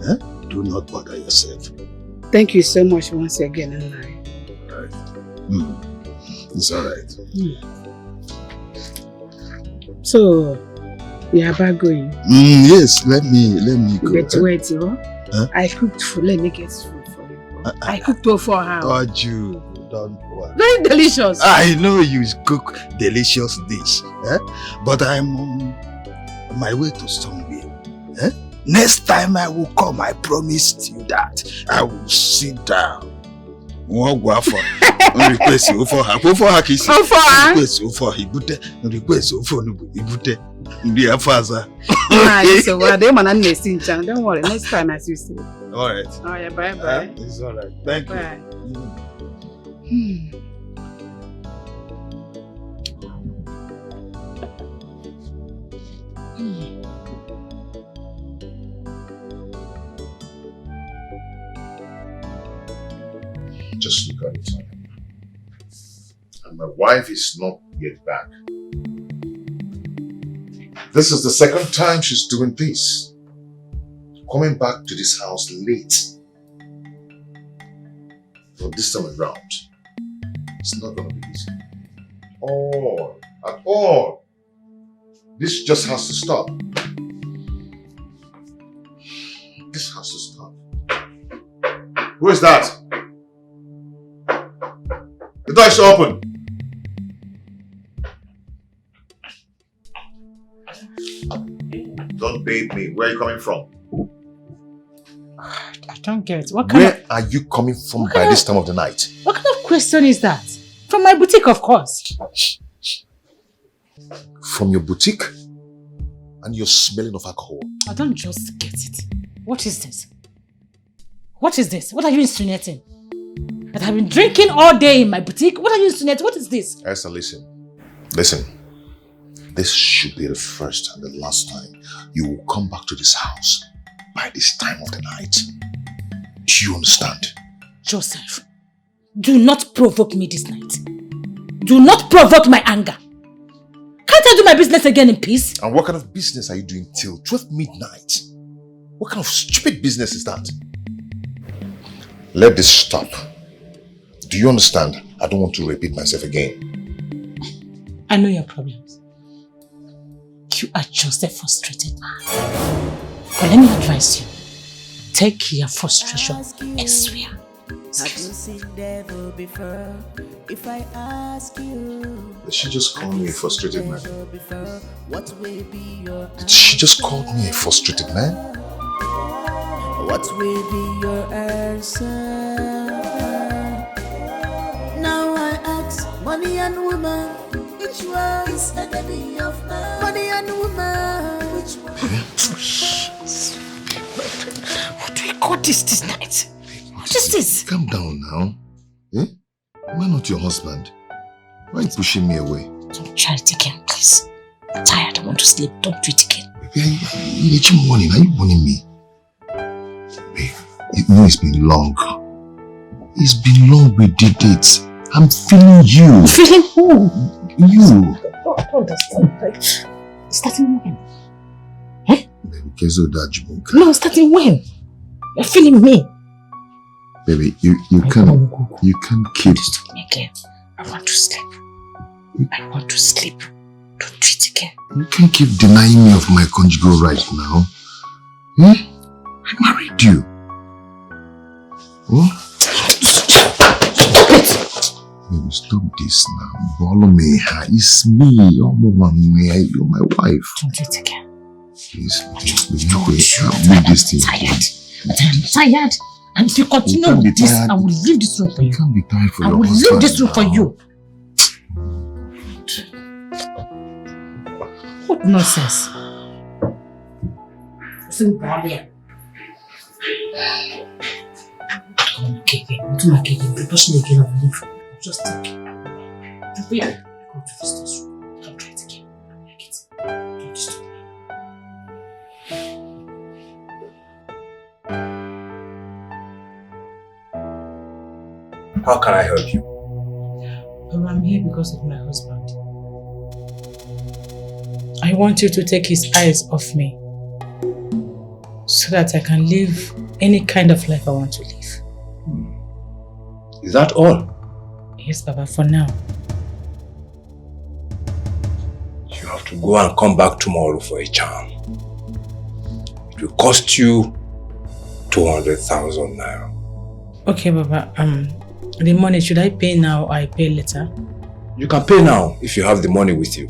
Eh? Do not bother yourself. Thank you so much once again, Nna. Alright. It's alright. So, you are about going? Yes, let me go. But wait, huh? I cooked food. Let me get food for you. I cooked all for her. Oh, you don't worry. Very delicious. I know you cook delicious dish, but I'm on my way to somewhere. Next time I will come, I promised you that. I will sit down. Request you for her. Request you for Ibute. Request you for Ibute. Dear father. So don't worry. Next time, as you say. Alright. Oh yeah, bye. It's alright. Thank you. Bye. Just look at it. And my wife is not yet back. This is the second time she's doing this. Coming back to this house late. But this time around, it's not going to be easy. At all. This just has to stop. This has to stop. Who is that? The door is open. Don't bait me. Where are you coming from? I don't get it. Where are you coming from by this time of the night? What kind of question is that? From my boutique, of course. From your boutique? And you're smelling of alcohol. I don't just get it. What is this? What is this? What are you insinuating? That I've been drinking all day in my boutique? What are you insinuating? What is this? Esther, listen. This should be the first and the last time you will come back to this house by this time of the night. Do you understand? Joseph, do not provoke me this night. Do not provoke my anger. Can't I do my business again in peace? And what kind of business are you doing till 12 midnight? What kind of stupid business is that? Let this stop. Do you understand? I don't want to repeat myself again. I know your problems. You are just a frustrated man. But let me advise you. Take your frustration elsewhere. Have you seen devil before? If I ask you, Did she just call me a frustrated man? what will be your Did she just call me a frustrated man? What will be your answer? Now I ask, money and woman, which one is enemy of man? Money and woman, which one? What do you call this night? What is this? Calm down now. Am I not your husband? Why are you pushing me away? Don't try it again, please. I'm tired. I want to sleep. Don't do it again. Baby, are you warning? Are you warning me? Babe, it's been long. It's been long we did it. I'm feeling you. Feeling who? You. I don't understand. Starting when? Baby, no, starting when? You're feeling me. Baby, you can't keep. Just make me again. I want to sleep. I want to sleep. Don't do it again. You can't keep denying me of my conjugal right now. I married you. What? Baby, stop this now. Follow me. It's me. You're my wife. Don't do it again. Please, I'll make this thing. I'm tired. And if you continue with this, I will leave this room for you. You can't be tired for I your will husband leave this room for now. you. What nonsense? Listen, Bobby. Come on, Keke. Do my Keke. Prepare again. I will leave. Just take it. Prepare. Go to this room. Don't try it again. Make it. Don't disturb me. How can I help you? I'm here because of my husband. I want you to take his eyes off me so that I can live any kind of life I want to live. Is that all? Yes, Baba, for now. You have to go and come back tomorrow for a charm. It will cost you 200,000 naira. Okay, Baba. The money, should I pay now or I pay later? You can pay now if you have the money with you.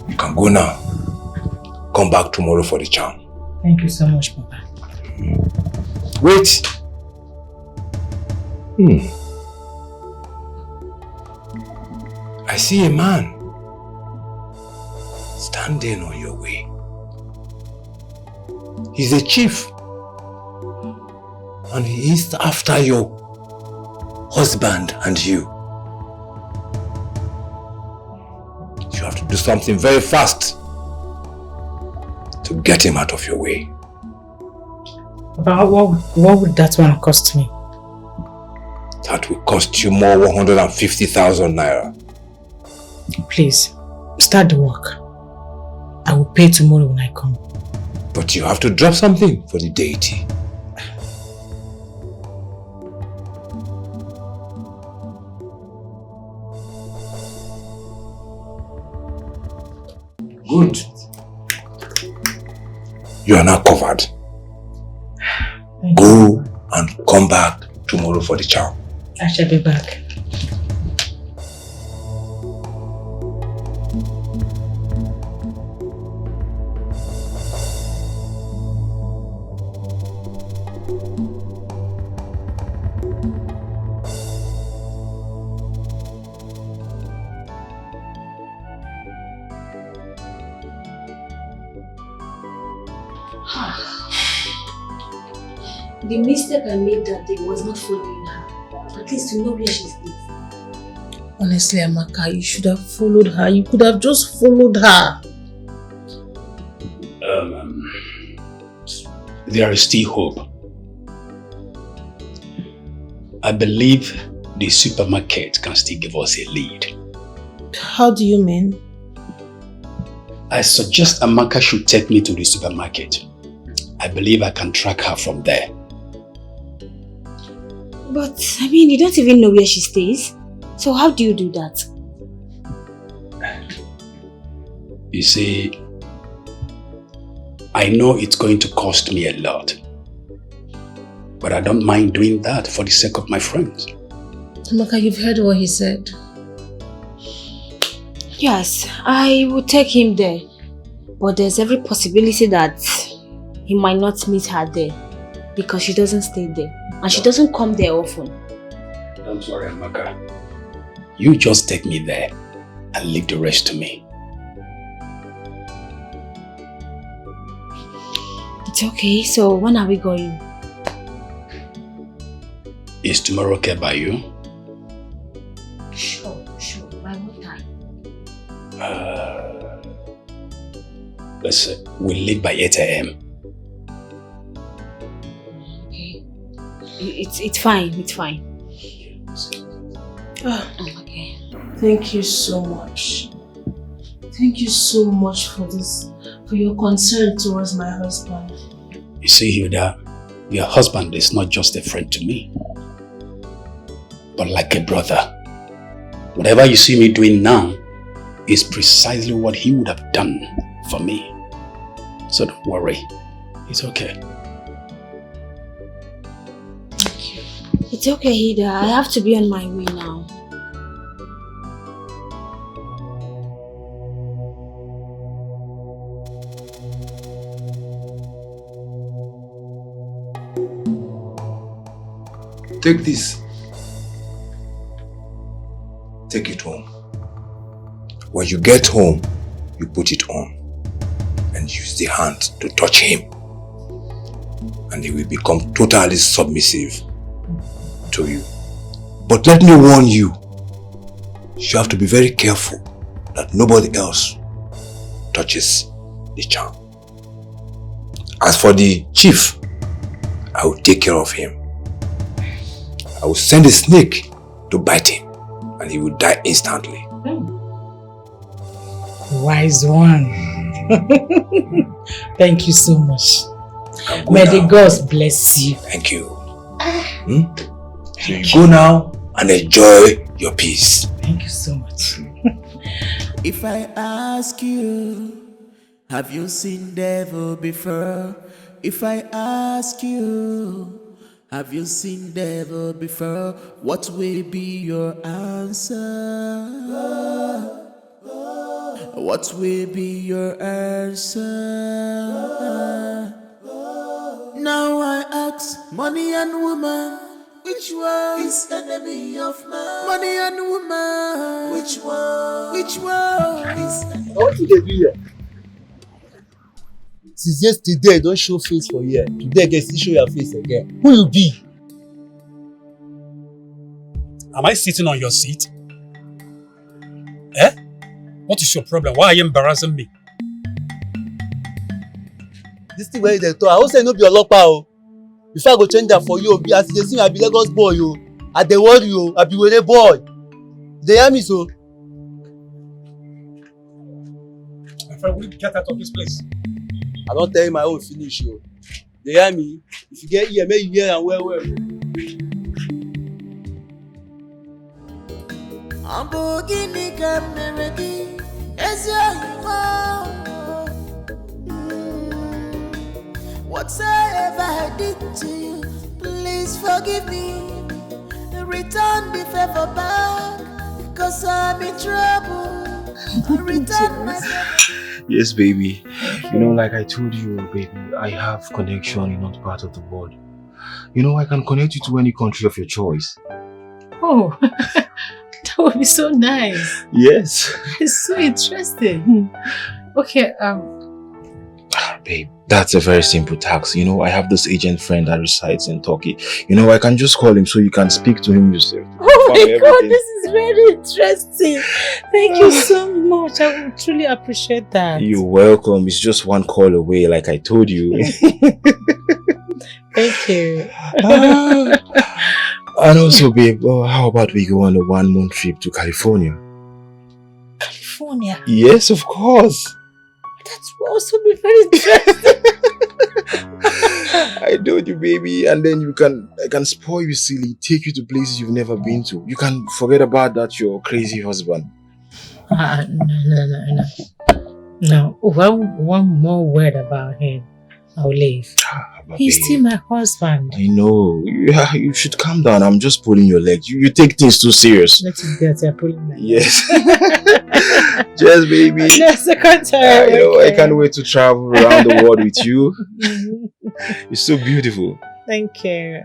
You can go now. Come back tomorrow for the charm. Thank you so much, Papa. Wait. I see a man standing on your way. He's a chief. And he is after your husband and you. You have to do something very fast to get him out of your way. But what would that one cost me? That will cost you more 150,000 naira. Please, start the work. I will pay tomorrow when I come. But you have to drop something for the deity. Good. You are now covered. Go and come back tomorrow for the chow. I shall be back. The mistake I made that day was not following her. At least to know where she is. Honestly, Amaka, you should have followed her. You could have just followed her. There is still hope. I believe the supermarket can still give us a lead. How do you mean? I suggest Amaka should take me to the supermarket. I believe I can track her from there. But, I mean, you don't even know where she stays. So how do you do that? You see, I know it's going to cost me a lot. But I don't mind doing that for the sake of my friends. Amaka, you've heard what he said. Yes, I will take him there. But there's every possibility that he might not meet her there. Because she doesn't stay there. And she doesn't come there often. Don't worry, Amaka. You just take me there and leave the rest to me. It's okay. So when are we going? Is tomorrow okay by you? Sure. By what time? Let's say we'll leave by 8 a.m. Okay. It's fine. Oh, okay. Thank you so much. Thank you so much for this, for your concern towards my husband. You see, Hilda, your husband is not just a friend to me, but like a brother. Whatever you see me doing now is precisely what he would have done for me. So don't worry, it's okay. It's okay, Hida. I have to be on my way now. Take this. Take it home. When you get home, you put it on and use the hand to touch him. And he will become totally submissive to you. But let me warn you, you have to be very careful that nobody else touches the charm. As for the chief, I will take care of him. I will send a snake to bite him and he will die instantly. Wise one. Thank you so much. May the gods bless you. Thank you. So you go now and enjoy your peace. Thank you so much. If I ask you, have you seen devil before? If I ask you, have you seen devil before? What will be your answer? What will be your answer? Now I ask, money and woman, which one is enemy of man? Money and woman, which one? Which one is enemy? What did they do here? Since yesterday, you don't show face for here. Today, you can still show your face again. Who you be? Am I sitting on your seat? Eh? What is your problem? Why are you embarrassing me? This thing where they talk, I won't say no be your lopa. Before I go change that for you, as you see, I be Lagos boy, yo. I dey worry you, I be Wele boy. They hear me so. My friend, will you get out of this place? I don't tell you my own finish, yo. They hear me? If you get here, make you hear and well. I'm beginning to melody as you whatever I did to you, please forgive me. Return the favor back, because I'm in trouble. Return my favor. Yes, baby. You know, like I told you, baby, I have connection in other part of the world. You know, I can connect you to any country of your choice. Oh, that would be so nice. Yes. It's so interesting. Okay, babe, that's a very simple task. You know, I have this agent friend that resides in Turkey. You know, I can just call him so you can speak to him yourself. Oh my God, this is very interesting. Thank you so much. I would truly appreciate that. You're welcome. It's just one call away, like I told you. Thank you. And also, babe, how about we go on a 1-month trip to California? California? Yes, of course. That will also be very interesting. I told you, baby, and then I can spoil you silly, take you to places you've never been to. You can forget about that, your crazy husband. No. One more word about him, I'll leave. He's still my husband. I know. You should calm down. I'm just pulling your leg. You take things too serious. Let it get you're pulling my leg. Yes. Yes, baby. That's the contrary. I can't wait to travel around the world with you. You're so beautiful. Thank you.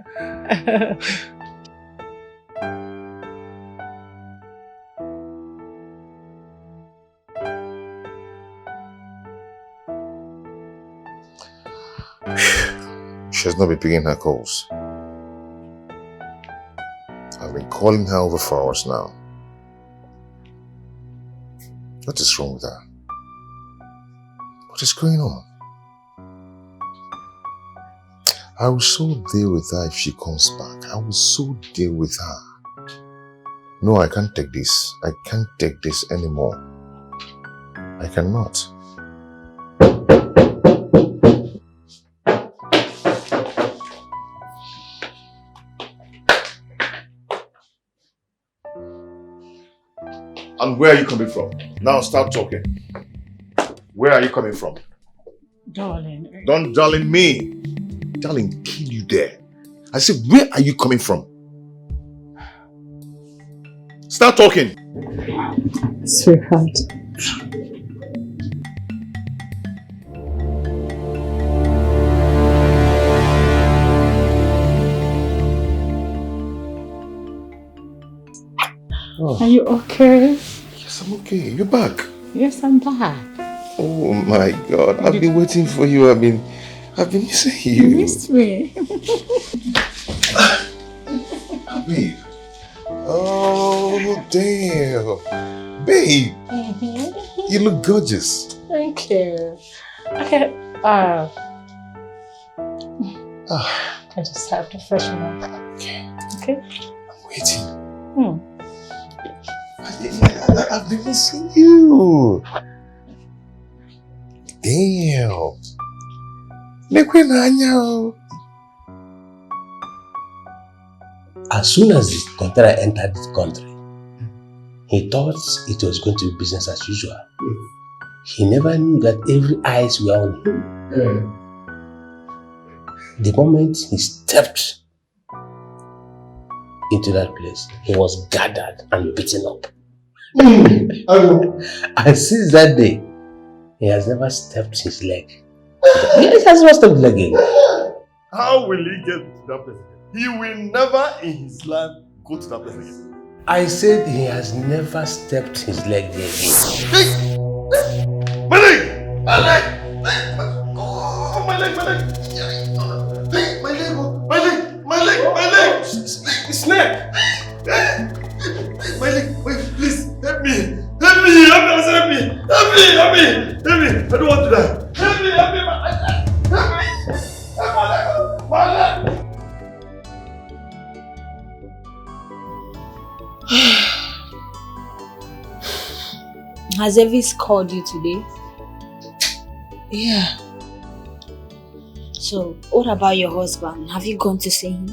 She has not been picking her calls. I've been calling her over 4 hours now. What is wrong with her? What is going on? I will so deal with her if she comes back. I will so deal with her. No, I can't take this. I can't take this anymore. I cannot. And where are you coming from? Now start talking. Where are you coming from? Darling. Don't darling me. Darling, kill you there. I said, where are you coming from? Start talking. Sweetheart. Oh. Are you okay? Yes, I'm okay. You're back. Yes, I'm back. Oh my God. I've been waiting for you. I've been missing you. You missed me. Babe. Oh, damn. Babe, you look gorgeous. Thank you. Okay, I just have to freshen up. Okay? I'm waiting. I've been missing you. Damn. As soon as the container entered the country, he thought it was going to be business as usual. He never knew that every eyes were on him. The moment he stepped into that place, he was gathered and beaten up. And since that day, he has never stepped his leg. He has never stepped his leg again. How will he get to that place again? He will never in his life go to that place again. I said he has never stepped his leg there again. My leg! My leg! Oh, my leg! My leg! My leg! My leg! My leg! My leg! Snake! My leg! Wait, please help me! Help me! Help me! Help me! Help me! Help me! Help me! I don't want to die! Help me! Help me! Help me! Help my leg! My leg! Has Evis called you today? Yeah. So, what about your husband? Have you gone to see him?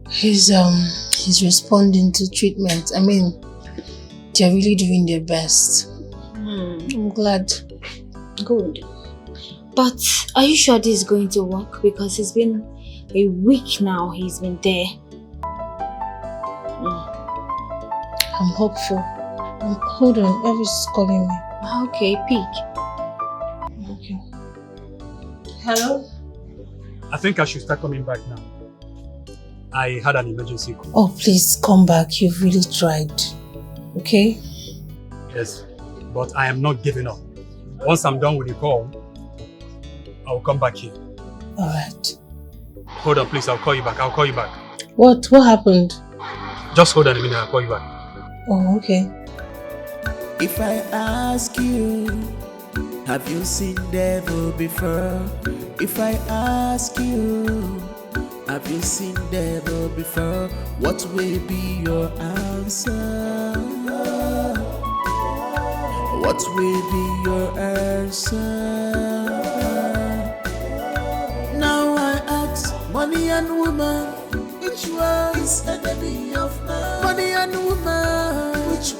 He's responding to treatment. I mean, they're really doing their best. I'm glad. Good. But are you sure this is going to work? Because it's been a week now he's been there. I'm hopeful. Hold on, Elvis is calling me. Okay, pick. Okay. Hello? I think I should start coming back now. I had an emergency call. Oh, please come back. You've really tried. Okay? Yes, but I am not giving up. Once I'm done with the call, I'll come back here. Alright. Hold on, please. I'll call you back. I'll call you back. What happened? Just hold on a minute. I'll call you back. Oh, okay. If I ask you, have you seen devil before? If I ask you, have you seen devil before? What will be your answer? What will be your answer? Now I ask, money and woman, which one is enemy of man? Money and woman, which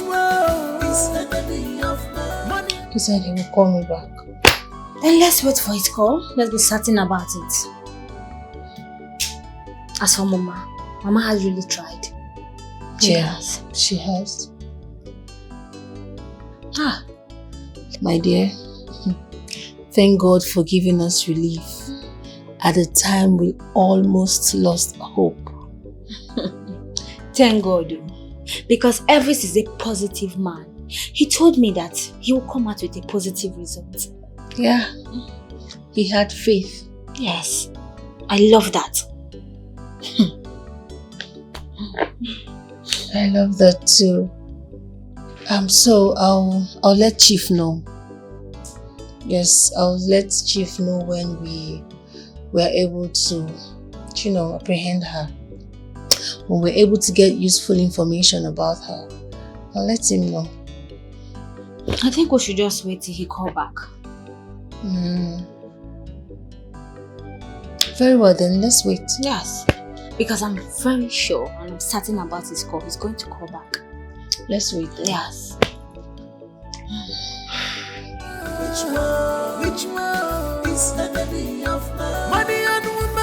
one is enemy of man? Money. He said he will call me back. Then let's wait for his call. Let's be certain about it. As for Mama has really tried. She has. My dear, thank God for giving us relief at a time we almost lost hope. Thank God, because Elvis is a positive man. He told me that he will come out with a positive result. Yeah, he had faith. Yes, I love that. I love that too. So I'll let Chief know. Yes, I'll let Chief know when we were able to, apprehend her. When we're able to get useful information about her, I'll let him know. I think we should just wait till he calls back. Very well then, let's wait. Yes, because I'm very sure and I'm certain about his call. He's going to call back. Let's wait then. Yes. Which one is enemy of man? Money and woman.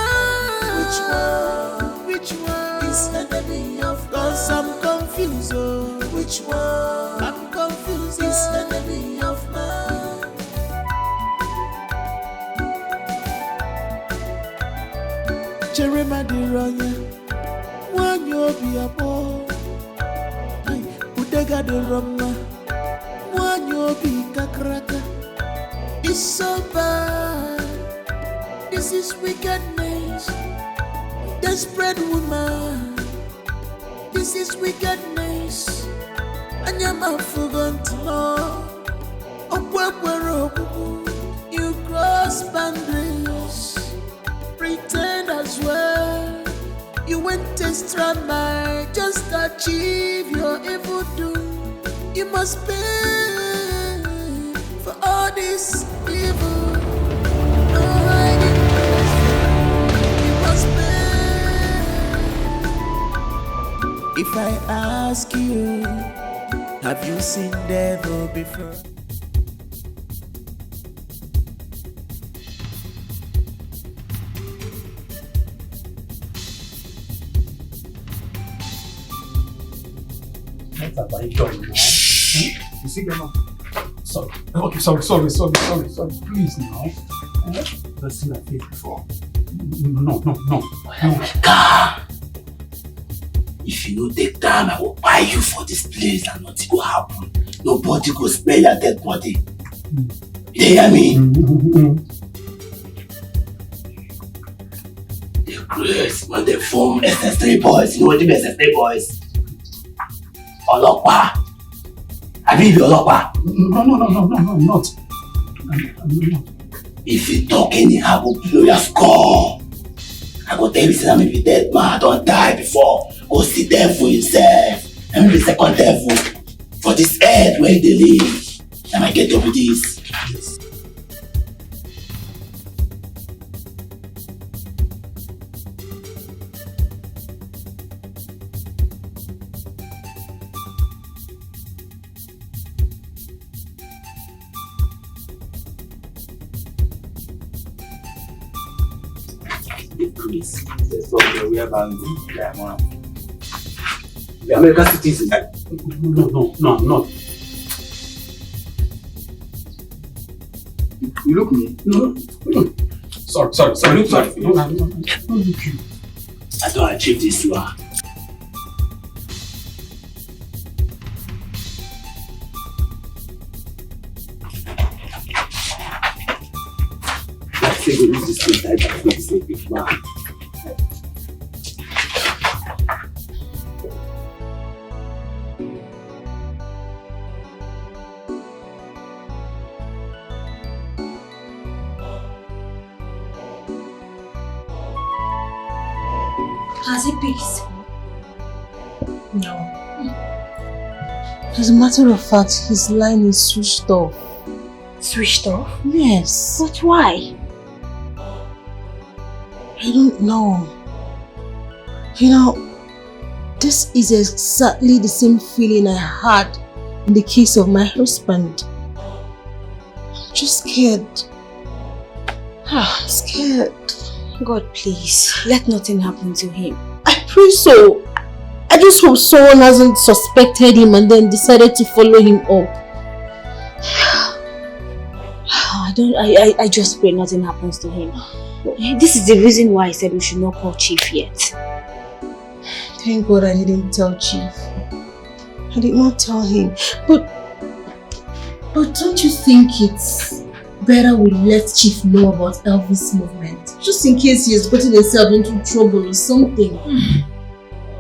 Which one is enemy of man? Cause I'm confused. Which one? I'm confused. Is enemy of man? Jeremiah Dironya, one you be a boy. Udega de Roma, one you be kakraka. It's so bad. This is wickedness. Desperate woman, this is wickedness. And your mouth forgot to know. You cross boundaries, pretend as well. You went extra mile just to achieve your evil doom. You must pay for all this evil. No hiding place. You must pay. If I ask you, have you seen devil before? What have I done now? You see, Grandma? Sorry. Okay, sorry. Please now. Let's see my face before. No. If you no take time, I will buy you for this place and nothing will happen. Nobody will smell your dead body. You hear me? The grace when they form SS3 boys. You know what the SS3 boys? Olopa. I mean the Olopa. No, I'm not. If you talk anyhow, I will blow your skull. I go tell you say I'm a dead man, I don't die before. Go sit there for yourself. I'm the second devil. For this earth where they live. Am I get over this? Yes. Please, there's something we have and the American citizen. No, I'm not. You look me? No. Sorry. No, look you. I don't achieve this one. Let's say we use this thing type of this big man. Has he peace? No. As a matter of fact, his line is switched off. Switched off? Yes. But why? I don't know. You know, this is exactly the same feeling I had in the case of my husband. I'm just scared. I'm scared. God, please, let nothing happen to him. I pray so. I just hope someone hasn't suspected him and then decided to follow him up. I just pray nothing happens to him. This is the reason why I said we should not call Chief yet. Thank God I didn't tell Chief. I did not tell him. But don't you think it's better we let Chief know about Elvis' movement? Just in case he has gotten himself into trouble or something.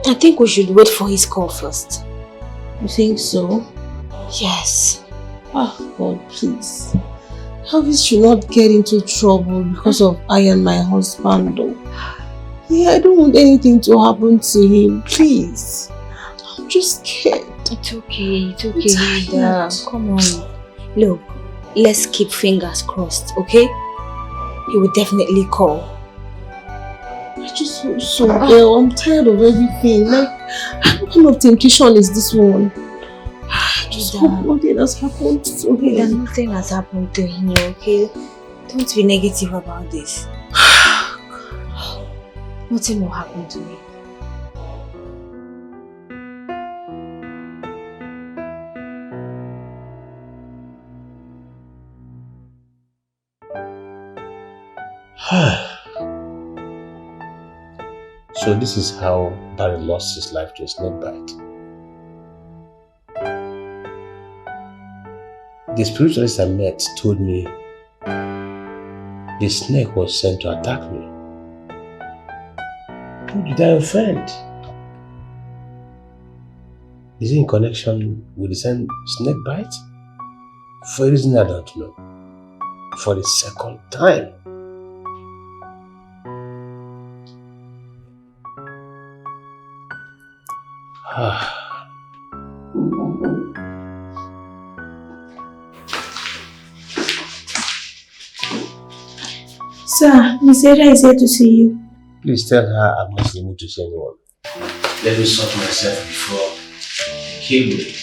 I think we should wait for his call first. You think so? Yes. Oh God, please. Elvis should not get into trouble because of I and my husband though. Yeah, I don't want anything to happen to him, please. I'm just scared. It's okay, Ida. Come on. Look, let's keep fingers crossed, okay? He will definitely call. I just hope so, girl. I'm tired of everything. Like, what kind of temptation is this one? I just hope nothing has happened to him. Nothing has happened to him, okay? Don't be negative about this. Nothing will happen to me. So this is how Barry lost his life to a snake bite. The spiritualist I met told me the snake was sent to attack me. Who did I offend? Is it in connection with the same snake bite? For a reason I don't know. For the second time. Sir, Miss Ada is here to see you. Please tell her I'm not able to see anyone. Let me sort myself before they kill me.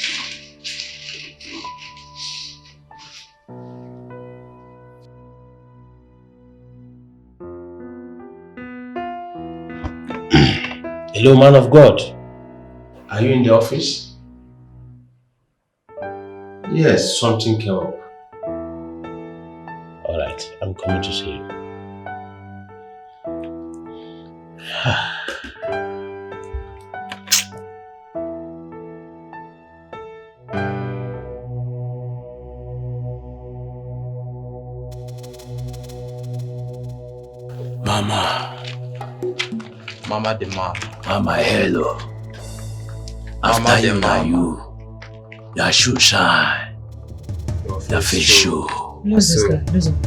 Hello, man of God. Are you in the office? Yes, something came up. Alright, I'm coming to see you. Mama the man. Mama, hello. Mama After the you, now man. you. Your shoe shine. Your face show. Lose this guy, lose him.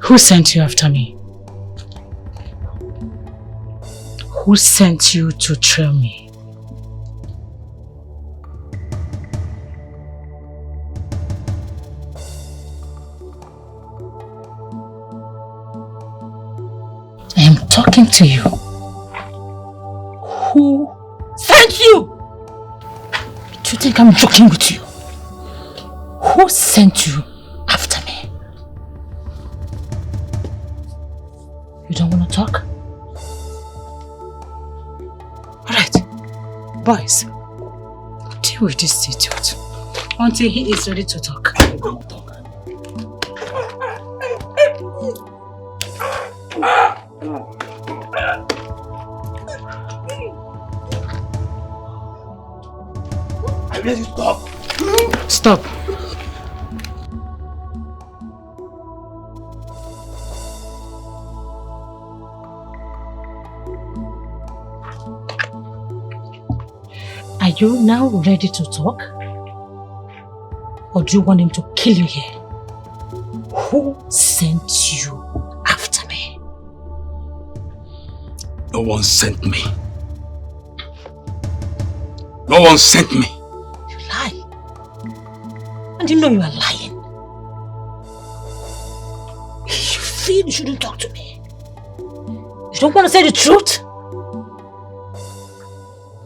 Who sent you after me? Who sent you to trail me? I am talking to you. Who sent you? Do you think I'm joking with you? Who sent you after me? You don't want to talk? Alright, boys, deal with this idiot until he is ready to talk. I made you stop. Stop. Are you now ready to talk? Or do you want him to kill you here? Who sent you after me? No one sent me. No one sent me. You lie. And you know you are lying. You feel you shouldn't talk to me. You don't want to say the truth?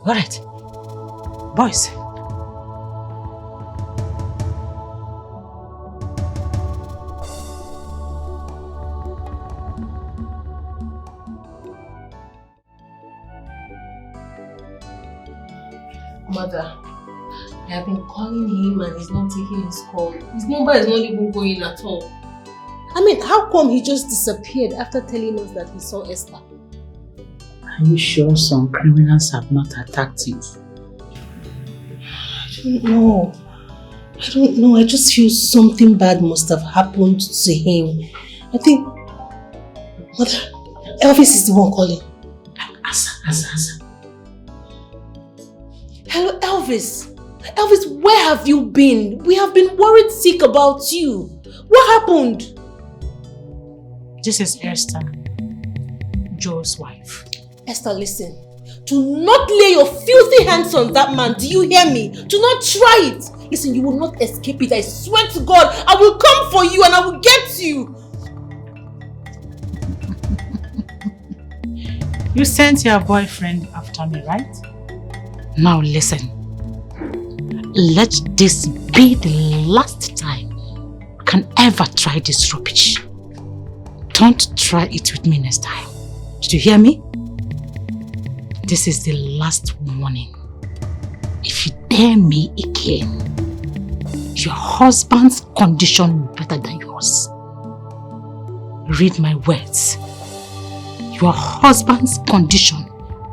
Alright. Boys. Mother, I have been calling him and he's not taking his call. His number is not even going at all. I mean, how come he just disappeared after telling us that he saw Esther? Are you sure some criminals have not attacked him? I don't know. I don't know. I just feel something bad must have happened to him. I think... Mother, Elvis is the one calling. Answer. Hello, Elvis. Elvis, where have you been? We have been worried sick about you. What happened? This is Esther, Joe's wife. Esther, listen. Do not lay your filthy hands on that man. Do you hear me? Do not try it. Listen, you will not escape it. I swear to God, I will come for you and I will get you. You sent your boyfriend after me, right? Now listen. Let this be the last time you can ever try this rubbish. Don't try it with me next time. Did you hear me? This is the last warning. If you dare me again, your husband's condition will be better than yours. Read my words. Your husband's condition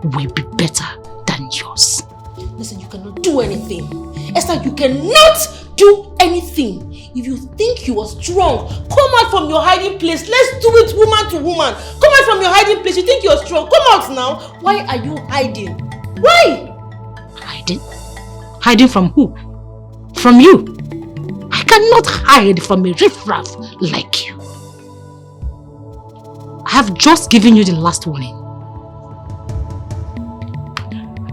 will be better than yours. Listen, you cannot do anything. Esther, you cannot do anything. If you think you are strong, come out from your hiding place. Let's do it woman to woman. Come out from your hiding place. You think you are strong. Come out now. Why are you hiding? Why? Hiding? Hiding from who? From you. I cannot hide from a riffraff like you. I have just given you the last warning.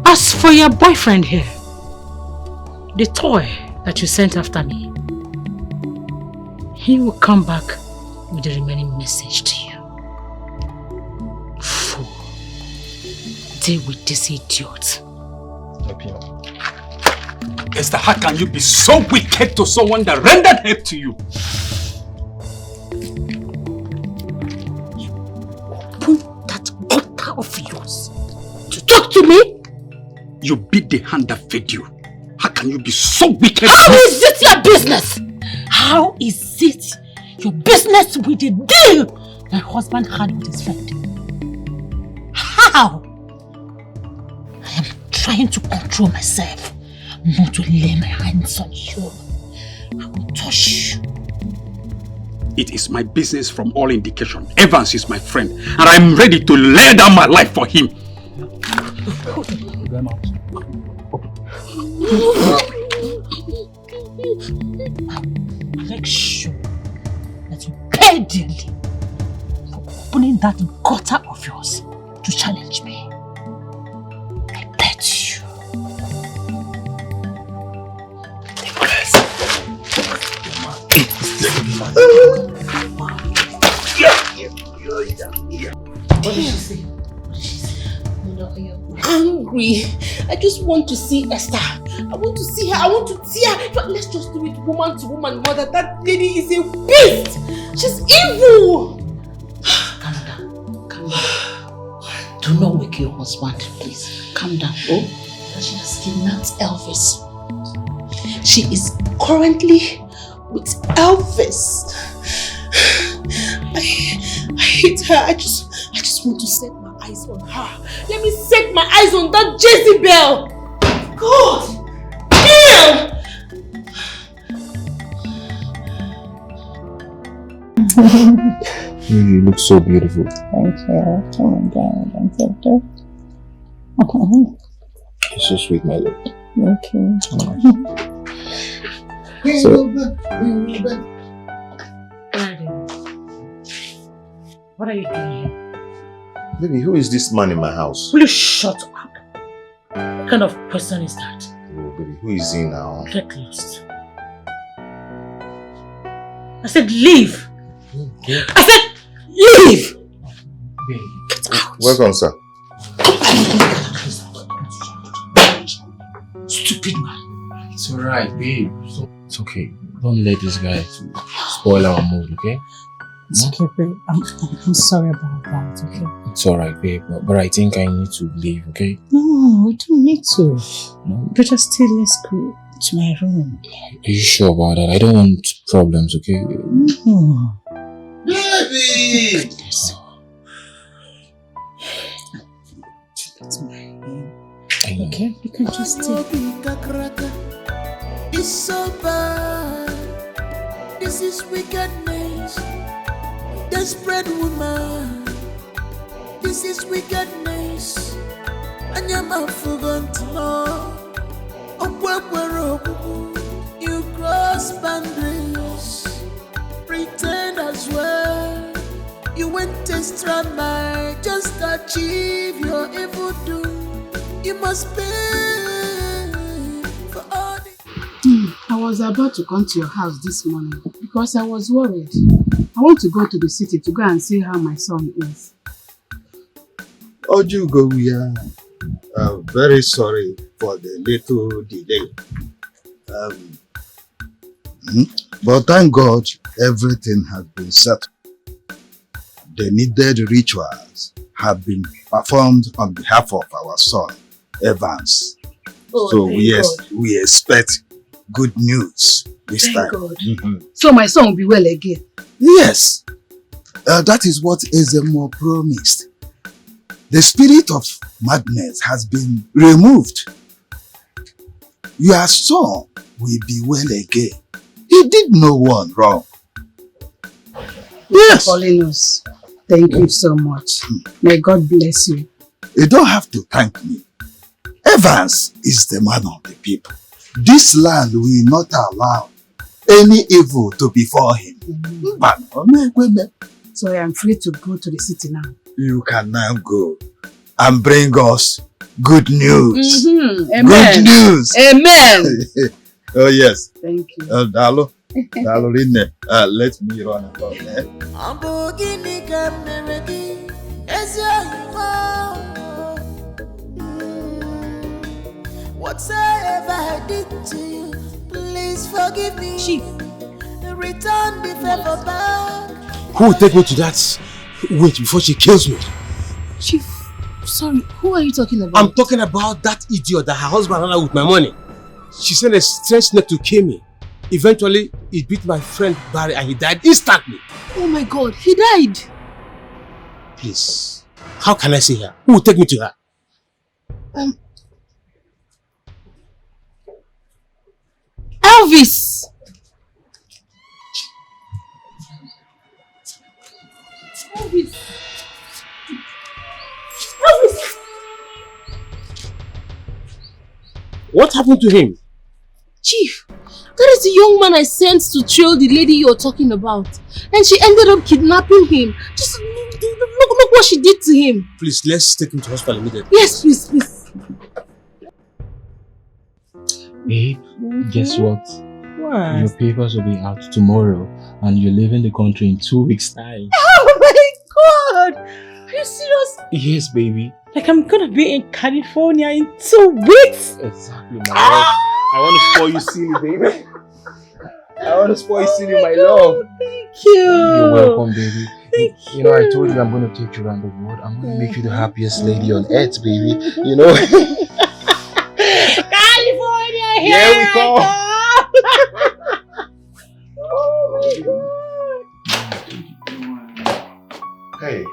As for your boyfriend here, the toy that you sent after me, he will come back with the remaining message to you. Fool. Deal with this idiot. Esther, how can you be so wicked to someone that rendered help to you? Open that gutter of yours to talk to me? You beat the hand that fed you. How can you be so wicked? How is it your business? How is it your business with the deal my husband had with his friend? How? I am trying to control myself, not to lay my hands on you. I will touch you. It is my business from all indication. Evans is my friend, and I'm ready to lay down my life for him. Make sure that you pay dearly for opening that gutter of yours to challenge me. I bet you. What did she say? Angry. I just want to see Esther. I want to see her. I want to see her. But let's just do it woman to woman, mother. That lady is a beast. She's evil. Calm down. Calm down. Do not wake your husband, please. Calm down. Oh, she has kidnapped Elvis. She is currently with Elvis. I hate her. I just want to set my eyes on her. Let me set my eyes on that Jezebel. God! Damn! You look so beautiful. Thank you. Oh my God, I'm so good. You're so sweet, my love. Thank you. What are you doing here? Baby, who is this man in my house? Will you shut up? What kind of person is that? Oh, baby, who is he now? Get lost. I said leave! Okay. I said leave! Get out! Welcome, sir. Stupid man. It's alright, babe. It's okay. Don't let this guy spoil our mood, okay? It's okay, babe. I'm sorry about that, okay? It's alright, babe. But I think I need to leave, okay? No, we don't need to. No? Better still, let's go to my room. Are you sure about that? I don't want problems, okay? No. Baby! That's my room. I know. Okay, you can just stay. It's so bad. This is wickedness. Desperate woman. This is wickedness. And you're not forgotten to know. You cross boundaries. Pretend as well. You went extra mile just to achieve your evil doom. You must pay for all the... I was about to come to your house this morning because I was worried. I want to go to the city to go and see how my son is. Ojugo, we are very sorry for the little delay. But thank God everything has been settled. The needed rituals have been performed on behalf of our son, Evans. Oh, so thank we expect good news this Thank time. God. So my son will be well again? Yes. That is what Ezemo promised. The spirit of madness has been removed. your son will be well again. He did no one wrong. Yes. Calling us. Thank you so much. May God bless you. You don't have to thank me. Evans is the man of the people. This land will not allow any evil to befall him. So I am free to go to the city now. You can now go and bring us good news. Amen. Good news. Amen. Oh yes. Thank you. Dalo. Dalo Rine. Let me run about there. Whatever I did to you, please forgive me. Chief, return the favor back. Who will take me to that witch before she kills me? Chief, sorry, who are you talking about? I'm talking about that idiot that her husband ran out with my money. She sent a strange snake to kill me. Eventually, it beat my friend Barry and he died instantly. Oh my God, he died. Please, how can I see her? Who will take me to her? Elvis! Elvis! Elvis! What happened to him? Chief, that is the young man I sent to trail the lady you're talking about. And she ended up kidnapping him. Just look what she did to him. Please, let's take him to hospital immediately. Yes, please. Babe, guess what? What? Your papers will be out tomorrow and you're leaving the country in 2 weeks' time. Oh my God! Are you serious? Yes, baby. Like I'm gonna be in California in 2 weeks? Exactly, my love. I want to spoil you silly, baby. I want to spoil you silly, my love. Thank you. You're welcome, baby. Thank you. know, I told you I'm going to take you around the world. I'm going to make you the happiest lady on earth, baby. You know? California, here we go. Oh my God. Hey.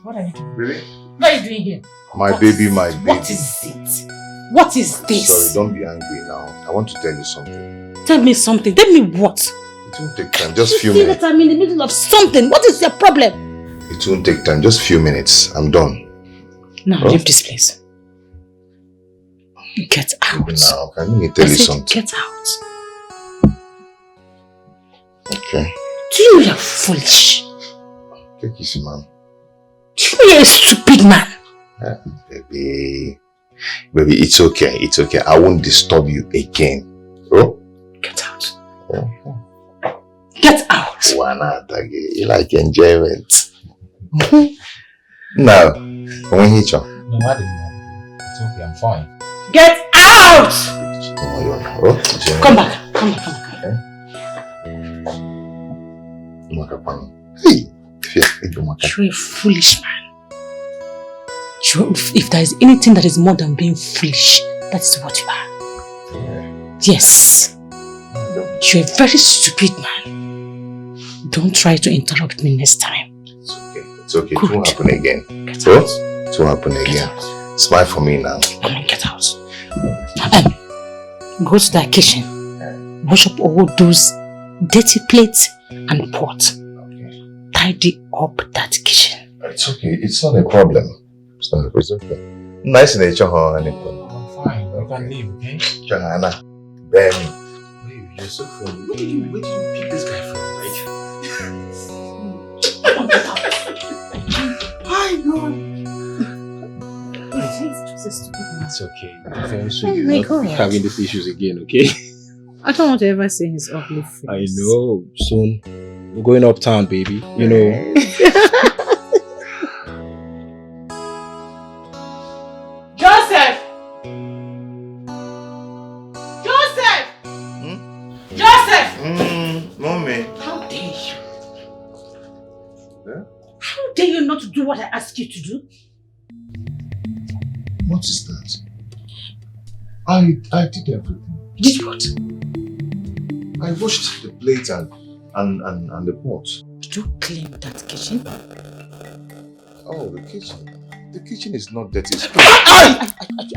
What are you doing? Baby? What are you doing here? My baby. What is it? What is this? Sorry, don't be angry now. I want to tell you something. Tell me something. Tell me what? It won't take time, just a few You see minutes. that I'm in the middle of something. What is your problem? It won't take time, just a few minutes. I'm done. Now leave this place. Get out. Now, can you tell you something? Get out. Okay. Do you know you're foolish? Take it easy, man. Do you know you're a stupid man? Baby, it's okay. It's okay. I won't disturb you again. Oh? Get out. Oh. Get out. Why not again? You like enjoyment. Now, when he chop. No, I didn't know. It's okay, I'm fine. Get out! Oh, Come back. Come back. Hey, you're a foolish man. If there is anything that is more than being foolish, that is what you are. Yes. You're a very stupid man. Don't try to interrupt me next time. It's okay. It's okay. It won't happen again. It won't happen again. Smile for me now. Come on, get out. Go to the kitchen. Wash up all those dirty plates and pots. Tidy up that kitchen. It's okay. It's not a problem. It's okay. Nice nature, honey. I'm fine. You can leave, okay? Johanna, Benny. You're so funny. Where did you pick this guy from, right? Hi, God. It's okay. Very soon Oh you're my not God. having these issues again, okay? I don't want to ever see his ugly face. I know. Soon we're going uptown, baby. You know. Joseph! Joseph! Joseph! Mommy. How dare you? Yeah? How dare you not to do what I asked you to do? What is that? I did everything. Did what? I washed the plates and the pot. Did you clean that kitchen? Oh, the kitchen. The kitchen is not dirty. Are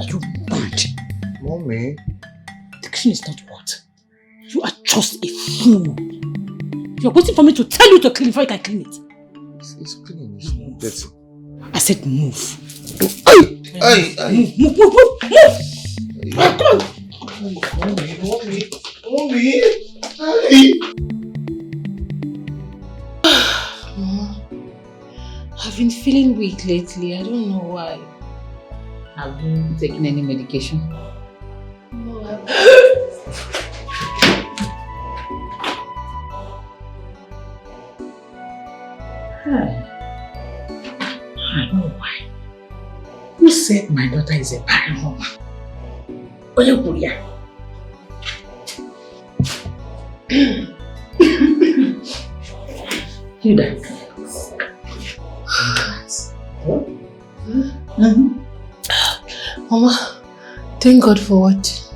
you mad? Mommy. The kitchen is not what? You are just a fool. You're waiting for me to tell you to clean before you can clean it. It's clean, it's not dirty. I said move. Hey! Move! Come on! Mommy! Hey! Mama, I've been feeling weak lately. I don't know why. Have you taken any medication? No, I don't know why. Who said my daughter is a barren woman? Oya. You there? Mama, thank God for what?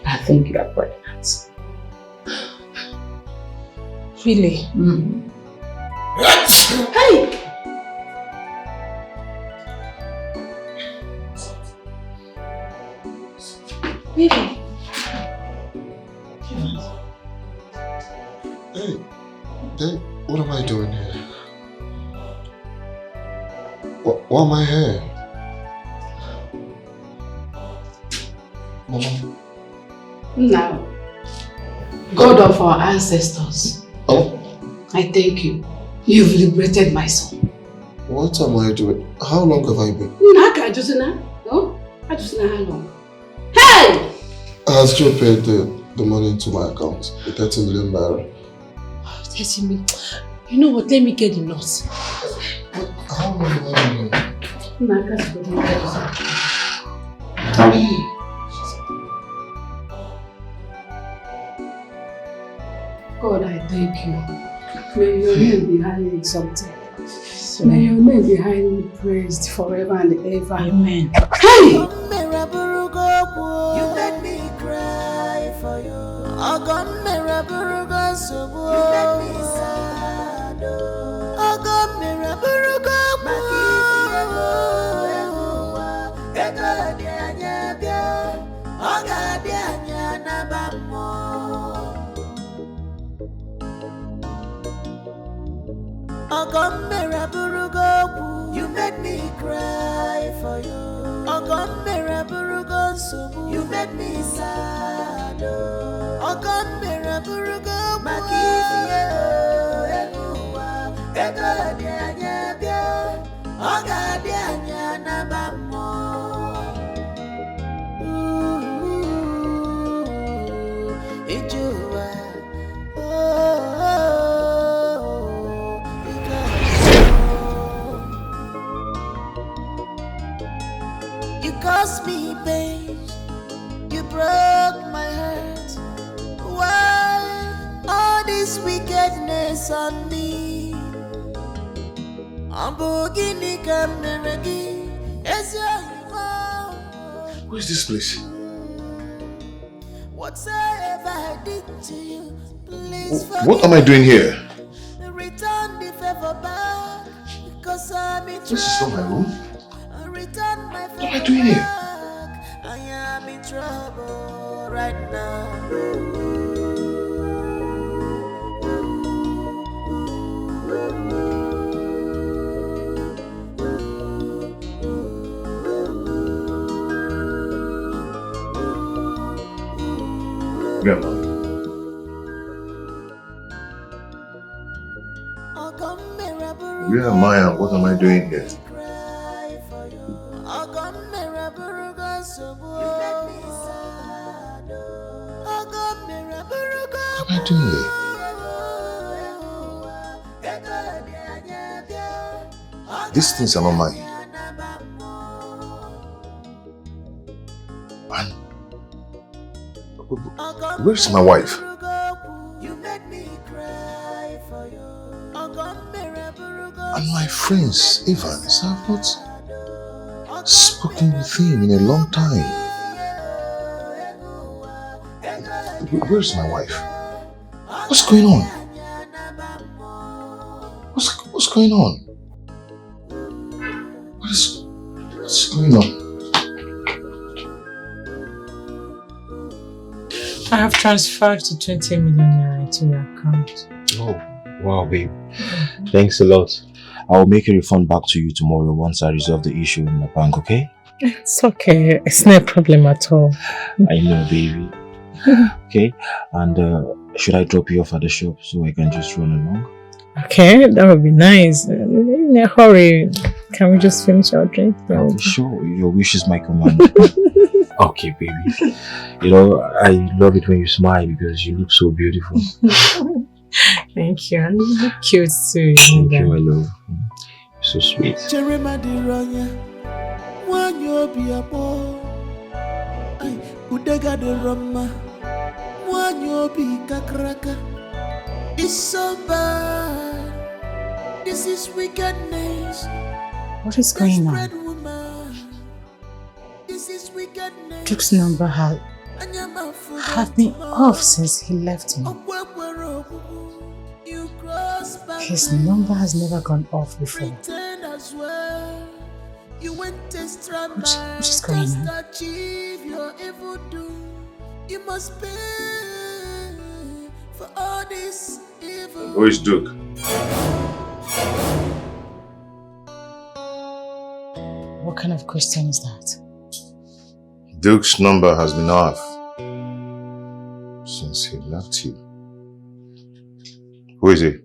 I think you are pregnant. Really? Hey! Baby. Hey, what am I doing here? Why am I here? Mama? Now, God of our ancestors, I thank you. You've liberated my son. What am I doing? How long have I been? I just know how long. Hey! Has Joe paid the money into my account? The 30 million naira. 30 million. You know what? Let me get the nuts. How long have I been here? God, I thank you. May your name be highly exalted. May your name be highly praised forever and ever. Amen. Hey! You made me cry for you. You made me sad. You made me cry for you. You made me sad. You caused me pain, you broke my heart. Why all this wickedness on me? Where is this place? Whatever I did to you, please What am I doing here? return the favor back, because I'm in trouble. This is not my room. Return my favor What am I doing here? back. I am in trouble right now. Grandma. Where am I and what am I doing here? What am I doing here? These things are not mine. And where's my wife? And my friends, Evans, I've not spoken with him in a long time. Where's my wife? What's going on? What's going on? What's going on? I have transferred to 20 million naira into your account. Oh, wow, babe. Thanks a lot. I'll make a refund back to you tomorrow once I resolve the issue in the bank, okay? It's okay. It's not a problem at all. I know, baby. Okay, and should I drop you off at the shop so I can just run along? Okay, that would be nice. In a hurry. Can we just finish our drink? Sure, your wish is my command. Okay, baby. You know, I love it when you smile because you look so beautiful. Thank you. And you look cute too. Thank you, I love you. So sweet. It's so bad. This is wickedness. What is going on? Duke's number had been off since he left me. His number has never gone off before. What is going on? You must pay for all this evil. Who is Duke? What kind of question is that? Duke's number has been off since he left you. Who is he?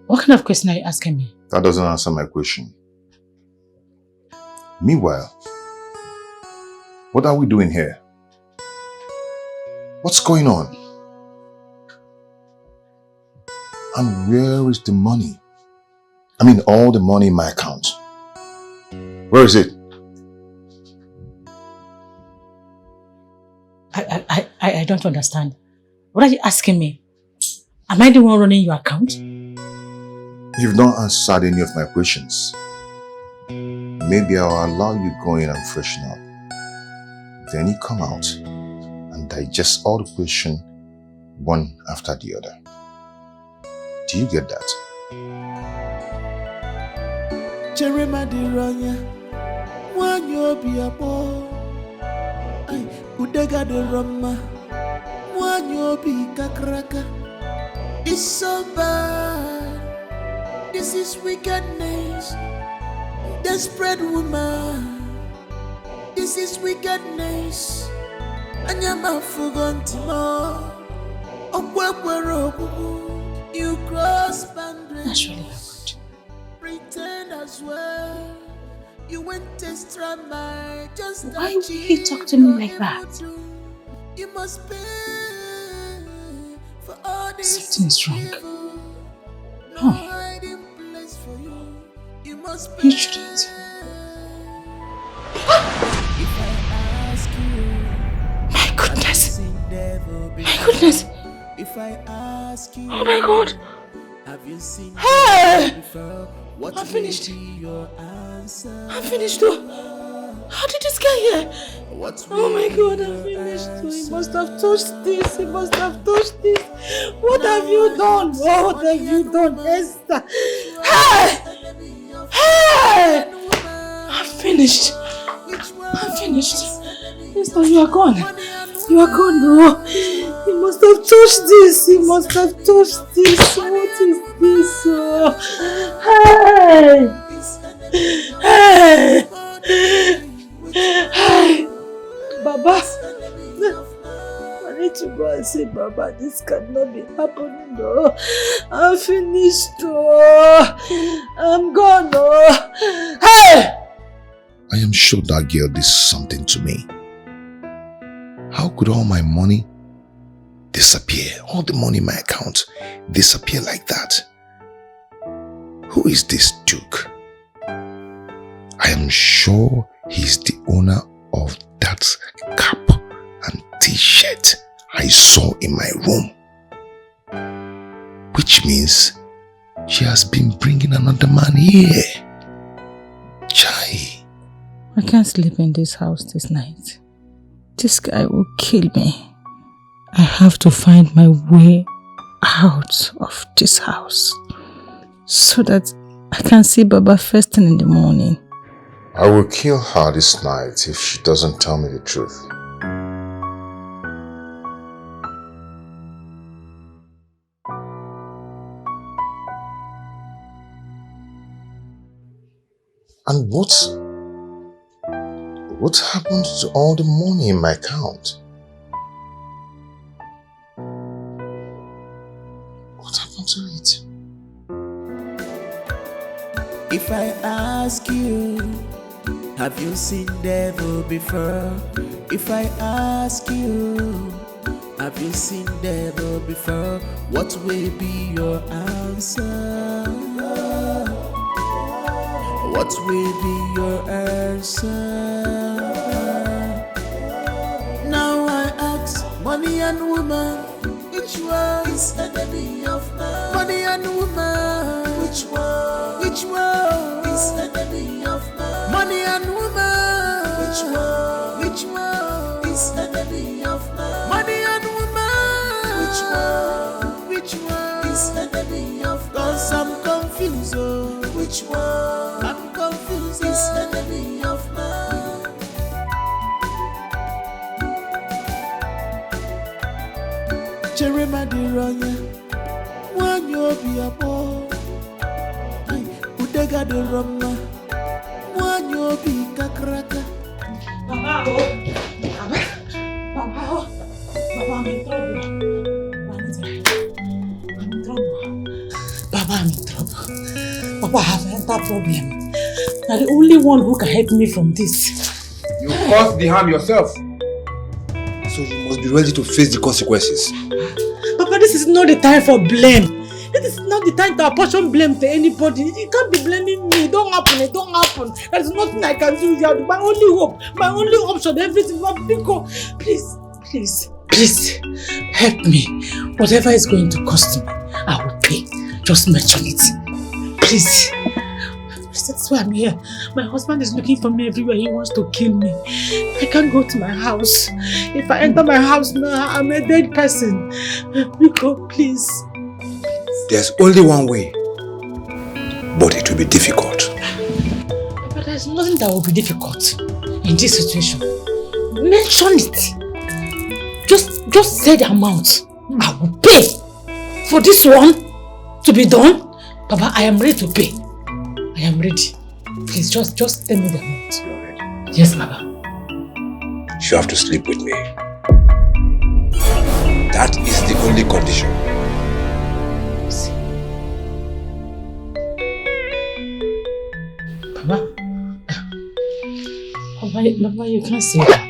What kind of question are you asking me? That doesn't answer my question. Meanwhile, what are we doing here? What's going on? And where is the money? I mean, all the money in my account. Where is it? I don't understand. What are you asking me? Am I the one running your account? You've not answered any of my questions. Maybe I'll allow you go in and freshen up. Then you come out and digest all the questions one after the other. Do you get that? It's so bad. This is wickedness. Desperate woman. This is wickedness. Anyama fugantimo. You cross boundaries. Naturally, Pretend as well. You went to my just. Why would he talk to me like that? You must pay for all this. Something is wrong. No. You shouldn't. My goodness! My goodness! Oh my God! Hey! I'm finished. I'm finished too. How did this get here? Oh my God, I'm finished too. He must have touched this. He must have touched this. What have you done? What have you done, Esther? Hey! Hey! I'm finished. I'm finished. Esther, you are gone. You are gone, no. He must have touched this. He must have touched this. What is this? Hey! Hey! Hey! Baba! I need to go and say, Baba, this cannot be happening, no. I'm finished, oh. I'm gone, oh. Hey! I am sure that girl did something to me. How could all my money disappear? All the money in my account disappear like that? Who is this Duke? I am sure he's the owner of that cap and t-shirt I saw in my room. Which means she has been bringing another man here. Chai, I can't sleep in this house this night. This guy will kill me. I have to find my way out of this house so that I can see Baba first thing in the morning. I will kill her this night if she doesn't tell me the truth. And what happened to all the money in my account? What happened to it? If I ask you, have you seen devil before? If I ask you, have you seen devil before? What will be your answer? What will be your answer? Now I ask, money and woman, which one is enemy of man? Money and woman, which one? Which one is enemy of man? Money and woman, which one? Which one is enemy of man? Money and woman, which one? Which one is enemy of man? 'Cause I'm confused, oh. Which one? I'm confused, is enemy of man. Jeremiah Ronya, one you be a boy. Udega de Roma, one you be kakraka. Baba, I'm in trouble. Baba, I'm in trouble. Baba, I have a mental problem. You're the only one who can help me from this. You caused the harm yourself. So you must be ready to face the consequences. Papa, this is not the time for blame. This is not the time to apportion blame to anybody. You can't be blaming me. It don't happen. It don't happen. There's nothing I can do. You are my only hope, my only option, everything. But please, help me. Whatever it's going to cost me, I will pay. Just mention it. Please. That's why I'm here. My husband is looking for me everywhere. He wants to kill me. I can't go to my house. If I enter my house now, I'm a dead person. Biko, please. There's only one way, but it will be difficult. But there's nothing that will be difficult in this situation. Mention it. Just say the amount. I will pay for this one to be done. Papa, I am ready to pay. I am ready. Please, just tell me the amount. You're ready? Yes, Baba. You have to sleep with me. That is the only condition. Baba, you can't say that.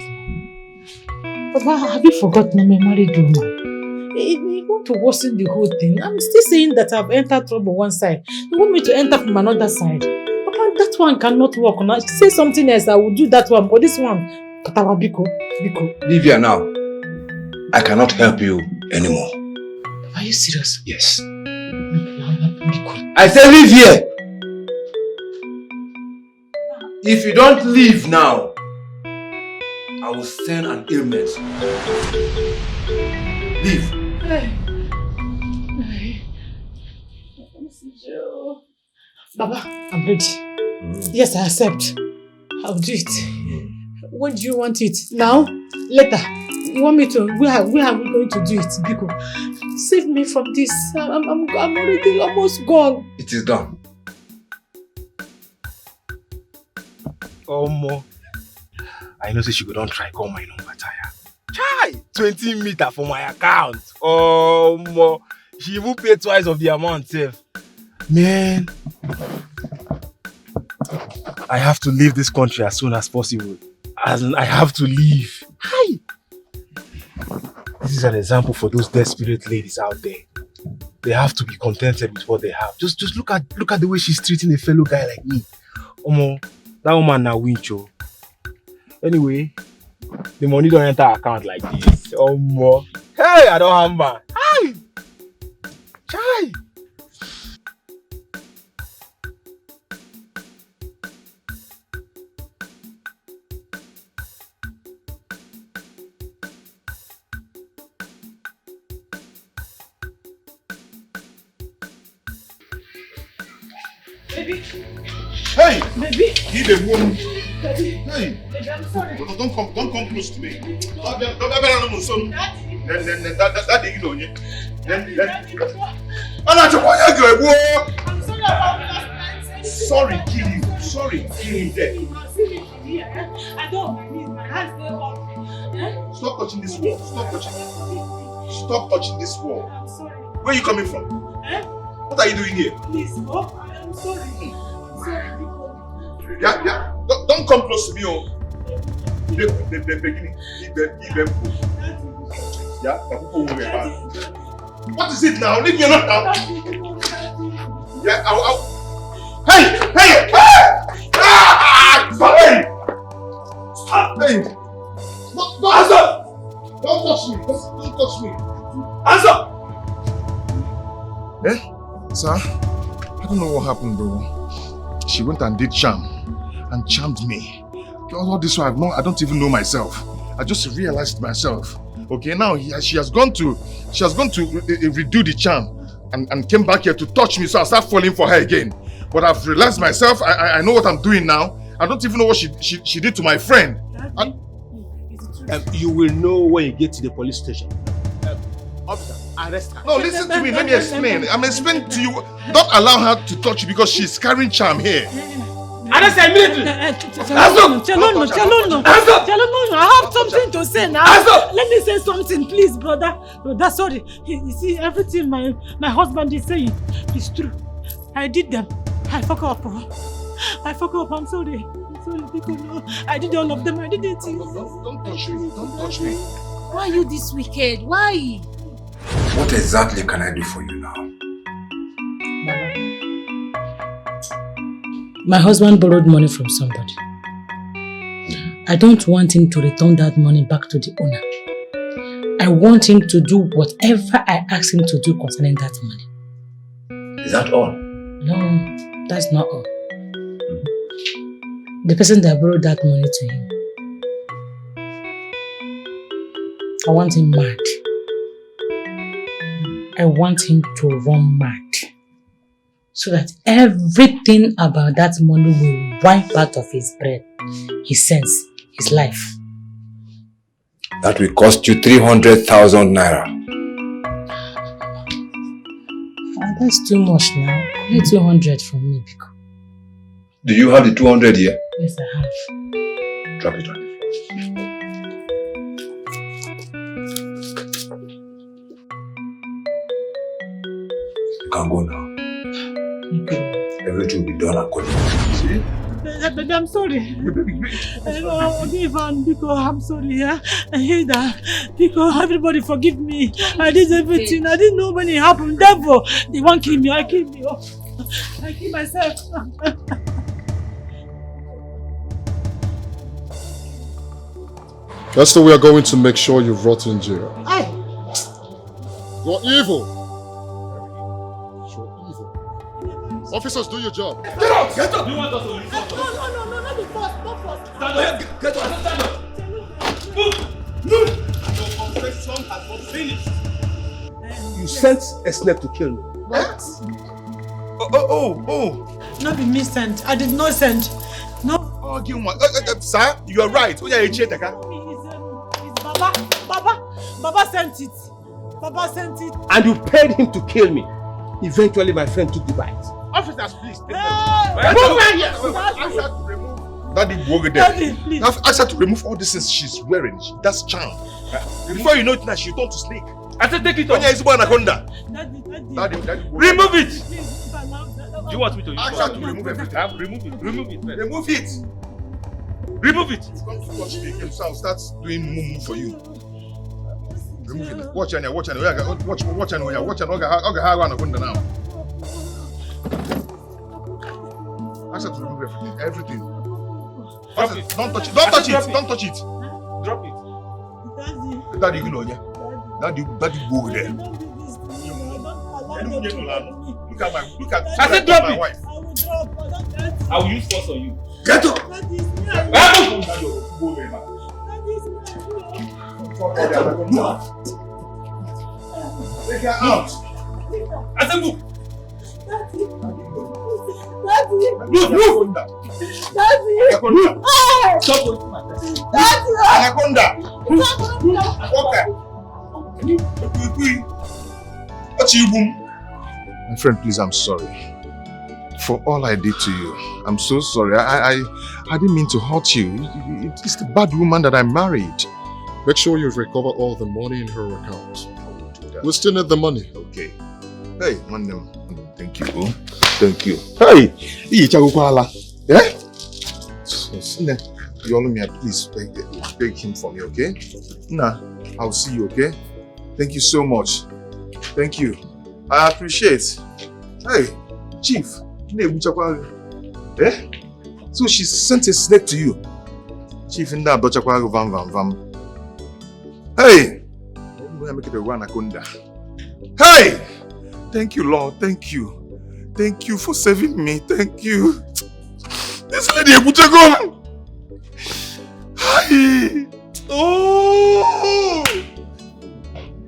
Baba, have you forgotten I'm a married woman? You want to worsen the whole thing. I'm still saying that I've entered trouble one side. You want me to enter from another side? Papa, that one cannot work. Now, say something else, I will do that one. But this one, Patawa, Biko. Leave here now. I cannot help you anymore. Are you serious? Yes. I say leave here. If you don't leave now, I will send an ailment. Leave. Baba, I'm ready. Yes, I accept. I'll do it. When do you want it? Now? Later? You want me to? Where are we going to do it, Biko? Save me from this. I'm already almost gone. It is done. Omo, I know say she go don try call my number tire. Chai, 20 meter for my account. Omo, she even pay twice of the amount sef. Man, I have to leave this country as soon as possible. As in, I have to leave. Hi. This is an example for those desperate ladies out there. They have to be contented with what they have. Just look at the way she's treating a fellow guy like me. Omo, that woman na wincho. Anyway, the money don't enter her account like this. Omo. Hey, I don't hammer. Hi. Chai. Baby. Hey! Baby. Give a woman. Baby. Hey! Baby, I'm sorry. Don't come close to me. Don't Then I'm sorry about last night. Sorry, kill you. Sorry, kill him there. I don't my knees, my hands they up. Stop touching this wall. Stop touching this wall. I'm sorry. Where are you coming from? What are you doing here? Please, oh, I'm sorry. I'm sorry, because... Yeah. Don't come close to me, oh. The beginning. Yeah, what is it now? Leave me alone now. Yeah, I'll. Hey! Stop! Hey! Answer! Don't touch me. Don't touch me. Answer! Sir, I don't know what happened though. She went and did charm and charmed me. All this while I don't even know myself. I just realized myself. Okay, now she has gone to redo the charm and came back here to touch me, so I start falling for her again. But I've realized myself. I know what I'm doing now. I don't even know what she did to my friend. You will know when you get to the police station. Officer, arrest her. No, listen to me. Let me explain. I'm explaining to you. Don't allow her to touch you because she's carrying charm here. Arrest her immediately. Chelon, I have something to say now. Let me say something, please, brother. Brother, sorry. You see, everything my husband is saying is true. I did them. I fuck up. I'm sorry. Because I did all of them. I did it. Don't touch me. Don't touch me. Why are you this wicked? Why? What exactly can I do for you now? My husband borrowed money from somebody. I don't want him to return that money back to the owner. I want him to do whatever I ask him to do concerning that money. Is that all? No, that's not all. The person that borrowed that money to him, I want him mad. I want him to run mad. So that everything about that money will wipe out of his brain, his sense, his life. That will cost you 300,000 naira. That's too much now. Only 200 from me, Biko. Do you have the 200 here? Yes, I have. Drop it on the floor. You can go now. Okay. Everything will be done accordingly. See? Baby, I'm sorry. Because I'm sorry, yeah? I hate that. Because everybody forgive me. I did everything. I didn't know when it happened. Therefore, they won't kill me. I killed me. I killed myself. Esther, we are going to make sure you rot in jail. Aye. You're evil. Officers, do your job. Get out! Get out! You want us to leave? No, not the first. Not first. Stand up! Get out! Stand up! Move! Move! Your confession has not finished. You sent a snake to kill me. What? Oh! Not be me sent. I did not send. No. Oh, give one. Sir, you are right. Who are you cheating? It's Baba sent it. Baba sent it. And you paid him to kill me. Eventually, my friend took the bite. Officers, please take Hey! Daddy, ask her to remove all the things she's wearing. That's charm. Before you know it now, she turned to snake. I said take it off. Anaconda. Daddy. Remove it! Do you want me to use Ask her to remove everything. Remove it. Remove it. Remove it. Come to touch me again, so I'll start doing moo for you. Remove it. Watch Anya. Watch Anya. Anaconda now. Ask her to remove everything. Drop it. Don't touch it. Don't touch it. Drop it. Daddy, you know, yeah. Daddy, go there. Look at I said drop my it. wife. I will use force on you. Get up. Take her out. I said move. Move! Daddy! Anaconda! Hey! Stop wasting my time. Daddy! Anaconda! Okay. My friend, please, I'm sorry. For all I did to you. I'm so sorry. I didn't mean to hurt you. It's the bad woman that I married. Make sure you recover all the money in her account. I will do that. We still need the money. Okay. Hey, Mandem. Thank you, bro. Thank you. Hey! Yeah? Yolomia, please beg him for me, okay? Nah, I'll see you, okay? Thank you so much. Thank you. I appreciate. Hey, Chief. Eh? So she sent a snake to you. Chief in that vam. Hey! I'm gonna make it a anaconda. Hey! Thank you, Lord. Thank you. Thank you for saving me. Thank you. This lady Butagom. Hi. Oh!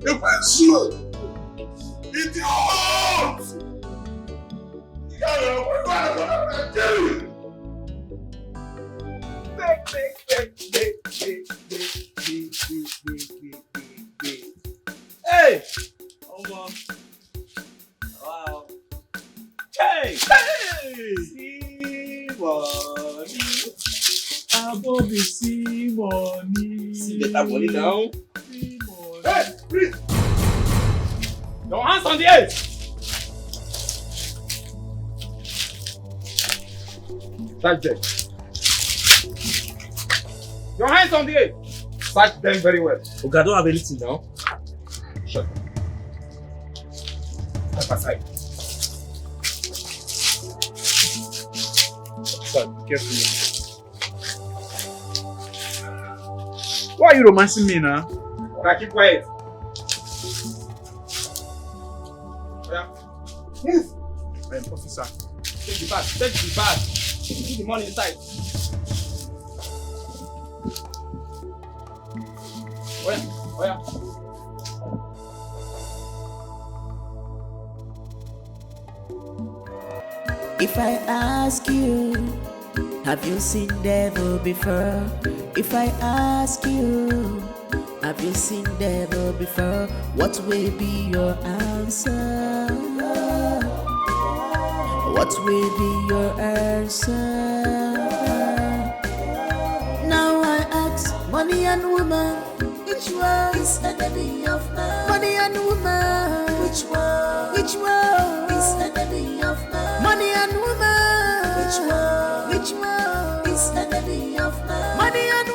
If I should, it's your heart. Hey! Wow. Hey! See money. Above see money. See better money now. See money. Hey! Please! Your hands on the edge! Touch them. Your hands on the edge. Touch them very well. Okay, I don't have anything now. Shut up. Step aside. Son, be careful. Why are you romancing me now? Okay, keep quiet. Yeah. Move! Officer, take the bag. Take the bag. Put the money inside. Oh yeah. If I ask you, have you seen devil before? If I ask you, have you seen devil before? What will be your answer? What will be your answer? Now I ask, money and woman, which one is enemy of man? Money and woman, which one? Which one is enemy of man? Money and woman, which one? Which one is enemy of man? Money and